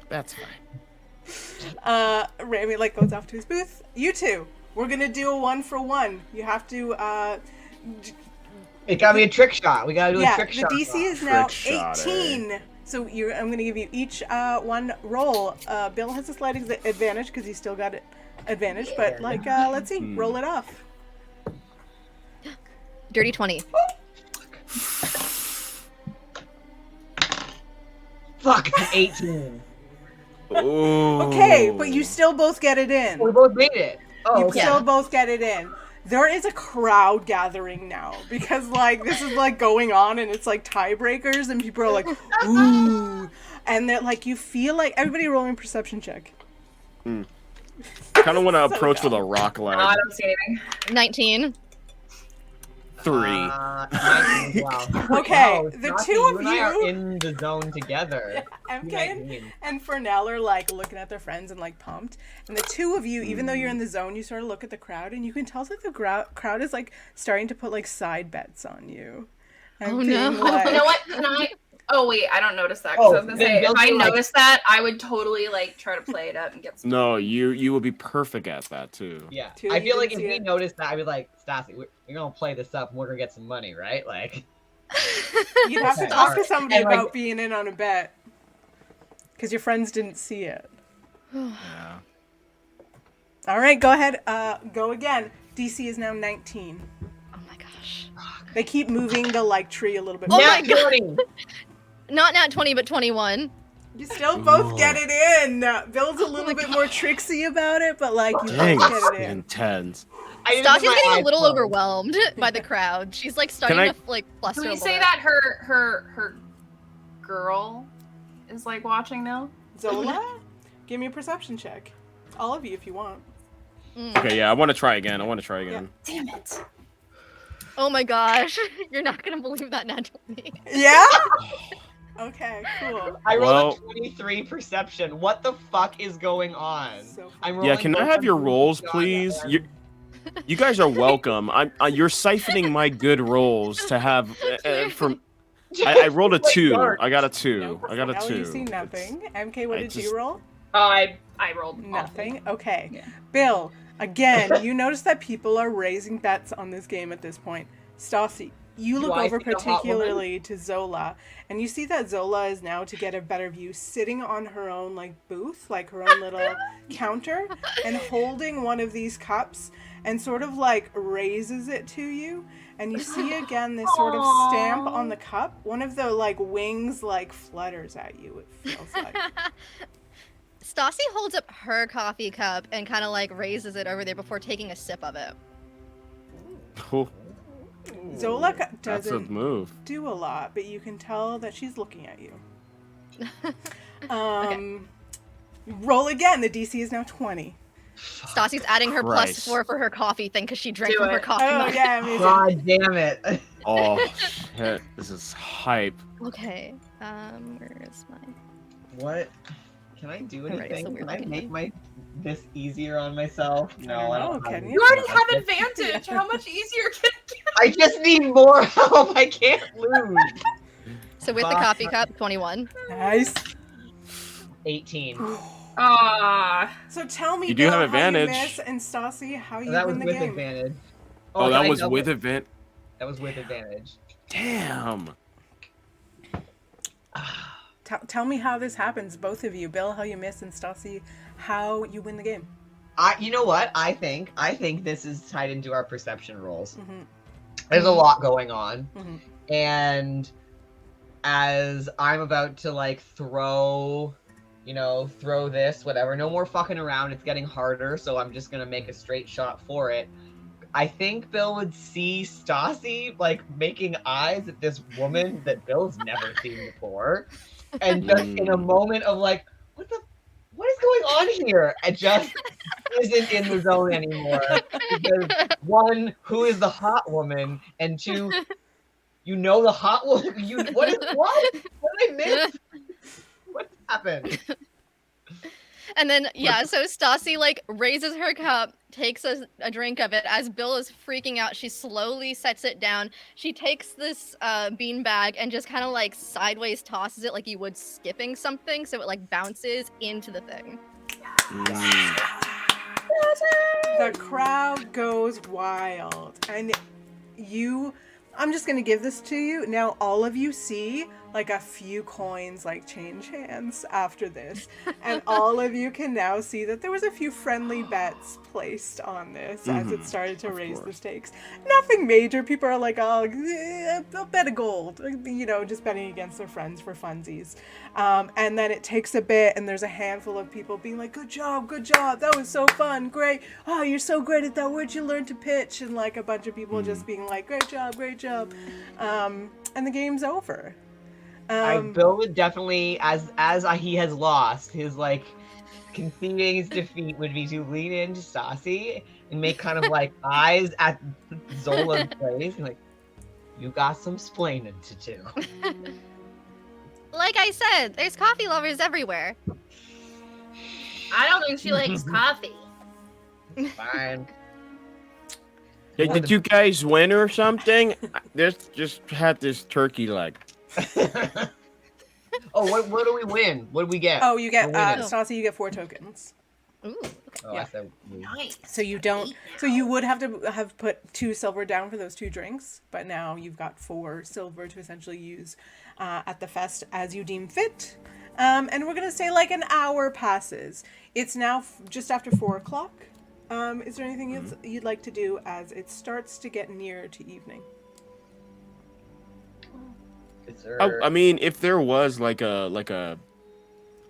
That's fine. Rami like goes off to his booth. You two, we're gonna do a 1-for-1. You have to. It gotta be a trick shot. We gotta do a trick shot. The DC is now Trick shot, 18. So I'm gonna give you each one roll. Bill has a slight advantage because he's still got advantage, but like let's see, roll it off. Dirty 20. Fuck, 18. Ooh. Okay, but you still both get it in. We both made it. Oh, You okay. still both get it in. There is a crowd gathering now because like this is like going on and it's like tiebreakers and people are like ooh, and they're like you feel like everybody rolling perception check. I kind of want to So approach dumb. with a rock leg. I don't see anything. 19. 3. 19, wow. Okay, Wow, the Staci, two of and I are you- in the zone together. MK 19. and Fernell are like looking at their friends and like pumped, and the two of you, even though you're in the zone, you sort of look at the crowd and you can tell that the crowd is like starting to put like side bets on you. And Oh, being no. like- You know what? Can I? Oh wait, I don't notice that. 'Cause I was gonna then say Bill's if I like- noticed that, I would totally like try to play it up and get some. No, you would be perfect at that too. Yeah, Two, I you feel like if didn't see we it. noticed that, I'd be like, Staci, we're gonna play this up and we're gonna get some money, right? Like, You'd have to Okay. talk to somebody And, like- about being in on a bet because your friends didn't see it. Yeah. All right, go ahead. Go again. DC is now 19. Oh my gosh. They keep moving the like tree a little bit. Oh more. my nat God. 20. Not nat 20, but 21. You still both get it in. Bill's a little bit more tricksy about it, but like you Dang, both it's get it in. intense. I didn't Staci's have my getting a eyes little closed. overwhelmed by the crowd. She's like starting Can I- to like fluster Can a we little say bit. that her girl is like watching now? Zola, give me a perception check. All of you, if you want. Okay, yeah, I want to try again. Damn it! Oh my gosh. You're not going to believe that nat 20. Yeah. Okay, cool. I rolled a 23 perception. What the fuck is going on? So I'm Yeah, rolling can I both have on your boost rolls, shot please? and- You guys are welcome. You're siphoning my good rolls to have from. I rolled a Like 2. dark. I got a 2. I got a Fernell, 2. you see nothing. MK, what I did just- you roll? I rolled Nothing. Okay. Yeah. Bill, again, you notice that people are raising bets on this game at this point. Staci, you look I over see the hot woman? particularly to Zola, and you see that Zola is now, to get a better view, sitting on her own like booth, like her own little counter, and holding one of these cups, and sort of like raises it to you, and you see again this sort of stamp on the cup. One of the like wings like flutters at you. It feels like. Staci holds up her coffee cup and kind of like raises it over there before taking a sip of it. Cool. Zola That's a doesn't move. do a lot, but you can tell that she's looking at you. Roll again. The DC is now 20. Staci's adding her Christ. +4 for her coffee thing because she drank Do from her it. coffee Oh mug. yeah, amazing. God damn it. Oh shit! This is hype. Okay. Where is my? What? Can I do Alright, anything? so we're Can I looking make at- this easier on myself? No, I don't. Can have you? You already have it. advantage. How much easier can I just need more help. I can't lose. So with the Fuck. coffee cup, 21. Nice. 18. So tell me, You do Bill, have how you advantage. miss, and Staci, how you That was win the with game. advantage. Oh, that I was double- with event. That was with advantage. Damn. Tell me how this happens, both of you. Bill, how you miss, and Staci, how you win the game. You know what? I think this is tied into our perception rolls. Mm-hmm. There's a lot going on, Mm-hmm. and as I'm about to like throw this, whatever. No more fucking around. It's getting harder, so I'm just gonna make a straight shot for it. I think Bill would see Staci like making eyes at this woman that Bill's never seen before, and just in a moment of like, what is going on here? And just isn't in the zone anymore. Because one, who is the hot woman, and two, you know the hot woman. What did I miss? What happened? And then, yeah, so Staci, like, raises her cup, takes a drink of it. As Bill is freaking out, she slowly sets it down. She takes this bean bag and just kind of, like, sideways tosses it like you would skipping something, so it, like, bounces into the thing. The crowd goes wild, and I'm just gonna give this to you. Now all of you see like a few coins like change hands after this, and all of you can now see that there was a few friendly bets placed on this as it started to raise the stakes. Nothing major. People are like, oh, I'll bet a gold, just betting against their friends for funsies. And then it takes a bit, and there's a handful of people being like, good job, that was so fun, great, oh, you're so great at that, where'd you learn to pitch? And like a bunch of people just being like, great job. And the game's over. Bill would definitely, as he has lost, his like conceding his defeat would be to lean into Staci and make kind of like eyes at Zola's face and like, you got some splaining to do. Like I said, there's coffee lovers everywhere. I don't think she likes coffee. Fine. Hey, did you guys win or something? This just had this turkey leg. Oh, what do we win? What do we get? Oh, you get, We're winning. Staci, you get 4 tokens. Ooh. Oh, yeah. I said we. Nice. So you don't. So you would have to have put 2 silver down for those 2 drinks, but now you've got 4 silver to essentially use at the fest as you deem fit. And we're gonna say like an hour passes. It's now just after 4 o'clock. Is there anything else you'd like to do as it starts to get near to evening? Is there... I mean, if there was like one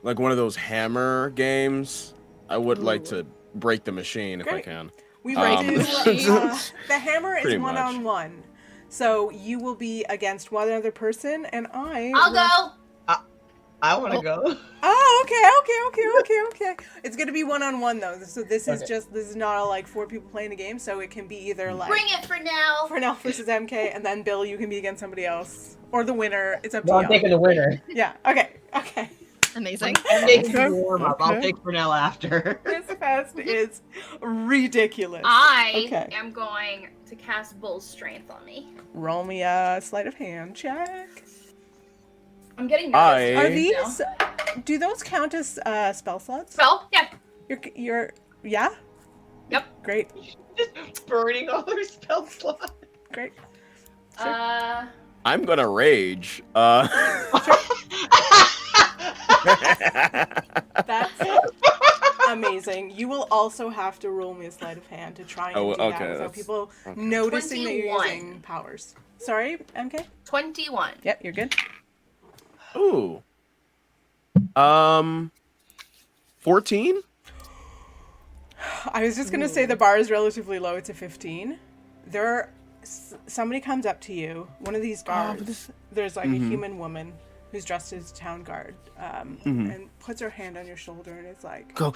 of those hammer games, I would like to break the machine if I Great. can. We will do. The hammer is Pretty much. 1-on-1, so you will be against one other person, and I'll go. I want to go. Oh, okay. It's gonna be 1-on-1 though. So this is this is not like 4 people playing the game. So it can be either like Bring it for now. Fernell versus MK, and then Bill, you can be against somebody else or the winner. It's up to I'm you. taking the winner. Yeah. Okay. Amazing. I'm making the warm up. I'll take Fernell after. This fest is ridiculous. I am going to cast Bull's Strength on me. Roll me a sleight of hand check. I'm getting nervous. Are these? Do those count as spell slots? Spell? Yeah. You're yeah. Yep. Great. Just burning all her spell slots. Great. I'm gonna rage. That's amazing. You will also have to roll me a sleight of hand to try and do that without people noticing that you're using powers. Sorry, MK? 21. Yep, you're good. Ooh. 14? I was just gonna say the bar is relatively low. It's a 15. Somebody comes up to you. One of these guards. There's like a human woman who's dressed as a town guard, and puts her hand on your shoulder and is like, Go.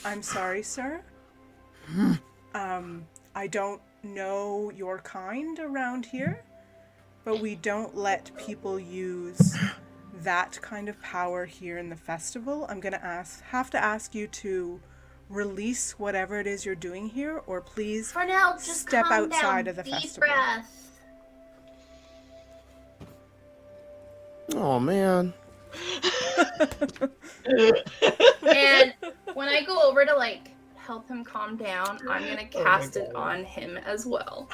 "I'm sorry, sir. I don't know your kind around here, but we don't let people use that kind of power here in the festival. I'm gonna have to ask you to release whatever it is you're doing here, or please Fernell, just step calm outside down. of the Deep festival." breath. Oh man. And when I go over to like help him calm down, I'm gonna cast it on him as well.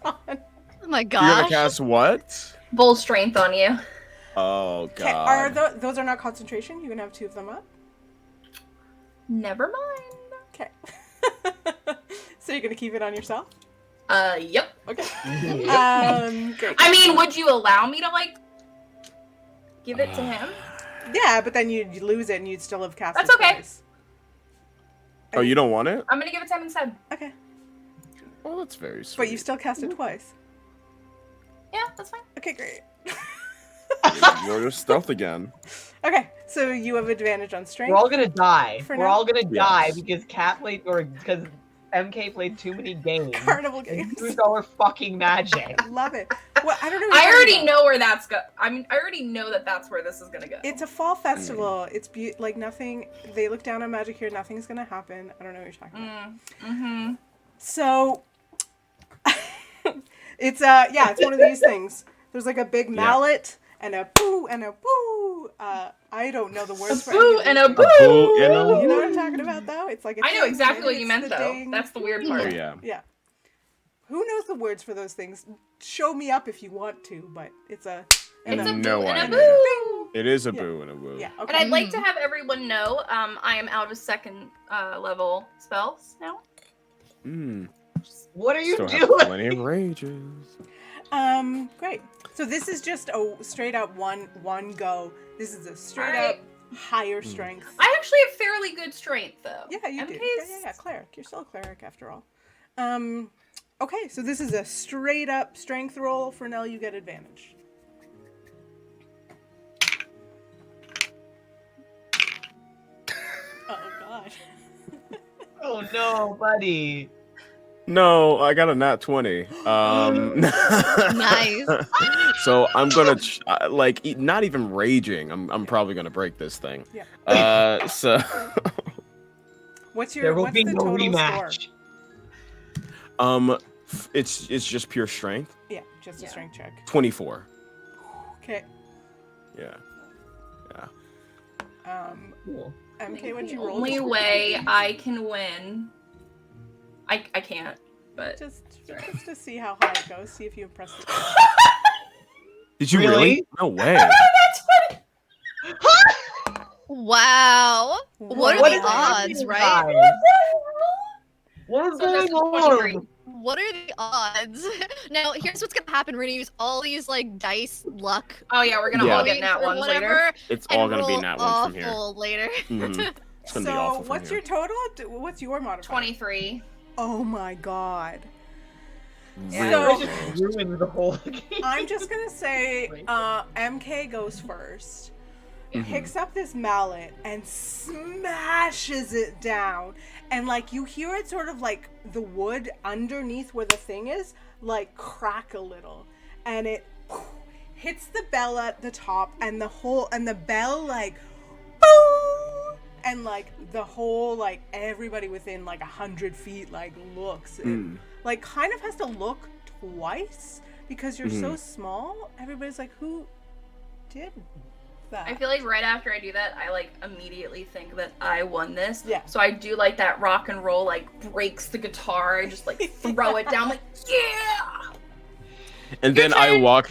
God. Oh my You're gonna gosh. cast what? Bull Strength on you. Oh Okay, god. those are not concentration? You can have 2 of them up? Never mind. Okay. So you're gonna keep it on yourself? Yep. Okay. Great. I mean, would you allow me to like give it to him? Yeah, but then you'd lose it and you'd still have cast That's it okay. twice. Oh, you don't want it? I'm gonna give it to him instead. Okay. Oh, that's very sweet. But you still cast it twice. Yeah, that's fine. Okay, great. Roll your stealth again. Okay, so you have advantage on strength. We're all gonna die. For We're now? all gonna die Yes. because because MK played too many games. Carnival And games. used all her fucking magic. Love it. Well, I don't know. What I you're already talking about. know where that's go. I mean, I already know that that's where this is gonna go. It's a fall festival. It's like nothing. They look down on magic here. Nothing's gonna happen. I don't know what you're talking about. So it's it's one of these things. There's like a big mallet and a boo and a boo. I don't know the words for boo any of and these a things. boo. Boo, you know? You know what I'm talking about, though? It's like a I know ding, exactly and what you it's meant, the though. ding. That's the weird part. Oh yeah. Yeah. Who knows the words for those things? Show me up if you want to, but it's a. It's a No boo and a idea. boo. It is a Yeah. boo and a woo. Yeah. And Okay. I'd like to have everyone know, I am out of second level spells now. What are you Still have doing? plenty of rages. Great. So this is just a straight up one go. This is a straight Alright. up higher strength. I actually have fairly good strength, though. Yeah, you do. MK's Yeah. Cleric. You're still a cleric after all. Okay, so this is a straight up strength roll. Fernell, you get advantage. Oh god. Oh no, buddy. No, I got a nat 20. Nice. So I'm gonna not even raging. I'm probably gonna break this thing. Yeah. So What's There will what's be the no total rematch. score? it's just pure strength. Yeah, just a strength check. 24. Okay. Yeah. Cool. MK, what'd The you roll? only way I can win. I can't, but Just to see how high it goes. See if you impress the Did you Really? really? No way. that's funny. Wow. What are What the is odds, happening, right? guys? What is So that's going 23. on? What are the odds? Now, here's what's gonna happen. We're gonna use all these like dice luck. Oh yeah, we're gonna Yeah. all get nat or ones later. whatever, It's and all gonna be roll nat ones from here. awful later. Mhm. It's gonna be So awful from what's here. your total? What's your modifier? 23. Oh my god. So- just ruined the whole game. I'm just gonna say, MK goes first, picks up this mallet and smashes it down, and like you hear it sort of like the wood underneath where the thing is like crack a little, and it hits the bell at the top, and the bell like boom, and like the whole like everybody within like 100 feet like looks and like kind of has to look twice because you're so small. Everybody's like, who did that? I feel like right after I do that, I like immediately think that I won this. Yeah. So I do like that rock and roll, like breaks the guitar. I just like throw it down, like yeah. And then I walk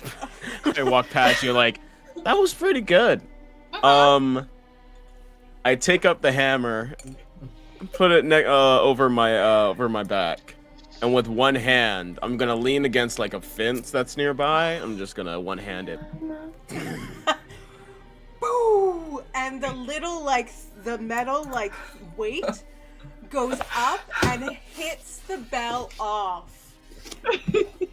past you like, that was pretty good. I take up the hammer, put it over my back, and with one hand, I'm gonna lean against like a fence that's nearby. I'm just gonna one-hand it. Boo! And the little like the metal like weight goes up and hits the bell off.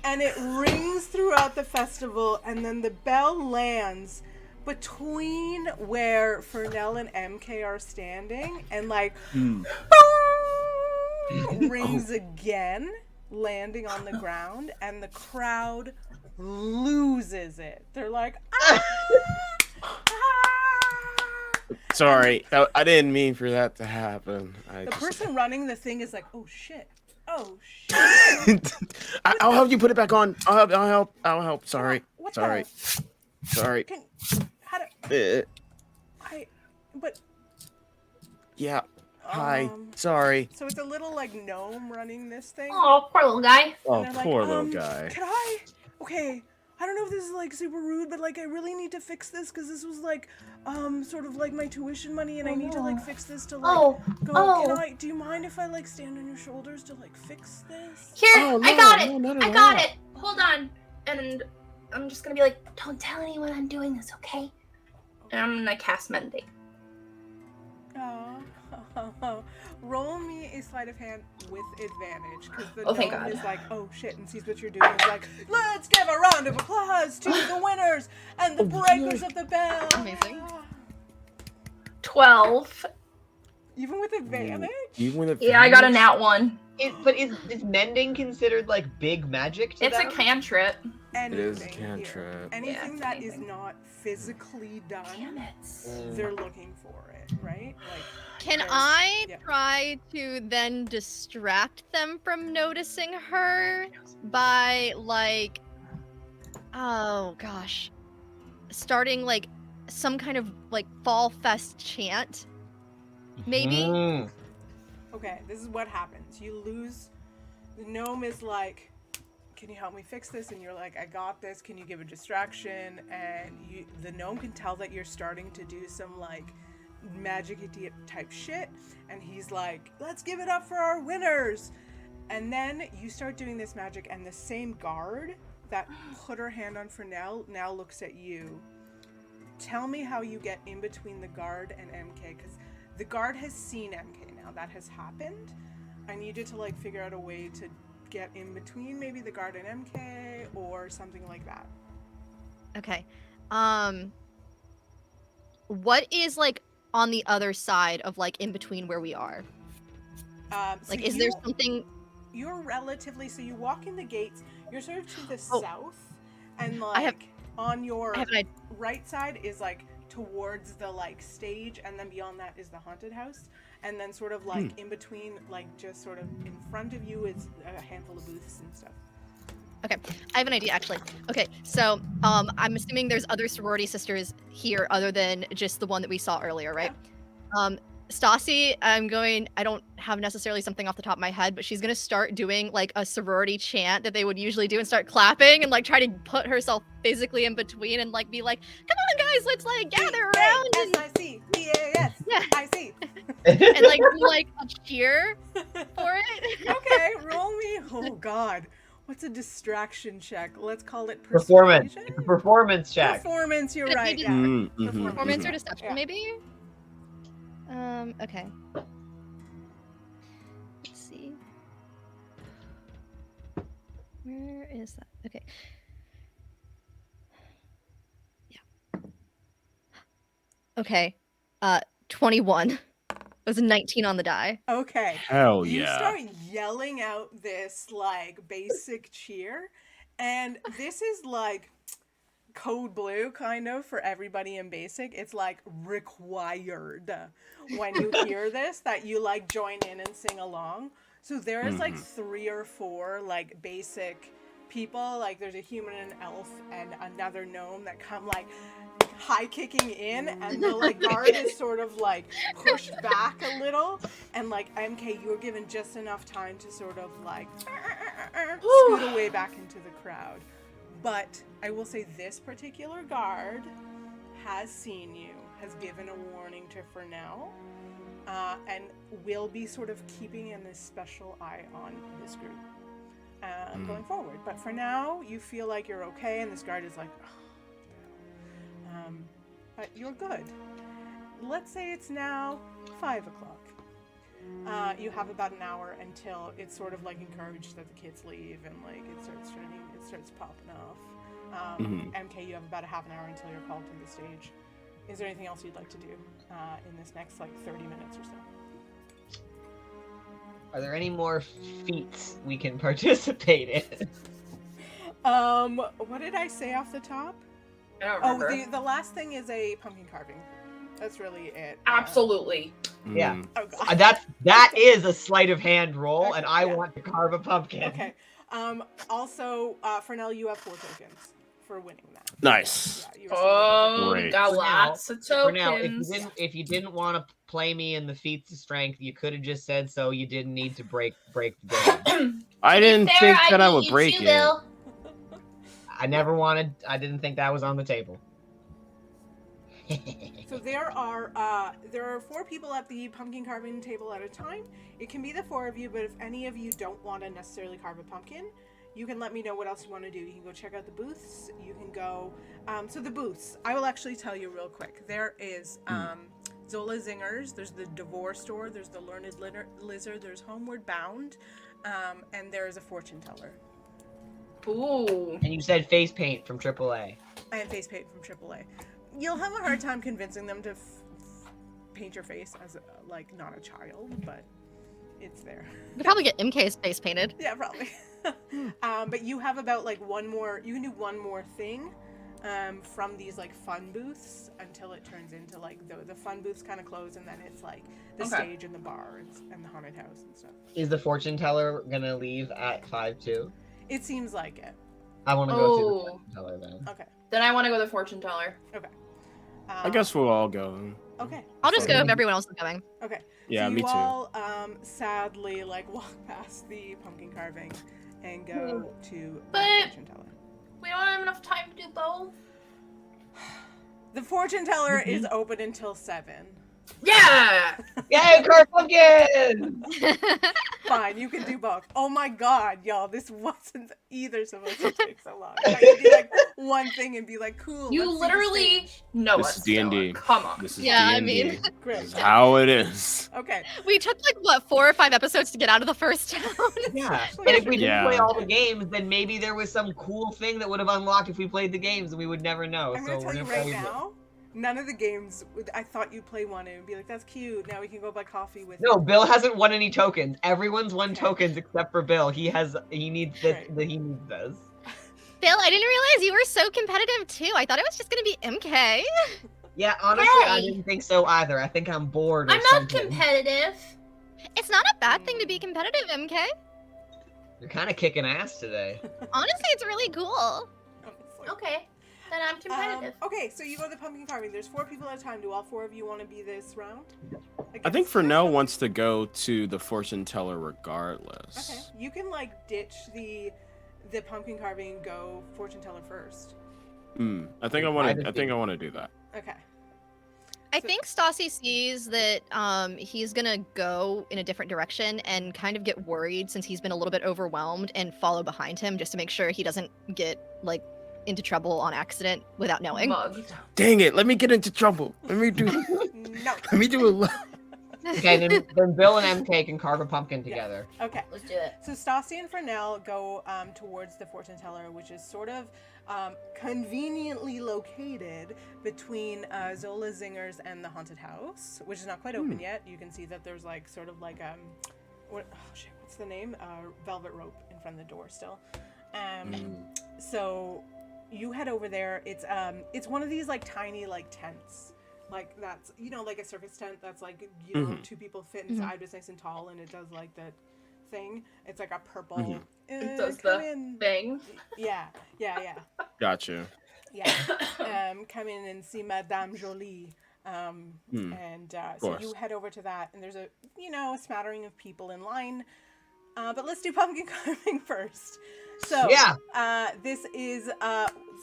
And it rings throughout the festival, and then the bell lands between where Fernell and MK are standing, and like boom, rings again, landing on the ground, and the crowd loses it. They're like, ah! Sorry, I didn't mean for that to happen. The person running the thing is like, oh shit. Oh shit. I'll help you put it back on. I'll help. Sorry. What Sorry. the- Sorry. How do but Yeah. Hi. Sorry. so it's a little like gnome running this thing. Oh, poor little guy. Oh, And they're poor like, little guy. Can I? Okay. I don't know if this is like super rude, but like I really need to fix this because this was like sort of like my tuition money, and I need to like fix this to like go. Do you mind if I like stand on your shoulders to like fix this? Here, Oh, I no, got it. no, not at I got all. it. Hold on. And I'm just gonna be like, don't tell anyone I'm doing this, okay? And I'm gonna cast Mending. Oh, roll me a sleight of hand with advantage because the thank gnome God. is like, oh shit, and sees what you're doing. He's like, let's give a round of applause to the winners and the breakers of the bell. Amazing. 12. Even with advantage? Even with Yeah, I got a nat 1. But is mending considered like big magic to It's a them? cantrip. Anything is a here. cantrip. Anything Yeah, that is anything. not physically Damn done, it. they're looking for it, right? Like, Can there's- I yeah. try to then distract them from noticing her by like, oh gosh, starting like some kind of like fall fest chant? Maybe? Mm. Okay, this is what happens. You lose. The gnome is like, can you help me fix this? And you're like, I got this. Can you give a distraction? And the gnome can tell that you're starting to do some like magic idiot type shit. And he's like, let's give it up for our winners. And then you start doing this magic, and the same guard that put her hand on Fernell now looks at you. Tell me how you get in between the guard and MK, because the guard has seen MK now. That has happened. I need you to like figure out a way to get in between maybe the guard and MK or something like that. Okay. What is like on the other side of like in between where we are? So Like, is there something? You're relatively, so you walk in the gates, you're sort of to the Oh. south, and I have- like on your I have an idea. right side is like towards the like stage, and then beyond that is the haunted house, and then sort of like in between, like just sort of in front of you is a handful of booths and stuff. Okay, I have an idea actually. Okay, so I'm assuming there's other sorority sisters here other than just the one that we saw earlier, right? Staci, I don't have necessarily something off the top of my head, but she's gonna start doing like a sorority chant that they would usually do and start clapping and like try to put herself physically in between and like be like, come on guys, let's like gather around and, B-A-S-I-C, B-A-S, Yeah. I-C. and like do like a cheer for it. Okay, roll me. Oh God, what's a distraction check? Let's call it Performance. persuasion? It's a performance check. Performance. You're Maybe right. just- Yeah. Performance or Yeah. deception, Yeah. maybe? Okay. Let's see. Where is that? Okay. Yeah. Okay. 21. It was a 19 on the die. Okay. Hell You yeah. start yelling out this like basic cheer, and this is like code blue kind of for everybody in basic. It's like required when you hear this that you like join in and sing along. So there's like 3 or 4 like basic people, like there's a human, an elf, and another gnome that come like high kicking in, and the like guard is sort of like pushed back a little, and like MK, you were given just enough time to sort of like scoot away back into the crowd. But I will say this particular guard has seen you, has given a warning to Fernell, and will be sort of keeping in this special eye on this group going forward. But for now, you feel like you're okay, and this guard is like, but you're good. Let's say it's now 5 o'clock. You have about an hour until it's sort of like encouraged that the kids leave, and like it starts popping off. MK, you have about a half an hour until you're called to the stage. Is there anything else you'd like to do in this next like 30 minutes or so? Are there any more feats we can participate in? What did I say off the top? I don't remember. The last thing is a pumpkin carving. That's really it. Absolutely. Yeah. Oh God. That is a sleight of hand roll, Okay, and I yeah. want to carve a pumpkin. Okay. Also, Fernell, you have 4 tokens for winning that. Nice. Yeah, you receive Great. Got For now- lots of For now, tokens. if you didn't want to play me in the feats of strength, you could have just said so. You didn't need to break the game. I didn't think that I would break it. Bill. I didn't think that was on the table. So there are 4 people at the pumpkin carving table at a time. It can be the 4 of you, but if any of you don't want to necessarily carve a pumpkin, you can let me know what else you want to do. You can go check out the booths. You can go. So the booths, I will actually tell you real quick. There is Zola Zingers. There's the Divorce Store. There's the Learned Lizard. There's Homeward Bound, and there is a Fortune Teller. Ooh. And you said face paint from AAA. And face paint from AAA. You'll have a hard time convincing them to paint your face as like not a child, but it's there. You could probably get MK's face painted. Yeah, probably. But you have about like one more. You can do one more thing from these like fun booths until it turns into like the fun booths kind of close, and then it's like the stage and the bar and the haunted house and stuff. Is the fortune teller gonna leave at 5 too? It seems like it. I want to go to the fortune teller then. Okay. Then I want to go to the fortune teller. Okay. I guess we'll all go. Okay. I'll just go Okay. if everyone else is going. Okay. Yeah, so me you too. all sadly like walk past the pumpkin carving and go to But- the fortune teller. We don't have enough time to do both. The fortune teller is open until 7. Yeah. Yay, carve pumpkin! Fine, you can do both. Oh my god, y'all, this wasn't either supposed to take so long. I could do like one thing and be like, cool. You let's see the literally stage. know This us. is D&D. Stella. Come on. This is Yeah, I D&D. mean- This Great. is how it is. Okay. We took like what 4 or 5 episodes to get out of the first town. Yeah, and if we didn't Yeah. play all the games, then maybe there was some cool thing that would have unlocked if we played the games, and we would never know. I'm so gonna tell we're you gonna right play now, none of the games, I thought you'd play one and be like, that's cute. Now we can go buy coffee with No, Bill hasn't won any tokens. Everyone's won Okay. tokens except for Bill. He needs this. Right. He needs this. Bill, I didn't realize you were so competitive too. I thought it was just gonna be MK. Yeah, honestly, I Hey! didn't think so either. I think I'm bored. Or I'm not something. competitive. It's not a bad thing to be competitive, MK. You're kind of kicking ass today. Honestly, it's really cool. Okay. Then I'm competitive. Okay, so you go to the pumpkin carving. There's 4 people at a time. Do all 4 of you want to be this round? I think Against- Fernell wants to go to the fortune teller regardless. Okay, you can like ditch the pumpkin carving and go fortune teller first. I think I want to do that. Okay. I So- think Staci sees that he's gonna go in a different direction and kind of get worried since he's been a little bit overwhelmed and follow behind him just to make sure he doesn't get like into trouble on accident without knowing. Mugged. Dang it! Let me get into trouble. Let me do No. a Okay, then Bill and MK can carve a pumpkin together. Okay. Let's do it. So Staci and Fernell go towards the fortune teller, which is sort of conveniently located between Zola Zinger's and the haunted house, which is not quite open yet. You can see that there's like sort of like what's the name? Velvet rope in front of the door still. So you head over there. It's one of these like tiny like tents. Like that's, like a circus tent that's like, two people fit inside, it's nice and tall, and it does like that thing. It's like a purple. It does the thing. Yeah. Gotcha. Yeah. Come in and see Madame Jolie. So you head over to that, and there's a smattering of people in line. But let's do pumpkin carving first. So this is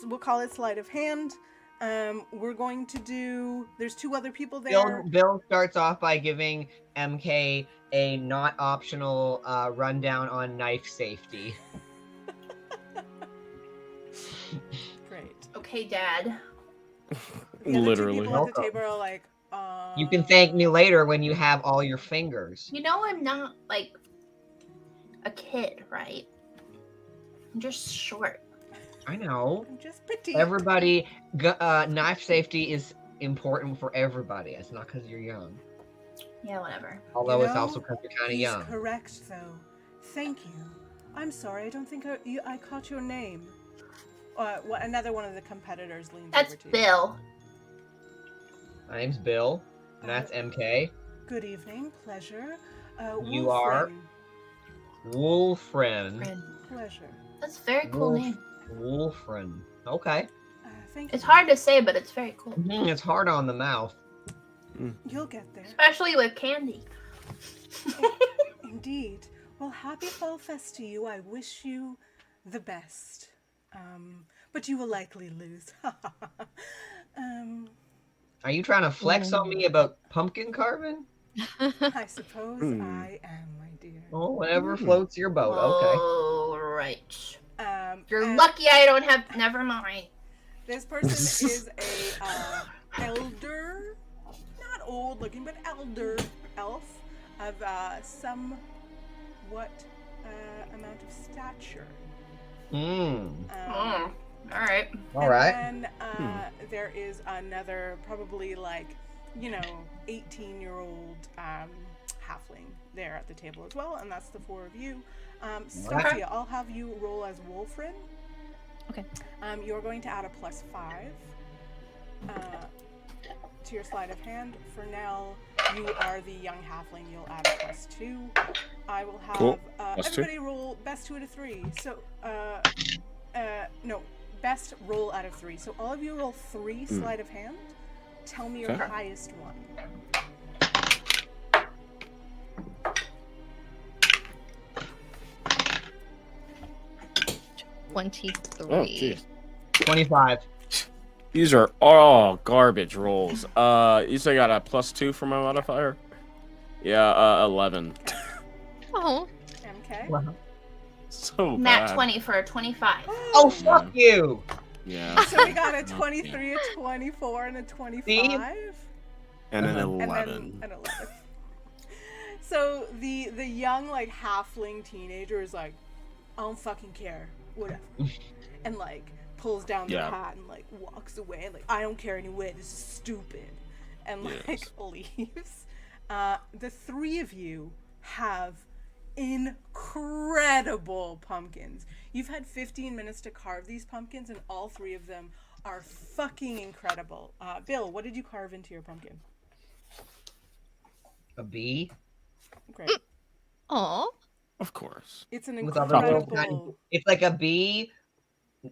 we'll call it sleight of hand. We're going to do. There's 2 other people there. Bill starts off by giving MK a not optional rundown on knife safety. Great. Okay, Dad. Literally. The people at the table are like, You can thank me later when you have all your fingers. I'm not like a kid, right? I'm just short. I know. I'm just petite. Everybody, knife safety is important for everybody. It's not because you're young. Yeah, whatever. Although it's also because you're kind of young. He's correct, though. Thank you. I'm sorry, I don't think I caught your name. Another one of the competitors leans That's over to you. Bill. My name's Bill, and that's MK. Good evening, pleasure. You are Wolfren. Pleasure. That's a very cool name. Wolfren. Okay. Thank you. It's hard to say, but it's very cool. It's hard on the mouth. You'll get there. Especially with candy. Indeed. Well, happy Fall Fest to you. I wish you the best. But you will likely lose. Are you trying to flex on me about pumpkin carving? I suppose I am, my dear. Oh, whatever floats your boat. Okay. Oh, right. You're and lucky I don't have. Never mind. This person is a elder, not old looking, but elder elf of somewhat amount of stature. All right. All right. And then there is another, probably like 18-year-old halfling there at the table as well, and that's the 4 of you. Stacia, I'll have you roll as Wolfren. Okay. You're going to add a +5 to your sleight of hand. Fernell, you are the young halfling. You'll add a +2. I will have everybody roll best 2 out of 3. So, no, best roll out of 3. So all of you roll 3 sleight of hand. Tell me your highest one. 23. Oh, geez. 25. These are all garbage rolls. You say I got a +2 for my modifier? Yeah, 11. Oh. MK? Wow. So Nat bad. 20 for a 25. Oh, fuck you! Yeah. So we got a 23, a 24, and a 25. See? And an And 11. then an 11. So the young like halfling teenager is like, I don't fucking care, whatever, and like pulls down the hat and like walks away and like, I don't care anyway, this is stupid, and like leaves. The 3 of you have incredible pumpkins. You've had 15 minutes to carve these pumpkins, and all 3 of them are fucking incredible. Bill, what did you carve into your pumpkin? A bee? Great. Aw. Of course. It's an With other little tiny, incredible. it's like a bee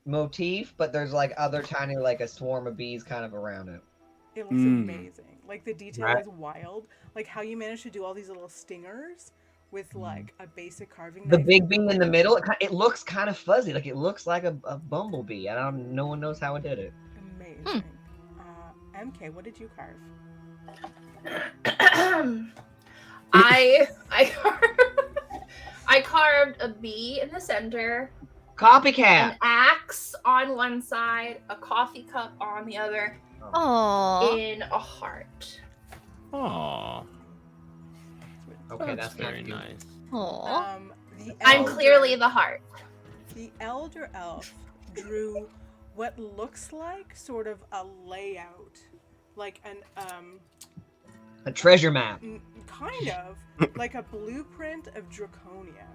motif, but there's like other tiny, like a swarm of bees kind of around it. It looks amazing. Like the detail Right. is wild. Like how you managed to do all these little stingers with like a basic carving The knife. big bee in the middle, it looks kind of fuzzy. Like it looks like a bumblebee. No one knows how it did it. Amazing. MK, what did you carve? I carved a bee in the center, Copycat. an axe on one side, a coffee cup on the other, Aw. in a heart. Aww. Okay, that's very nice. nice. Aww. I'm clearly the heart. The elder elf drew what looks like sort of a layout, like A treasure map. kind of like a blueprint of Draconia.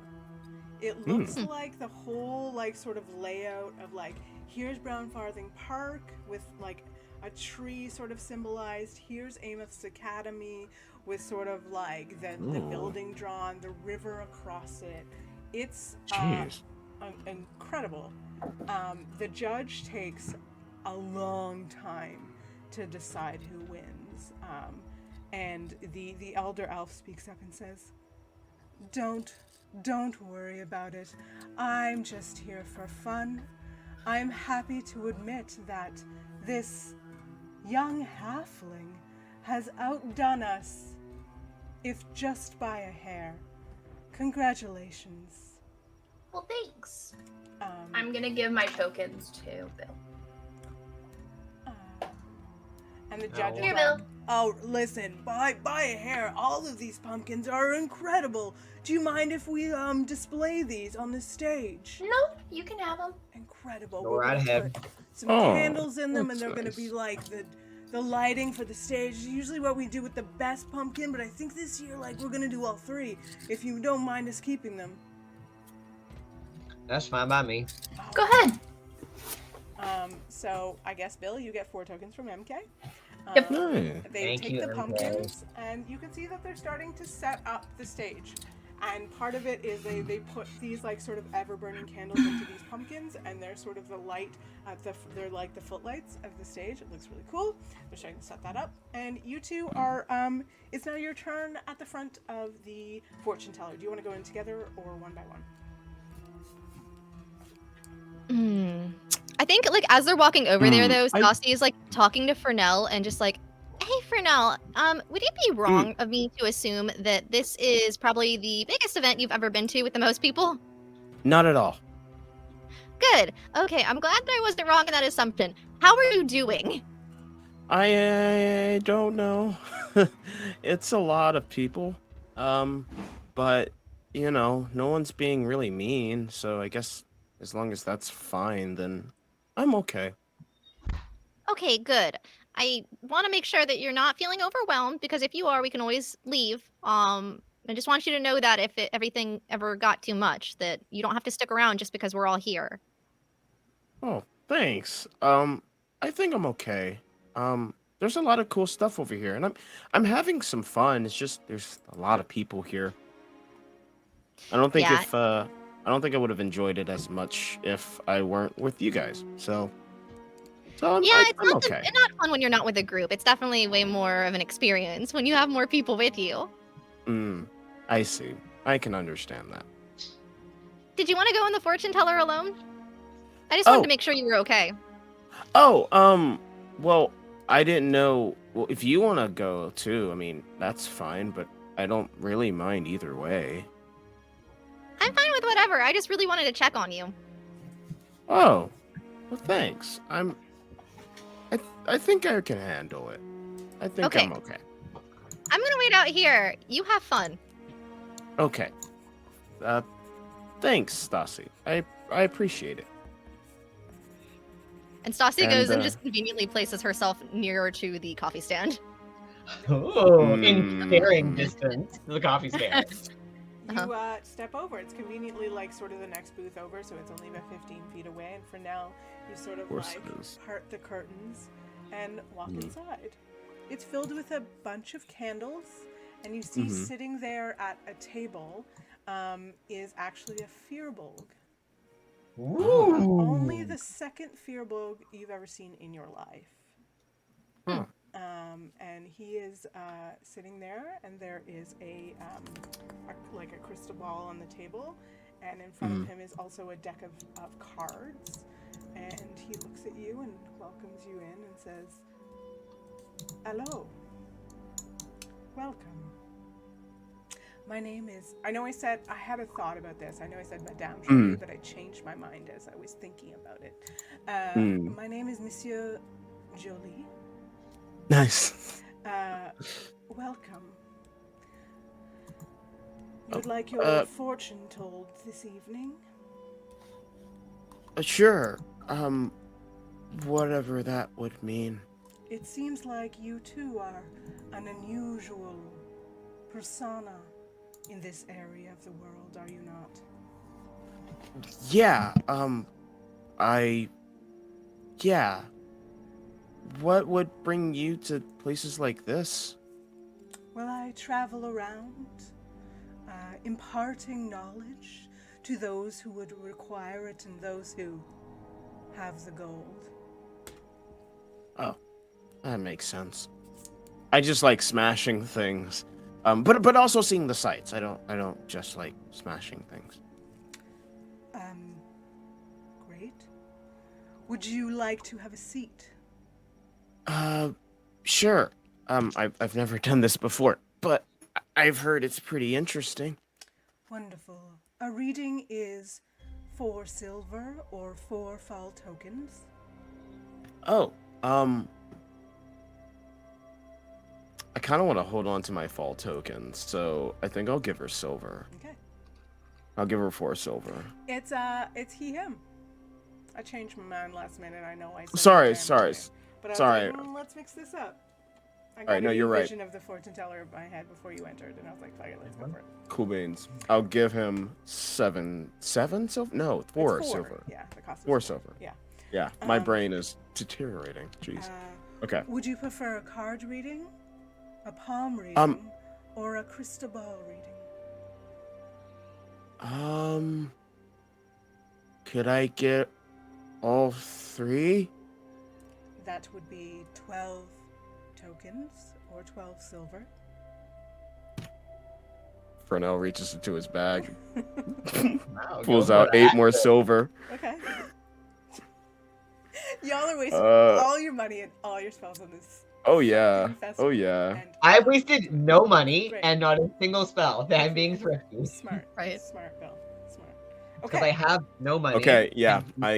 It looks like the whole like sort of layout of like, here's Brown Farthing Park with like a tree sort of symbolized. Here's Ameth's Academy with sort of like the building drawn, the river across it. It's incredible. The judge takes a long time to decide who wins. And the elder elf speaks up and says, Don't worry about it. I'm just here for fun. I'm happy to admit that this young halfling has outdone us, if just by a hair. Congratulations. Well, thanks. I'm gonna give my tokens to Bill. And the judge is Here, like, Bill. oh, listen, by a hair, all of these pumpkins are incredible. Do you mind if we display these on the stage? No, you can have them. Incredible. Go We're right gonna ahead. put some candles in them, and that's they're gonna nice. be like the lighting for the stage. It's usually what we do with the best pumpkin, but I think this year, like, we're gonna do all three. If you don't mind us keeping them. That's fine by me. Go ahead. So I guess Bill, you get 4 tokens from MK. Yep. Nice. They Thank take you, the MK. pumpkins, and you can see that they're starting to set up the stage. And part of it is they put these like sort of ever-burning candles into these pumpkins, and they're sort of the light at they're like the footlights of the stage. It looks really cool. They're starting to set that up, and you two are it's now your turn at the front of the fortune teller. Do you want to go in together or one by one? I think, like, as they're walking over there, though, I- Staci is, like, talking to Fernell and just like, hey, Fernell, would it be wrong of me to assume that this is probably the biggest event you've ever been to with the most people? Not at all. Good. Okay, I'm glad that I wasn't wrong in that assumption. How are you doing? I don't know. It's a lot of people. But you know, no one's being really mean, so I guess as long as that's fine, then I'm okay. Okay, good. I want to make sure that you're not feeling overwhelmed, because if you are, we can always leave. I just want you to know that if everything ever got too much, that you don't have to stick around just because we're all here. Oh, thanks. I think I'm okay. There's a lot of cool stuff over here, and I'm having some fun. It's just there's a lot of people here. I don't think Yeah. I don't think I would have enjoyed it as much if I weren't with you guys. So I'm, Yeah, I, it's I'm not okay. it's not fun when you're not with a group. It's definitely way more of an experience when you have more people with you. I see. I can understand that. Did you want to go on the fortune teller alone? I just wanted Oh. to make sure you were okay. Oh, well, I didn't know. Well, if you want to go too, I mean, that's fine, but I don't really mind either way. I'm fine with whatever. I just really wanted to check on you. Oh, well, thanks. I think I can handle it. I think Okay. I'm okay. I'm gonna wait out here. You have fun. Okay. Thanks, Staci. I appreciate it. And Staci And, goes and just conveniently places herself nearer to the coffee stand. Oh, in staring distance to the coffee stand. You step over. It's conveniently like sort of the next booth over, so it's only about 15 feet away. And for now, you sort of course like it is. part the curtains and walk inside. It's filled with a bunch of candles, and you see sitting there at a table is actually a Firbolg. Ooh. Only the second Firbolg you've ever seen in your life. And he is sitting there, and there is a crystal ball on the table, and in front of him is also a deck of cards. And he looks at you and welcomes you in and says, "Hello. Welcome. My name is..." I know I had a thought about this. I know I said Madame Jolie, but I changed my mind as I was thinking about it. My name is Monsieur Jolie. Nice. Welcome. You'd like your fortune told this evening? Sure. Whatever that would mean. It seems like you two are an unusual persona in this area of the world, are you not? Yeah, yeah. What would bring you to places like this? Well, I travel around, imparting knowledge to those who would require it and those who have the gold. Oh, that makes sense. I just like smashing things, but also seeing the sights. I don't just like smashing things. Great. Would you like to have a seat? Sure. I've never done this before, but I've heard it's pretty interesting. Wonderful. A reading is 4 silver or 4 fall tokens. Oh, I kind of want to hold on to my fall tokens, so I think I'll give her silver. Okay. I'll give her 4 silver. It's he him. I changed my mind last minute. I know I said Sorry. But I was Sorry. like, let's mix this up. I got Alright, no, you're right. vision of the fortune teller in my head before you entered, and I was like, fuck it, let's go for it. Cool beans. I'll give him 7 silver? No, 4 It's 4. silver. Yeah, the cost is 4 silver. Yeah. Yeah, my brain is deteriorating. Jeez. Okay. Would you prefer a card reading, a palm reading, or a crystal ball reading? Could I get all 3? That would be 12 tokens or 12 silver. Fernell reaches into his bag, Wow, pulls go out for 8 that. more silver. Okay. Y'all are wasting all your money and all your spells on this. Oh yeah. festival, Oh yeah. and I've wasted no money Great. and not a single spell. I'm being thrifty Smart. Right. Smart, Bill. Smart. because Okay. I have no money. Okay, yeah. and I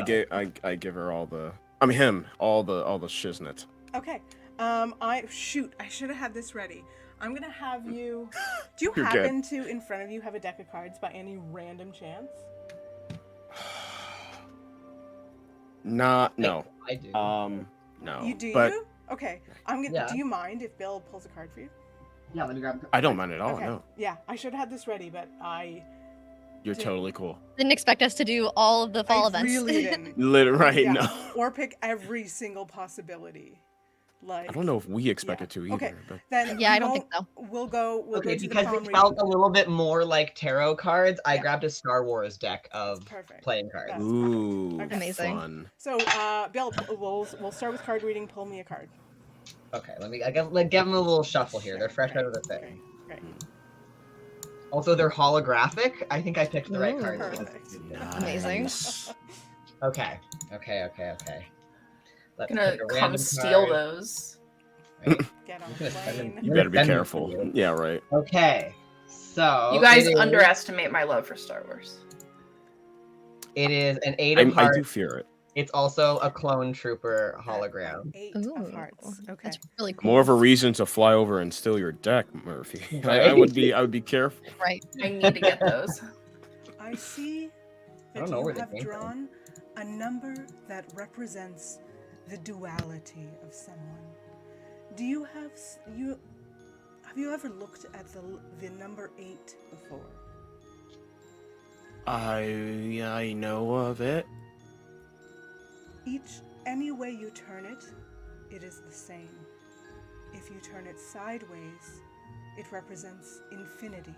stuff. give her all the him all the shiznit. Okay. I should have had this ready. I'm gonna have you. Do you You're happen to, in front of you, have a deck of cards by any random chance? No. I do. No. You do? But You? Okay. I'm gonna. Yeah. Do you mind if Bill pulls a card for you? Yeah, let me grab. I don't mind at all. Okay. No. Yeah, I should have had this ready, but You're Did- totally cool. Didn't expect us to do all of the fall I events. really didn't. Right Yeah. no. Or pick every single possibility. Like. I don't know if we expected to either. Okay. But Then Yeah, we I don't think won't- so. We'll go Okay, to the because palm it felt reading. a little bit more like tarot cards, I Yeah. grabbed a Star Wars deck of Perfect. playing cards. That's ooh, perfect. Okay. Amazing. fun. So, Bill, we'll start with card reading. Pull me a card. Okay, I give them a little shuffle here. They're fresh out of the thing. Great. Also, they're holographic. I think I picked the right Ooh. card. Perfect. Amazing. Nice. Okay. Let's Gonna pick a come random steal card. those. Get on I'm the gonna spend plane. them. You better be Send it careful. to you. Yeah, right. Okay. So You guys it is- underestimate my love for Star Wars. It is an 8 of I hearts. do fear it. It's also a clone trooper hologram. 8 Ooh, of hearts. Okay. That's really cool. More of a reason to fly over and steal your deck, Murphy. I would be careful. Right. I need to get those. I see I that don't know you where they have came from. drawn a number that represents the duality of someone. Do you have you ever looked at the number 8 before? I know of it. Any way you turn it, it is the same. If you turn it sideways, it represents infinity.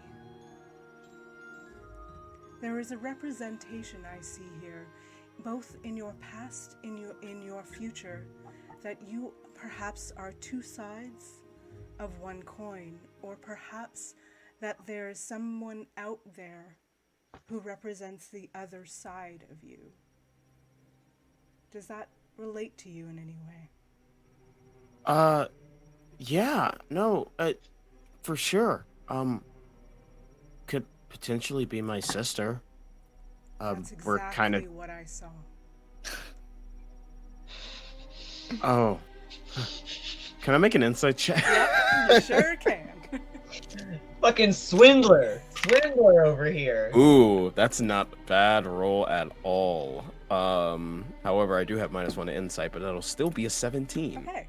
There is a representation I see here, both in your past, in your future, that you perhaps are 2 sides of one coin, or perhaps that there is someone out there who represents the other side of you. Does that relate to you in any way? Yeah, no, for sure. Could potentially be my sister. That's We're exactly kind of. what I saw. Oh. Can I make an insight check? Yep, you sure can. Fucking swindler. swindler over here. Ooh, that's not a bad roll at all. However, I do have -1 to insight, but that'll still be a 17. Okay.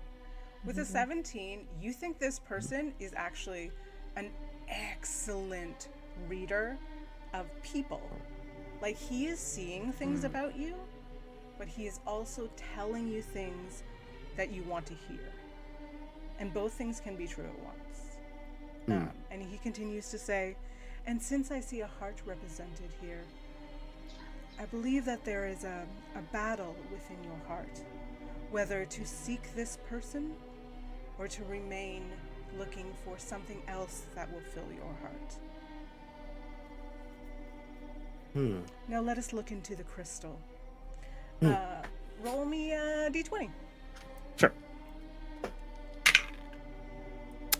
With a 17, you think this person is actually an excellent reader of people. Like, he is seeing things about you, but he is also telling you things that you want to hear. And both things can be true at once. And he continues to say, and since I see a heart represented here, I believe that there is a battle within your heart, whether to seek this person or to remain looking for something else that will fill your heart. Now let us look into the crystal. Roll me a d20. Sure.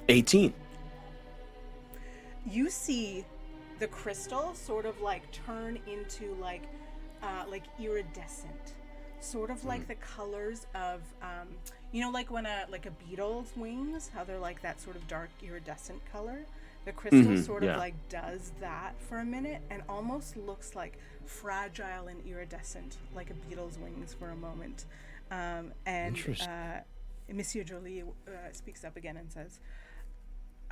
18. You see the crystal sort of like turn into like iridescent, sort of like the colors of like when a beetle's wings, how they're like that sort of dark iridescent color. The crystal sort of like does that for a minute and almost looks like fragile and iridescent, like a beetle's wings for a moment. And Monsieur Jolie speaks up again and says,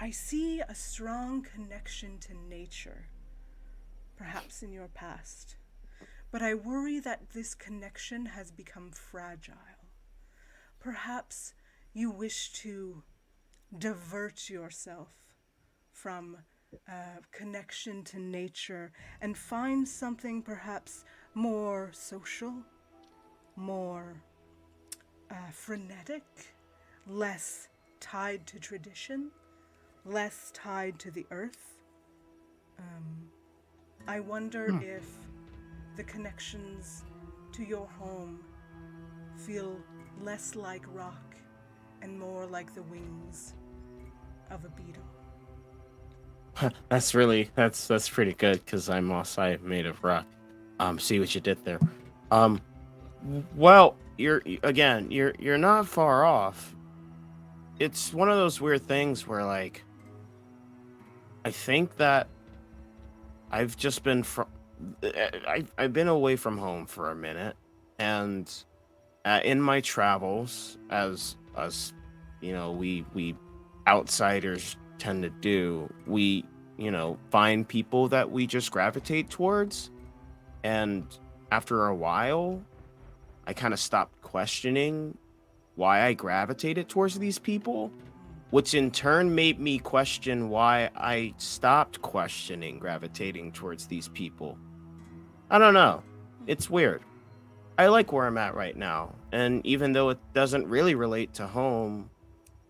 I see a strong connection to nature, perhaps in your past, but I worry that this connection has become fragile. Perhaps you wish to divert yourself from connection to nature and find something perhaps more social, more frenetic, less tied to tradition, less tied to the earth. I wonder if the connections to your home feel less like rock and more like the wings of a beetle. That's pretty good because I'm also made of rock. See what you did there. Well, you're not far off. It's one of those weird things where like I think that I've just been I've been away from home for a minute, and in my travels, as we outsiders tend to do, we find people that we just gravitate towards, and after a while, I kind of stopped questioning why I gravitated towards these people, which in turn made me question why I stopped gravitating towards these people. I don't know. It's weird. I like where I'm at right now, and even though it doesn't really relate to home,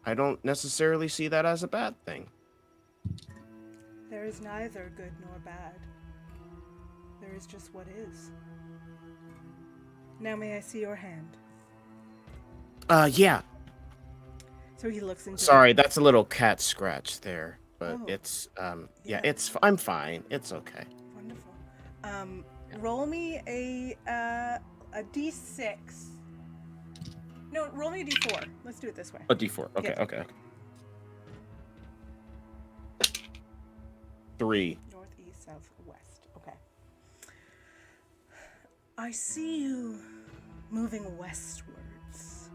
I don't necessarily see that as a bad thing. There is neither good nor bad. There is just what is. Now may I see your hand? Yeah. So he looks into Sorry, that's a little cat scratch there, but it's yeah. I'm fine. It's okay. Wonderful. Roll me a d6. No, roll me a d4. Let's do it this way. A d4. Okay, Yeah. okay. 3. North, east, south, west. Okay. I see you moving westwards.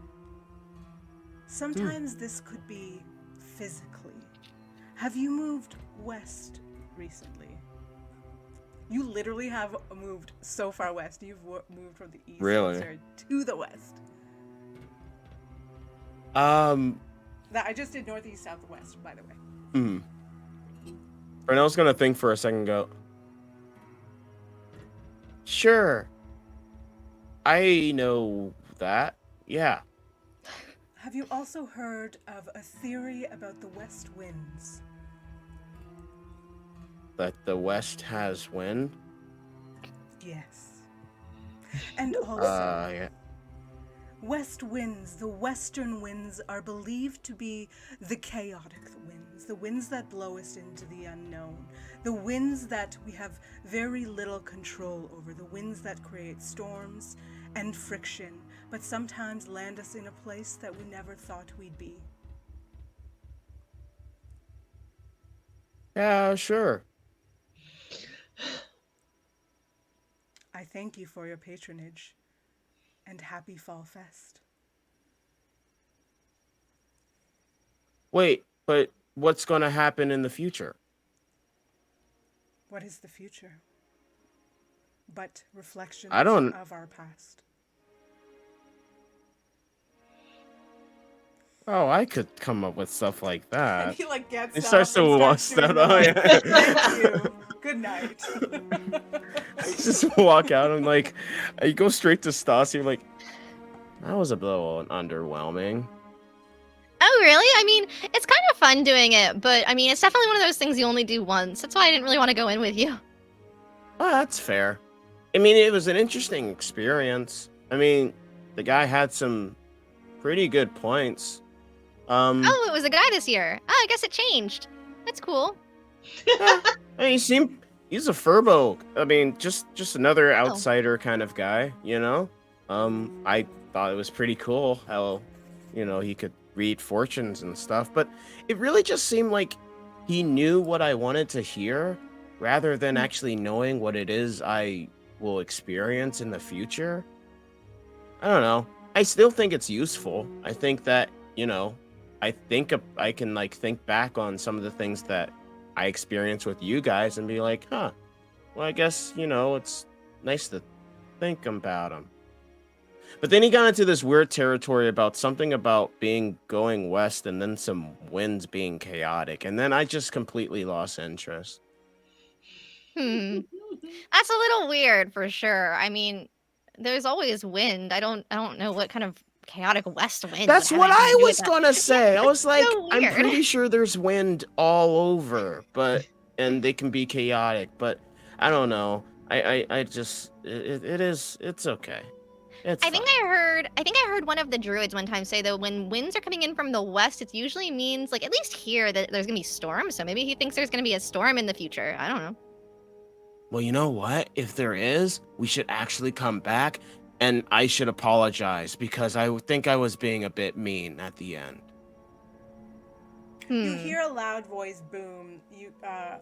Sometimes this could be physically. Have you moved west recently? You literally have moved so far west. You've moved from the east to the west. That I just did northeast, south, west, by the way. Fernell's gonna think for a second and go, sure. I know that. Yeah. Have you also heard of a theory about the west winds? That the west has wind? Yes. And also, Yeah. west winds, the western winds, are believed to be the chaotic winds, the winds that blow us into the unknown, the winds that we have very little control over, the winds that create storms and friction, but sometimes land us in a place that we never thought we'd be. Yeah, sure. I thank you for your patronage, and happy Fall Fest. Wait, but what's going to happen in the future? What is the future? But reflections I don't... of our past. Oh, I could come up with stuff like that. And he like gets He up starts to and walk starts doing down. the, Oh, like, yeah. thank you. Good night. I just walk out and like, I go straight to Staci. I'm like, that was a little underwhelming. Oh, really? I mean, it's kind of fun doing it, but I mean, it's definitely one of those things you only do once. That's why I didn't really want to go in with you. Oh, that's fair. I mean, it was an interesting experience. I mean, the guy had some pretty good points. Oh, it was a guy this year. Oh, I guess it changed. That's cool. I mean, he's a furbo. I mean, just another outsider kind of guy, you know? I thought it was pretty cool how, you know, he could read fortunes and stuff, but it really just seemed like he knew what I wanted to hear rather than actually knowing what it is I will experience in the future. I don't know. I still think it's useful. I think that, you know, I think I can like think back on some of the things that I experienced with you guys and be like, huh, well, I guess, you know, it's nice to think about them. But then he got into this weird territory about something about going west and then some winds being chaotic. And then I just completely lost interest. That's a little weird for sure. I mean, there's always wind. I don't know what kind of chaotic west wind. That's what I was gonna say. I was like, so I'm weird. pretty sure there's wind all over, and they can be chaotic, but I don't know. I just it's okay. I think I heard one of the druids one time say that when winds are coming in from the west, it usually means, like, at least here, that there's gonna be storms. So maybe he thinks there's gonna be a storm in the future. I don't know. Well, you know what? If there is, we should actually come back, and I should apologize because I think I was being a bit mean at the end. You hear a loud voice boom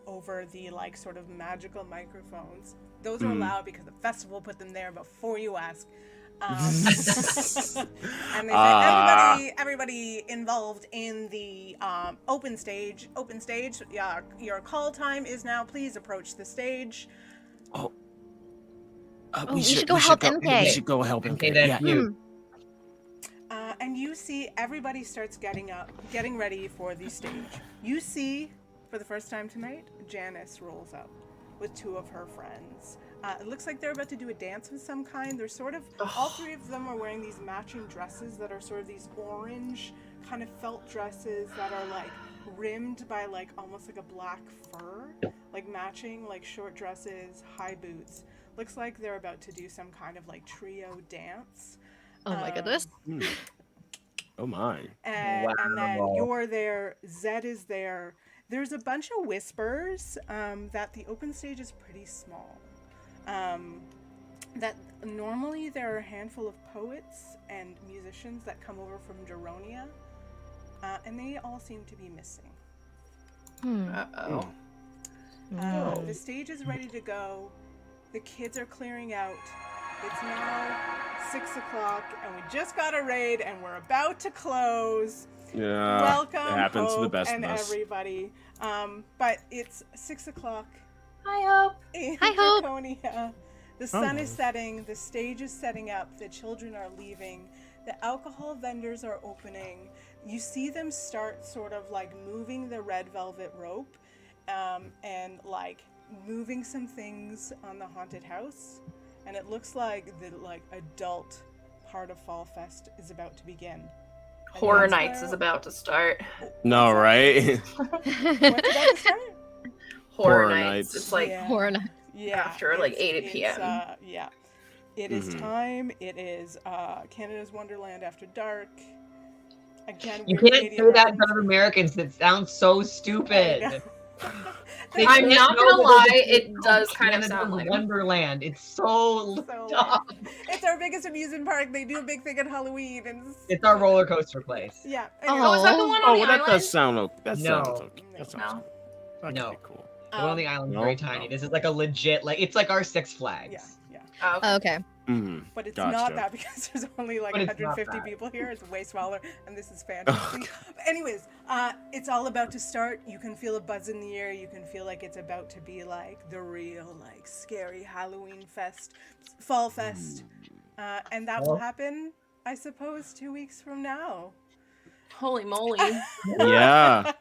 over the like sort of magical microphones. Those are loud because the festival put them there before you ask. And they say everybody involved in the open stage. Your call time is now. Please approach the stage. We should go help MK. We should go help MK. And you see everybody starts getting ready for the stage. You see, for the first time tonight, Janice rolls up with two of her friends. It looks like they're about to do a dance of some kind. They're sort of, all three of them are wearing these matching dresses that are sort of these orange kind of felt dresses that are like rimmed by like almost like a black fur, like matching like short dresses, high boots. Looks like they're about to do some kind of like trio dance. Oh my goodness. Oh my. And then you're there, Zed is there. There's a bunch of whispers that the open stage is pretty small. That normally there are a handful of poets and musicians that come over from Daronia, and they all seem to be missing. The stage is ready to go. The kids are clearing out. It's now 6 o'clock, and we just got a raid, and we're about to close. Yeah, Welcome, it happens Hope, to the best and of us. everybody. But it's 6 o'clock. Hi, Hope. In Hi, Hope. Draconia. The sun is setting. The stage is setting up. The children are leaving. The alcohol vendors are opening. You see them start sort of like moving the red velvet rope, and like moving some things on the haunted house. And it looks like the like adult part of Fall Fest is about to begin. Horror Nights is about to start. No, right? What's about to start? Horror Nights. It's like Horror Nights. after like 8 p.m. It is time. It is Canada's Wonderland After Dark. Again, You we're can't Canadian say that in reference. front of Americans. That sounds so stupid. I'm not gonna lie, it does kind of Canada's sound like Wonderland. It's so dumb. It's our biggest amusement park. They do a big thing at Halloween, and It's our roller coaster place. yeah. Oh, is that the one on Oh, the well, that island? does sound okay. That No. sounds okay. That sounds No. okay. That could No. be cool. The one on the island is very tiny. No. This is like a legit, like it's like our Six Flags. Yeah. Oh, okay. Okay. Mm, But it's gotcha. not that because there's only like But it's not 150 that. people here. It's way smaller, and this is fantasy. But anyways, it's all about to start. You can feel a buzz in the air. You can feel like it's about to be like the real, like scary Halloween fest, fall fest, and that will happen, I suppose, 2 weeks from now. Holy moly. Yeah.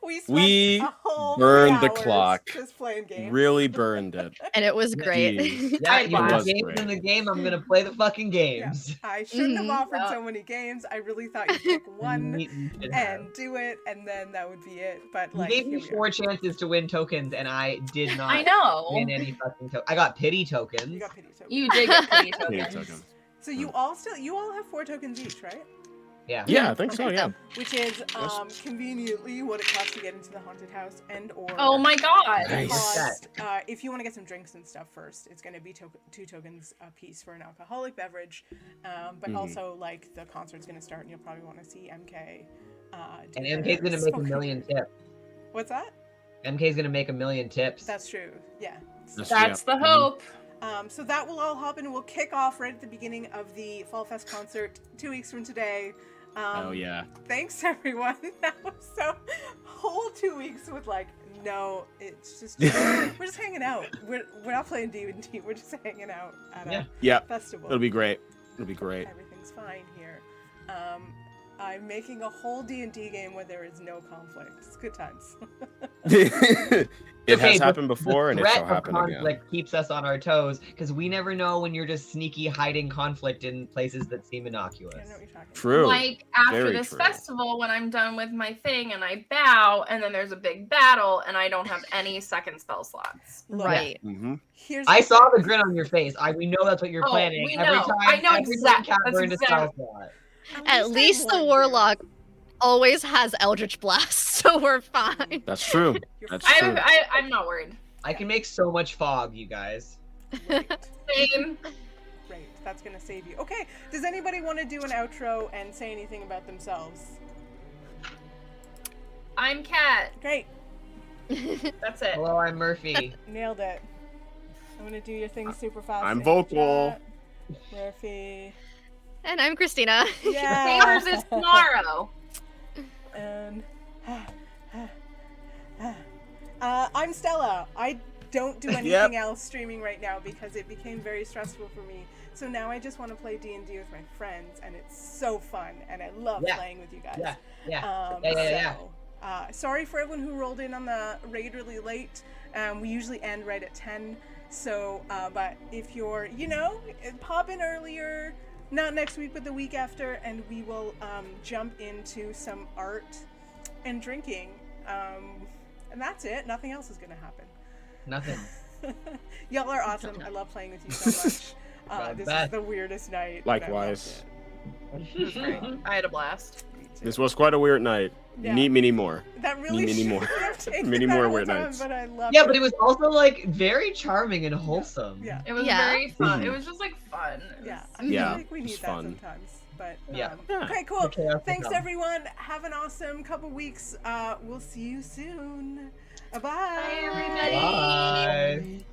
we spent We a whole burned 3 the hours clock. just playing games. Really burned it. And it was great. Jeez. Yeah, you It put was games great. in the game. I'm gonna play the fucking games. I shouldn't have Mhm. offered so many games. I really thought you'd pick one You should have. and do it, and then that would be it. But You like, gave me here we are. 4 chances to win tokens, and I did not I know. win any fucking tokens. I got pity tokens. You got pity tokens. You did get pity Pity tokens. token. So you all have 4 tokens each, right? Yeah. Yeah, I think so, yeah. Which is conveniently what it costs to get into the haunted house, and or Oh my god. it Nice. costs, if you want to get some drinks and stuff first, it's going to be 2 tokens a piece for an alcoholic beverage. But also, like, the concert's going to start, and you'll probably want to see MK. And MK's gonna make a million tips. What's that? MK's gonna make a million tips. That's true. Yeah. That's the Mhm. hope. So that will all happen, and we'll kick off right at the beginning of the Fall Fest concert 2 weeks from today. Oh, yeah. Thanks, everyone. That was so whole 2 weeks with like, no, it's just we're just hanging out. We're not playing D&D. We're just hanging out at a Yeah, festival. it'll be great. It'll be great. Everything's fine here. I'm making a whole D&D game where there is no conflict. It's good times. It has the- happened before, and it threat shall of happen again. conflict keeps us on our toes because we never know when you're just sneaky hiding conflict in places that seem I innocuous. know what you're talking True. Like after Very this true. festival, when I'm done with my thing and I bow, and then there's a big battle, and I don't have any second spell slots. Look, Right. Mm-hmm. here's I the saw thing. the grin on your face. We know that's what you're Oh, planning. we Every know. time, I know every exact- time that's we're in a exact- spell slot. At least I the warned you. warlock always has Eldritch Blast, so we're fine. That's true. You're That's fine. true. I'm not worried. I can make so much fog, you guys. Great. Same. Great. That's gonna save you. Okay. Does anybody want to do an outro and say anything about themselves? I'm Kat. Great. That's it. Hello, I'm Murphy. Nailed it. I'm gonna do your thing super fast. I'm in vocal. chat. Murphy. And I'm Christina. Yeah. Papers is tomorrow. And I'm Stella. I don't do anything else streaming right now because it became very stressful for me. So now I just want to play D&D with my friends, and it's so fun, and I love playing with you guys. Yeah. Sorry for everyone who rolled in on the raid really late. We usually end right at 10. So, but if you're, pop in earlier, not next week, but the week after, and we will jump into some art and drinking. And that's it. Nothing else is going to happen. Nothing. Y'all are awesome. I love playing with you so much. This is best. the weirdest night. and I loved Likewise. It was great. I had a blast. it. Me too. This was quite a weird night. Yeah. Need many more. That really many should more. have taken Many that more whole weird time, nights. But I love Yeah, but it was also like very charming and wholesome. Yeah. It was Yeah. very fun. Mhm. It was just like fun. Yeah. I It feel Yeah, like we it need was that fun. sometimes. But Yeah. Yeah. Okay, cool. The chaos will Thanks come. everyone. Have an awesome couple weeks. We'll see you soon. Bye. Bye, everybody. Bye.